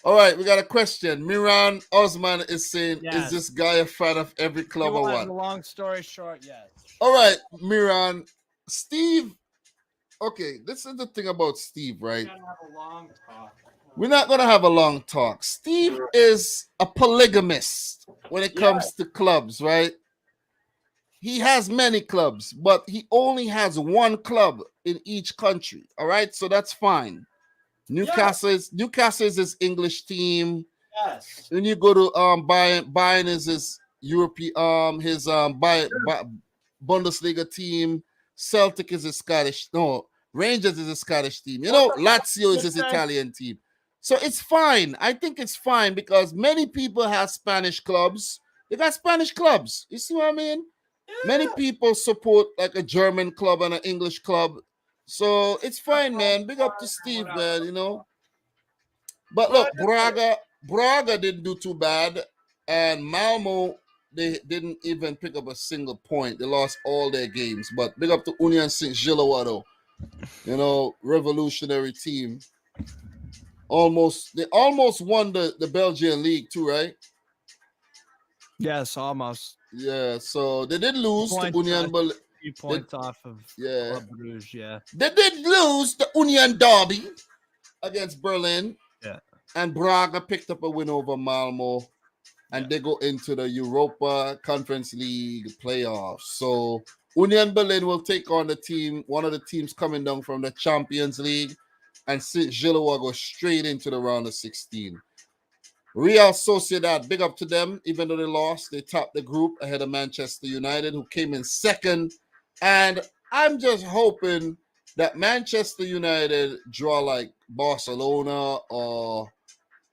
All right, we got a question. Miran Osman is saying, Is this guy a fan of every club or what? Long story short, yes. All right, Miran. Steve Okay, this is the thing about Steve, right? We're gonna have a long talk. We're not gonna have a long talk. Steve is a polygamist when it comes to clubs, right? He has many clubs, but he only has one club in each country. All right, so that's fine. Newcastle is his English team. Yes. When you go to Bayern is his European his Bundesliga team. Celtic is his Scottish. No, Rangers is a Scottish team. You know, Lazio is his Italian team. So it's fine. I think it's fine because many people have Spanish clubs. They got Spanish clubs. You see what I mean? Yeah. Many people support like a German club and an English club. So it's fine, man. Big up to Steve, man, you know. But look, Brugge didn't do too bad. And Malmo, they didn't even pick up a single point. They lost all their games. But big up to Union Saint-Gilloise, you know, revolutionary team. They almost won the Belgian league too, right? Yes, almost. Yeah, so they did lose to Union Berlin. 3 points off of Club Brugge, yeah. They did lose the Union Derby against Berlin. Yeah. And Brugge picked up a win over Malmo. And they go into the Europa Conference League playoffs. So Union Berlin will take on one of the teams coming down from the Champions League. And Saint-Gilloise will go straight into the round of 16. Real Sociedad, big up to them. Even though they lost, they topped the group ahead of Manchester United, who came in second. And I'm just hoping that Manchester United draw like Barcelona or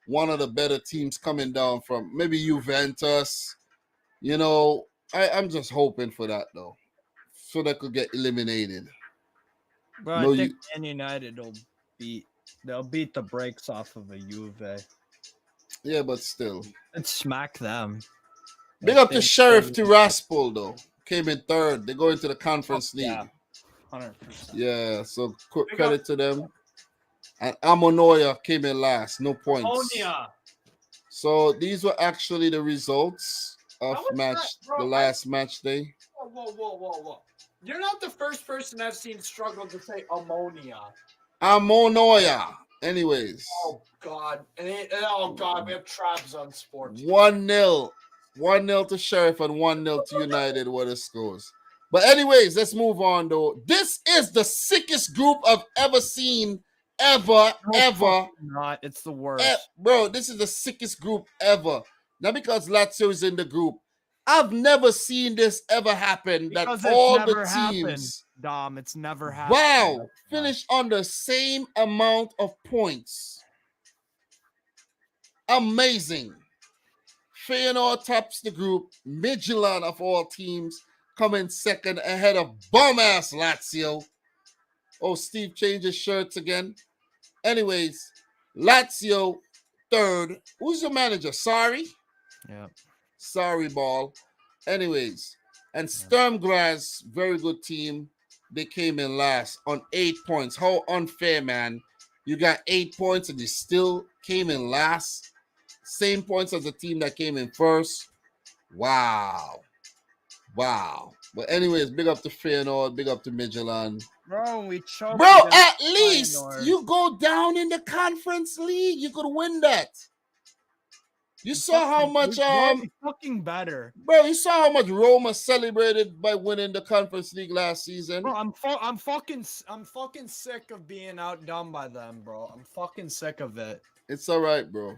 one of the better teams coming down from maybe Juventus. You know, I'm just hoping for that, though, so they could get eliminated. But I think Man United they'll beat the brakes off of a Juve. Yeah, but still. And smack them. Big up to Sheriff Tiraspol, though. Came in third. They go into the Conference League. Yeah, 100%. Yeah, so credit to them. And Amonoya came in last. No points. Onia. So these were actually the results of the last match day. Whoa. You're not the first person I've seen struggle to say ammonia. Amonoya. Anyways. Oh, God. We have Trabs on sports. 1-0. 1-0 to Sheriff and 1-0 to United were the scores. But anyways, let's move on, though. This is the sickest group I've ever seen. Ever. Not. It's the worst. Bro, this is the sickest group ever. Not because Lazio is in the group. I've never seen this ever happen. Because that all the teams... happened. Dom, it's never happened. Wow. Finished on the same amount of points. Amazing. Feyenoord tops the group. Midtjylland of all teams coming second ahead of bum-ass Lazio. Oh, Steve changed his shirts again. Anyways, Lazio third. Who's your manager? Sorry? Yeah. Sorry, ball. Anyways, and Sturm Graz, very good team. They came in last on 8 points. How unfair, man. You got 8 points and you still came in last. Same points as the team that came in first. Wow. But anyways, big up to Feyenoord, big up to Midtjylland. Bro, we choked. Bro, at least you go down in the Conference League. You could win that. You saw how much fucking better. Bro, you saw how much Roma celebrated by winning the Conference League last season. Bro, I'm fucking sick of being outdone by them, bro. I'm fucking sick of it. It's all right, bro.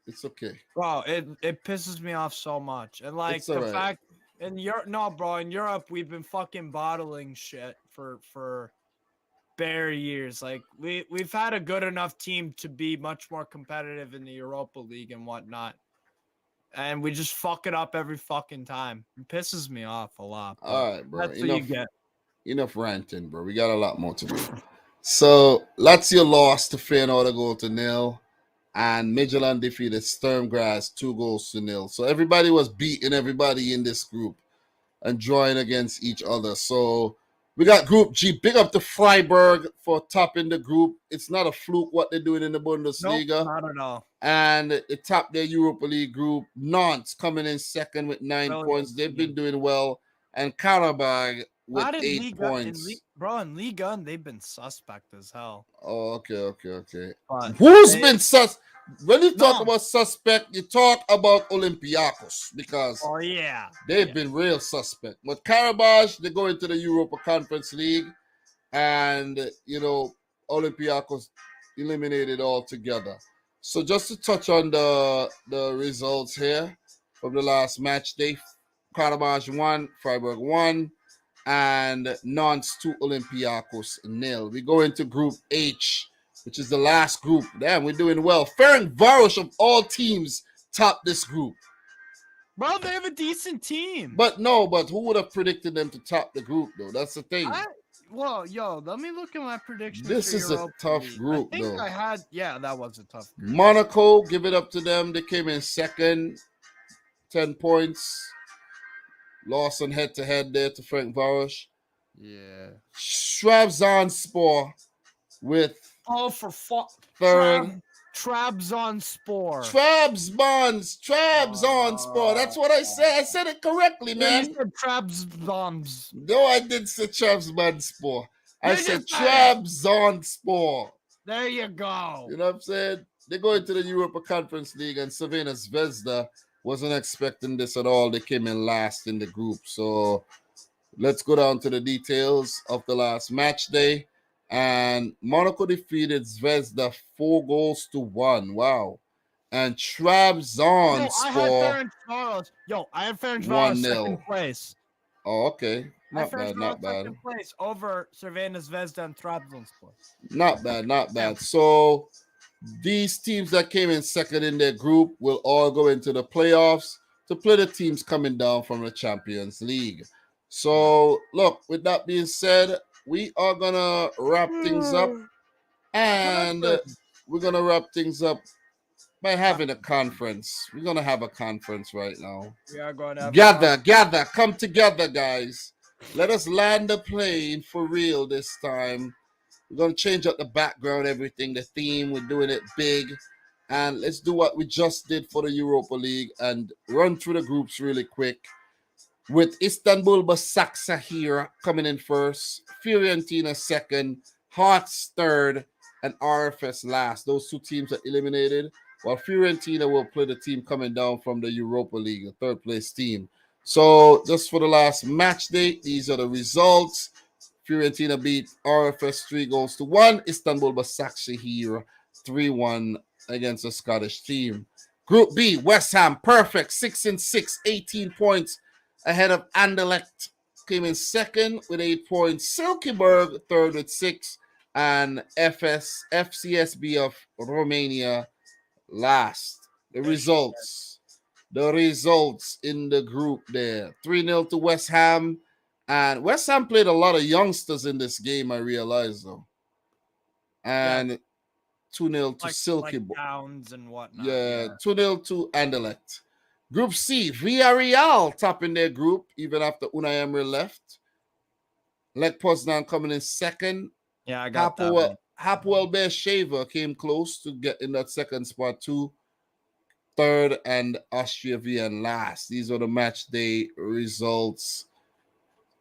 It's okay. Bro, it pisses me off so much. And like the fact in Europe we've been fucking bottling shit for bare years. Like we've had a good enough team to be much more competitive in the Europa League and whatnot. And we just fuck it up every fucking time. It pisses me off a lot. All right, bro. That's what you get. Enough ranting, bro. We got a lot more to do. So Lazio lost to Feyenoord 1-0. And Midtjylland defeated Sturm Graz 2-0. So everybody was beating everybody in this group and drawing against each other. So we got Group G. Big up to Freiburg for topping the group. It's not a fluke what they're doing in the Bundesliga. Nope, not at all. And they topped their Europa League group. Nantes coming in second with 9 points. They've been doing well. And Karabag with Not in 8 Liga, points. bro. In Liga, they've been suspect as hell. Oh, okay. But Who's been when you talk no. about suspect, you talk about Olympiacos because Oh yeah, they've been real suspect. But Karabakh, they go into the Europa Conference League, and Olympiacos eliminated altogether. So just to touch on the results here from the last match day, Karabakh 1, Freiburg 1, and Nantes 2, Olympiacos 0. We go into Group H, which is the last group. Damn, we're doing well. Ferencváros of all teams top this group. bro. They have a decent team. But who would have predicted them to top the group, though? That's the thing. Let me look at my predictions. This is Europa a tough League. group, I think though. that was a tough group. Monaco, give it up to them. They came in second, 10 points. Lost on head-to-head there to Ferencváros. Yeah. Trabzonspor with third. Trabzonspor. That's what I said. I said it correctly, man. You said Trabzons. No, I did say Trabzonspor. I said just said Trabzonspor. There you go. You know what I'm saying? They go into the Europa Conference League, and Crvena Zvezda wasn't expecting this at all. They came in last in the group. So let's go down to the details of the last match day. And Monaco defeated Zvezda 4-1. Wow. And Trabzonspor. I had Ferencváros 1-0. second place. Oh, okay. Not bad. Second place over Crvena Zvezda and Trabzonspor. Not bad. So these teams that came in second in their group will all go into the playoffs to play the teams coming down from the Champions League. So, look, with that being said, we are going to wrap things up. And we're going to wrap things up by having a conference. We're going to have a conference right now. We are going to have Gather, come together, guys. Let us land the plane for real this time. We're going to change up the background, everything, the theme. We're doing it big. And let's do what we just did for the Europa League and run through the groups really quick. With Istanbul Başakşehir coming in first, Fiorentina second, Hearts third, and RFS last. Those two teams are eliminated, while Fiorentina will play the team coming down from the Europa League, the third place team. So just for the last match day, these are the results. Fiorentina beat RFS 3-1. Istanbul Başakşehir 3-1 against the Scottish team. Group B, West Ham, perfect, 6-6, 18 points ahead of Anderlecht. Came in second with 8 points. Silkeborg third with 6. And FCSB of Romania last. The results in the group there. 3-0 to West Ham. And West Ham played a lot of youngsters in this game, I realize, though. And 2-0 to Silkeborg. Like Downs and whatnot. Yeah, 2-0 to Anderlecht. Group C, Villarreal topping their group even after Unai Emery left. Lech Poznan coming in second. Yeah, I got that. Hapoel Beersheva came close to get in that second spot too. Third, and Austria Vienna last. These are the match day results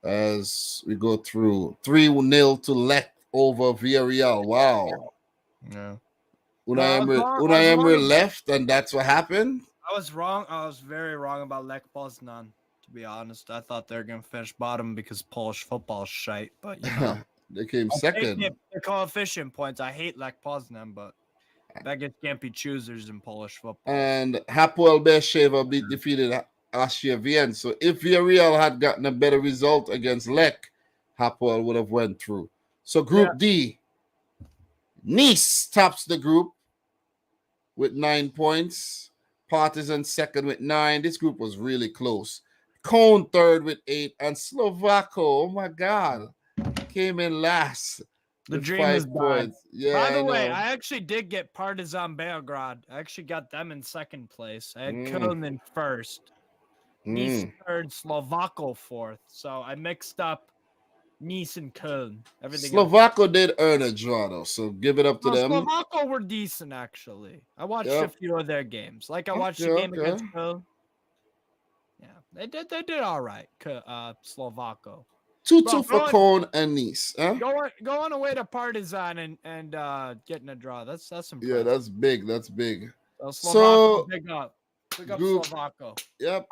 as we go through. 3-0 to Lech over Villarreal. Wow. Yeah. Unai Emery left, and that's what happened. I was wrong. I was very wrong about Lech Poznan, to be honest. I thought they were going to finish bottom because Polish football is shite, but you know. They came second. The coefficient points. I hate Lech Poznan, but beggars can't be choosers in Polish football. And Hapoel Beersheva defeated Austria Vienna. So if Villarreal had gotten a better result against Lech, Hapoel would have went through. So Group D, Nice tops the group with 9 points. Partizan second with 9. This group was really close. Cone third with 8. And Slovako, oh my God, came in last. The dream is done. Yeah, by the way, I actually did get Partizan Belgrade. I actually got them in second place. I had Köln in first. Nice third, Slovako fourth. So I mixed up Nice and Köln. Slovako did earn a draw, though, so give it up to them. Slovako were decent, actually. I watched a few of their games. Like, I watched the game against Köln. Yeah, they did all right, Slovako. 2-2 for Cone and Nice. Huh? Going away to Partizan and getting a draw. That's impressive. Yeah, that's big. That's big. So big up group, Slovako. Yep.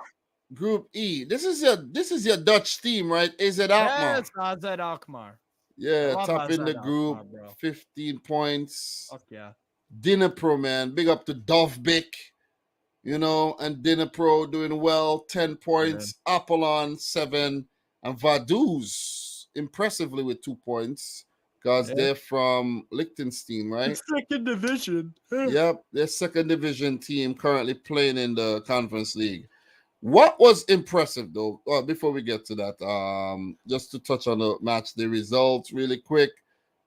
Group E. This is your Dutch team, right? AZ Alkmaar. Yes, AZ Alkmaar. Yeah, top in the group, Alkmaar, 15 points. Fuck yeah. Dinapro, man. Big up to Dovbik, and Dinapro doing well, 10 points. Yeah. Apollon, 7. And Vaduz, impressively with 2 points, because they're from Liechtenstein, right? It's second division. Yep, they're second division team currently playing in the Conference League. What was impressive, though, before we get to that, just to touch on the match, the results really quick.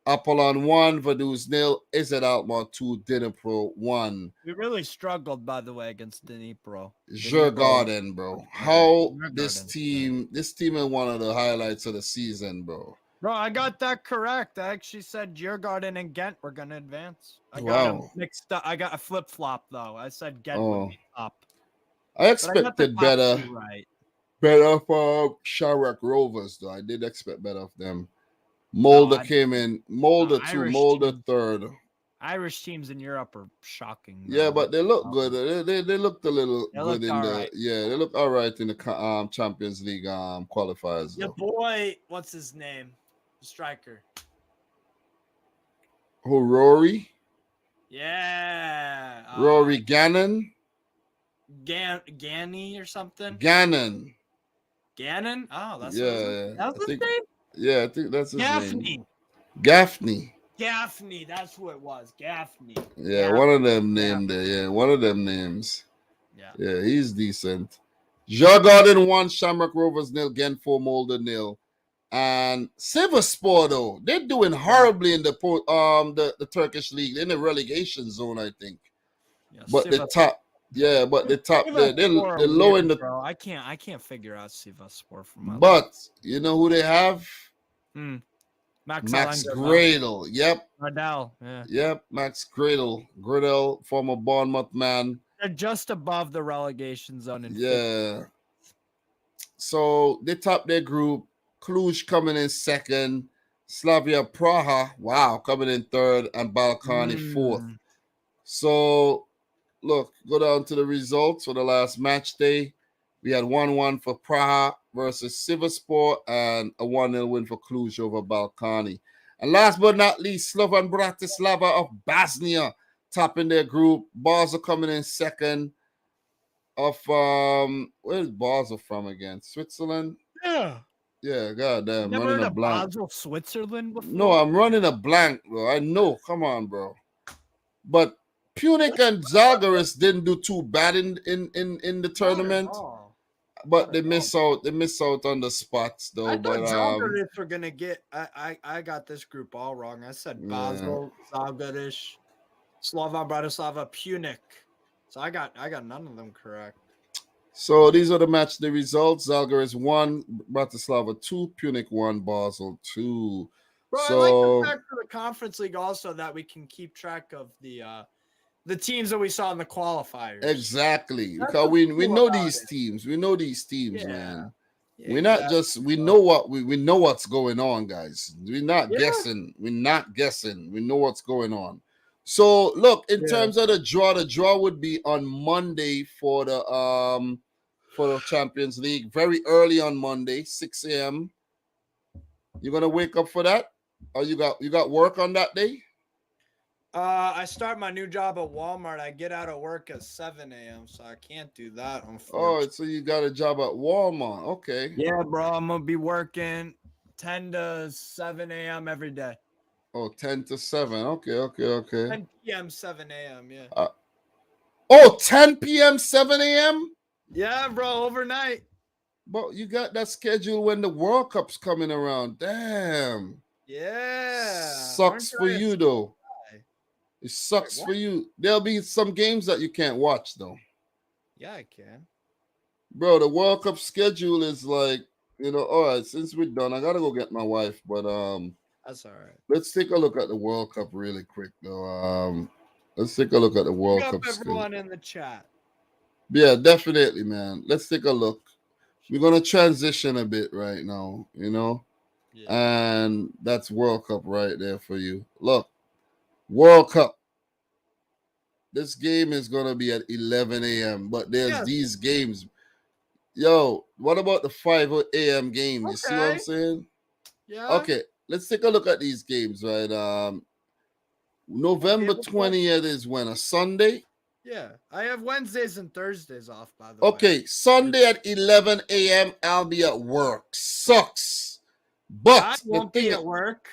Apollon 1, Vaduz 0, AZ Alkmaar 2, Dnipro 1. We really struggled, by the way, against Dnipro. Djurgården, bro. How this team is one of the highlights of the season, bro. Bro, I got that correct. I actually said Djurgården and Ghent were going to advance. I got them mixed up. I got a flip-flop, though. I said Ghent would be up. I expected better for Shamrock Rovers, though. I did expect better of them. Molde came in. Molde 2, Molde 3rd. Irish teams in Europe are shocking. Yeah, but they look good. They looked a little good in the. Yeah, they look all right in the Champions League qualifiers. Your boy, what's his name? The striker. Who, Rory? Yeah. Rory Gannon. Ganny or something. Gannon. Oh, that's that's his name. Yeah, I think that's his name. Gaffney. That's who it was. Gaffney. Yeah, one of them named there. Yeah, one of them names. Yeah, he's decent. Djurgården 1, Shamrock Rovers 0, Ghent 4, Molde 0. And Sivasspor, though, they're doing horribly in the Turkish league. They're in the relegation zone, I think. Yeah, but the top. Yeah, but the top they're low in the. Bro. I can't figure out Sivasspor from my. But you know who they have? Max Gradel. Yep. Gradel. Yeah. Yep. Max Gradel. Gradel, former Bournemouth man. They're just above the relegation zone. Yeah. So they top their group. Cluj coming in 2nd. Slavia Praha, coming in 3rd, and Balkany 4th. So. Look, go down to the results for the last match day. We had 1-1 for Praha versus Sivasspor and a 1-0 win for Cluj over Balkany. And last but not least, Slovan Bratislava of Bosnia topping their group. Basel coming in 2nd. Where is Basel from again? Switzerland? Yeah. Yeah, goddamn. Never running heard of Basel, Switzerland before? No, I'm running a blank, bro. I know. Come on, bro. But Punic and Zalgiris didn't do too bad in the tournament, but they miss out. They miss out on the spots though. I thought Zalgiris were gonna get. I got this group all wrong. I said Basel, Zalgiris, Slovan Bratislava, Punic. So I got none of them correct. So these are the match day results. Zalgiris 1, Bratislava 2, Punic 1, Basel 2. Bro, I like the fact for the Conference League also that we can keep track of the teams that we saw in the qualifiers. Exactly. Because we know these teams. We know these teams, man. Yeah, we're not just we know what's going on, guys. We're not guessing. We're not guessing. We know what's going on. So look, in terms of the draw would be on Monday for the Champions League. Very early on Monday, 6 a.m. You gonna wake up for that? Or you got work on that day? I start my new job at Walmart. I get out of work at 7 a.m., so I can't do that. Oh, so you got a job at Walmart. Okay. Yeah, bro. I'm going to be working 10 to 7 a.m. every day. Oh, 10 to 7. Okay. 10 p.m., 7 a.m., yeah. 10 p.m., 7 a.m.? Yeah, bro, overnight. But you got that schedule when the World Cup's coming around. Damn. Yeah. Sucks for you, though. It sucks for you. There'll be some games that you can't watch, though. Yeah, I can. Bro, the World Cup schedule is like, all right, since we're done, I got to go get my wife. But that's all right. Let's take a look at the World Cup really quick, though. Let's take a look at the World Cup everyone schedule. In the chat. Yeah, definitely, man. Let's take a look. We're going to transition a bit right now, Yeah. And that's World Cup right there for you. Look, World Cup. This game is gonna be at 11 a.m. But there's these games. Yo, what about the 5 a.m. game? You see what I'm Okay. saying? Yeah. Okay, let's take a look at these games, right? November 20th is when? A Sunday? Yeah. I have Wednesdays and Thursdays off, by the way. Okay, Sunday at 11 a.m. I'll be at work. Sucks. But I won't be at work.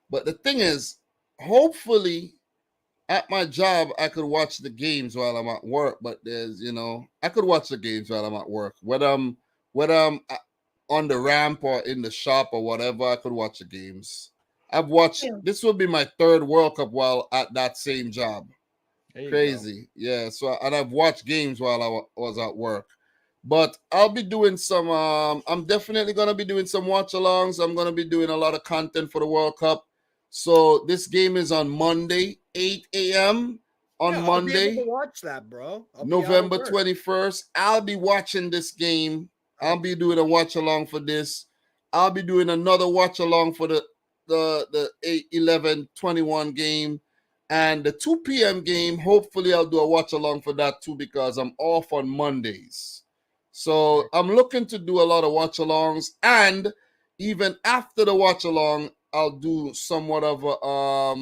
But the thing is, hopefully at my job I could watch the games while I'm at work. But there's, I could watch the games while I'm at work. Whether I'm on the ramp or in the shop or whatever, I could watch the games. I've watched. This will be my third World Cup while at that same job. Crazy, yeah. So and I've watched games while I was at work. But I'll be doing some. I'm definitely gonna be doing some watch-alongs. I'm gonna be doing a lot of content for the World Cup. So this game is on Monday, 8 a.m. on Monday. I'll be able to watch that, bro. November 21st. I'll be watching this game. I'll be doing a watch-along for this. I'll be doing another watch-along for the 8, 11, 21 game. And the 2 p.m. game, hopefully I'll do a watch-along for that too because I'm off on Mondays. So I'm looking to do a lot of watch-alongs. And even after the watch-along, I'll do somewhat of a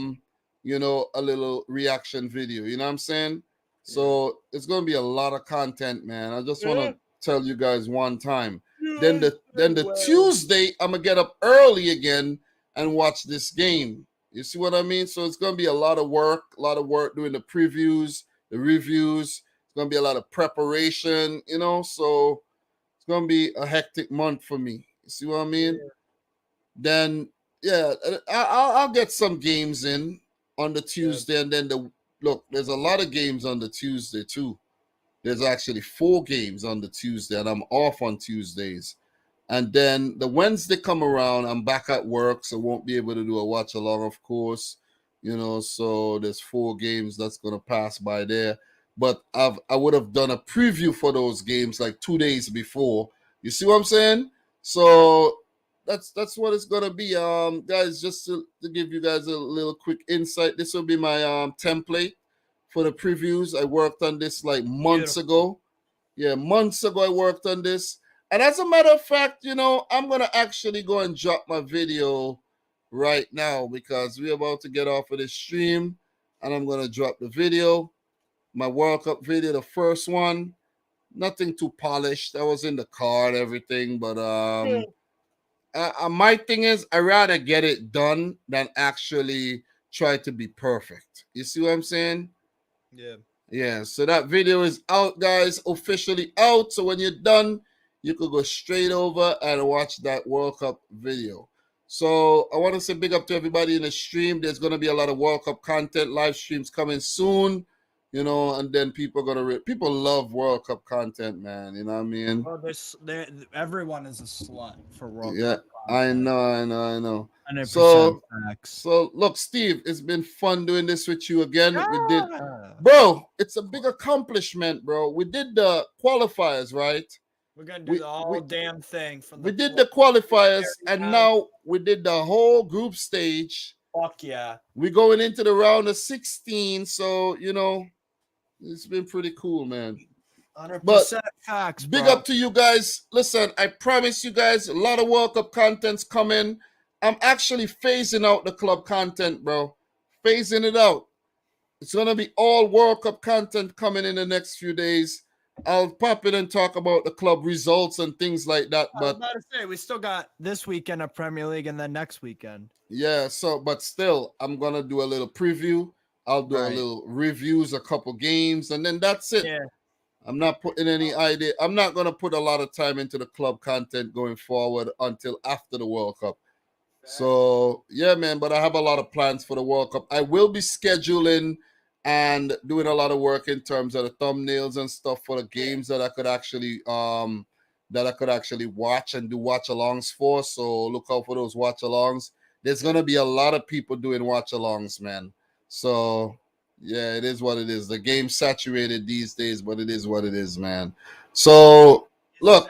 little reaction video. You know what I'm saying? So it's going to be a lot of content, man. I just want to tell you guys one time. Then the Tuesday, I'm going to get up early again and watch this game. You see what I mean? So it's going to be a lot of work doing the previews, the reviews. It's going to be a lot of preparation, so it's going to be a hectic month for me. You see what I mean? Yeah. Then, I'll get some games in on the Tuesday. And then there's a lot of games on the Tuesday too. There's actually 4 games on the Tuesday and I'm off on Tuesdays. And then the Wednesday come around, I'm back at work, so won't be able to do a watch along, of course. So there's 4 games that's gonna pass by there. But I would have done a preview for those games like 2 days before. You see what I'm saying? So that's what it's gonna be. Guys, just to give you guys a little quick insight. This will be my template for the previews. I worked on this like months ago. Yeah, months ago I worked on this. And as a matter of fact, I'm going to actually go and drop my video right now because we're about to get off of this stream and I'm going to drop the video, my World Cup video, the first one. Nothing too polished. I was in the car and everything, but my thing is I rather get it done than actually try to be perfect. You see what I'm saying? Yeah. Yeah, so that video is out, guys, officially out. So when you're done, you could go straight over and watch that World Cup video. So I want to say big up to everybody in the stream. There's going to be a lot of World Cup content, live streams coming soon, and then people love World Cup content, man. You know what I mean? Oh, everyone is a slut for World Cup content. I know. 100% facts. So look, Steve, it's been fun doing this with you again. Bro, it's a big accomplishment, bro. We did the qualifiers, right? We're gonna do the whole damn thing from we did the qualifiers and now we did the whole group stage. Fuck yeah. We're going into the round of 16, so it's been pretty cool, man. 100% facts, big up to you guys. Listen, I promise you guys a lot of World Cup content's coming. I'm actually phasing out the club content, bro. Phasing it out. It's gonna be all World Cup content coming in the next few days. I'll pop in and talk about the club results and things like that. But I was about to say, we still got this weekend of Premier League and then next weekend. Yeah, but still, I'm going to do a little preview. I'll do a little reviews, a couple games, and then that's it. Yeah. I'm not putting any idea. I'm not going to put a lot of time into the club content going forward until after the World Cup. So, yeah, man, but I have a lot of plans for the World Cup. I will be scheduling and doing a lot of work in terms of the thumbnails and stuff for the games that I could actually watch and do watch-alongs for. So look out for those watch-alongs. There's going to be a lot of people doing watch-alongs, man. So, yeah, it is what it is. The game's saturated these days, but it is what it is, man. So, look.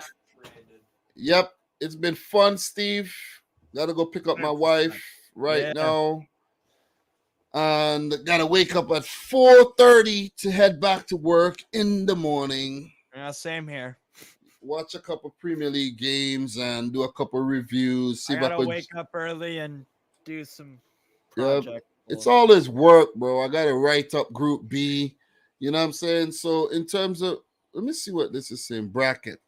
Yep, it's been fun, Steve. Gotta go pick up my wife right now. And gotta wake up at 4:30 to head back to work in the morning. Yeah, same here. Watch a couple Premier League games and do a couple reviews. See I if I gotta could wake up early and do some Yeah, project. it's all this work, bro. I gotta write up Group B. You know what I'm saying? So in terms of, let me see what this is saying. Bracket.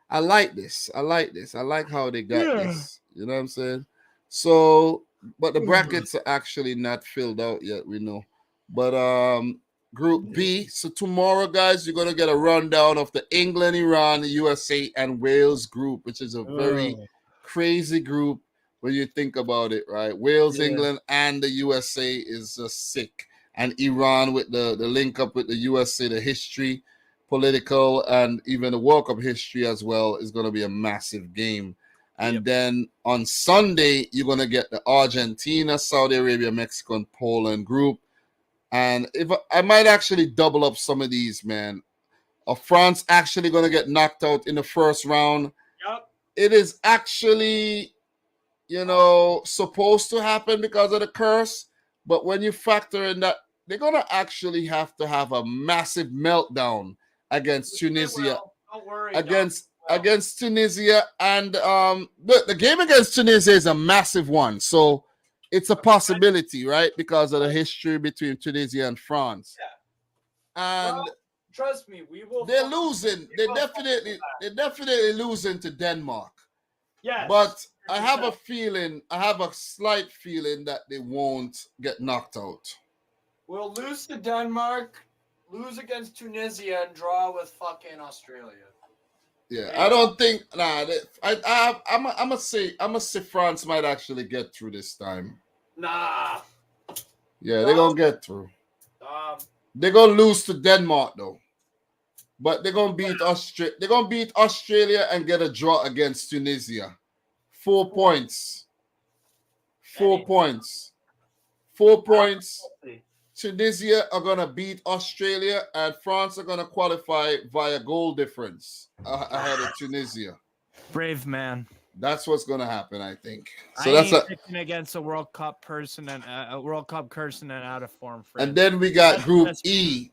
I like this. I like how they got this. You know what I'm saying? So, but the brackets are actually not filled out yet, we know. But Group B. So tomorrow, guys, you're gonna get a rundown of the England, Iran, USA, and Wales group, which is a very crazy group when you think about it, right? Wales, England, and the USA is just sick. And Iran with the link up with the USA, the history, political, and even the World Cup history as well is going to be a massive game. And then on Sunday, you're going to get the Argentina, Saudi Arabia, Mexico, and Poland group. And if I might actually double up some of these, man. France actually going to get knocked out in the first round. Yep. It is actually, supposed to happen because of the curse. But when you factor in that, they're going to actually have to have a massive meltdown against Tunisia. Don't worry. Against Tunisia. And the game against Tunisia is a massive one. So it's a possibility, right? Because of the history between Tunisia and France. Yeah. And trust me, we will. They're losing. They're definitely losing to Denmark. Yes. But I have a slight feeling that they won't get knocked out. We'll lose to Denmark, lose against Tunisia, and draw with fucking Australia. Yeah, I don't think. I'm gonna say France might actually get through this time. Nah. Yeah, they're gonna get through. They're gonna lose to Denmark though, but they're gonna beat Australia. They're gonna beat Australia and get a draw against Tunisia. 4 points. 4 points. 4 points. Tunisia are going to beat Australia, and France are going to qualify via goal difference ahead of Tunisia. Brave man. That's what's going to happen, I think. So that's picking against a World Cup person and a World Cup person and out of form. France. And then we got Group E.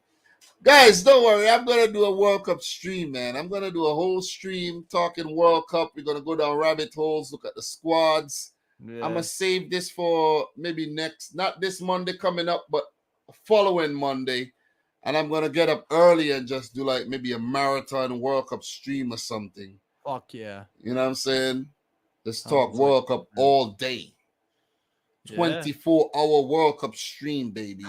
Guys, don't worry. I'm going to do a World Cup stream, man. I'm going to do a whole stream talking World Cup. We're going to go down rabbit holes, look at the squads. Yeah. I'm going to save this for maybe not this Monday coming up, but following Monday. And I'm going to get up early and just do like maybe a marathon World Cup stream or something. Fuck yeah. You know what I'm saying? Let's talk World Cup all day. 24-hour World Cup stream, baby.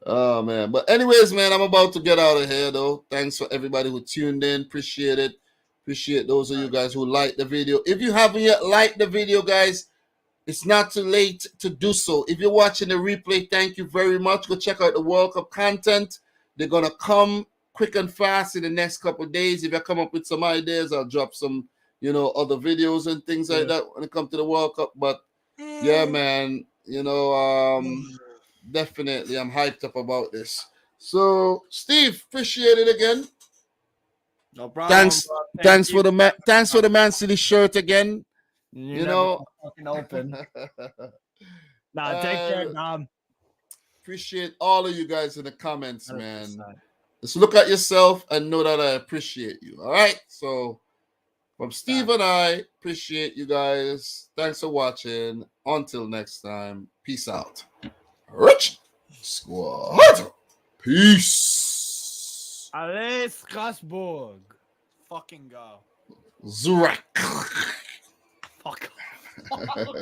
Oh man, but anyways, man, I'm about to get out of here though. Thanks for everybody who tuned in. Appreciate it. Appreciate those of you guys who liked the video. If you haven't yet liked the video, guys, it's not too late to do so. If you're watching the replay, thank you very much. Go check out the World Cup content. They're gonna come quick and fast in the next couple of days. If I come up with some ideas, I'll drop some, other videos and things like that when it comes to the World Cup. But yeah, man, definitely I'm hyped up about this. So Steve, appreciate it again. No problem. Thanks for the Man City shirt again. Fucking open. Take care, Dom. Appreciate all of you guys in the comments, 100%. Man. Just look at yourself and know that I appreciate you. All right. So from Steve and I, appreciate you guys. Thanks for watching. Until next time, peace out. Rich Squad. Peace. Allez, Strasbourg. Fucking go. Zurich. Fuck off.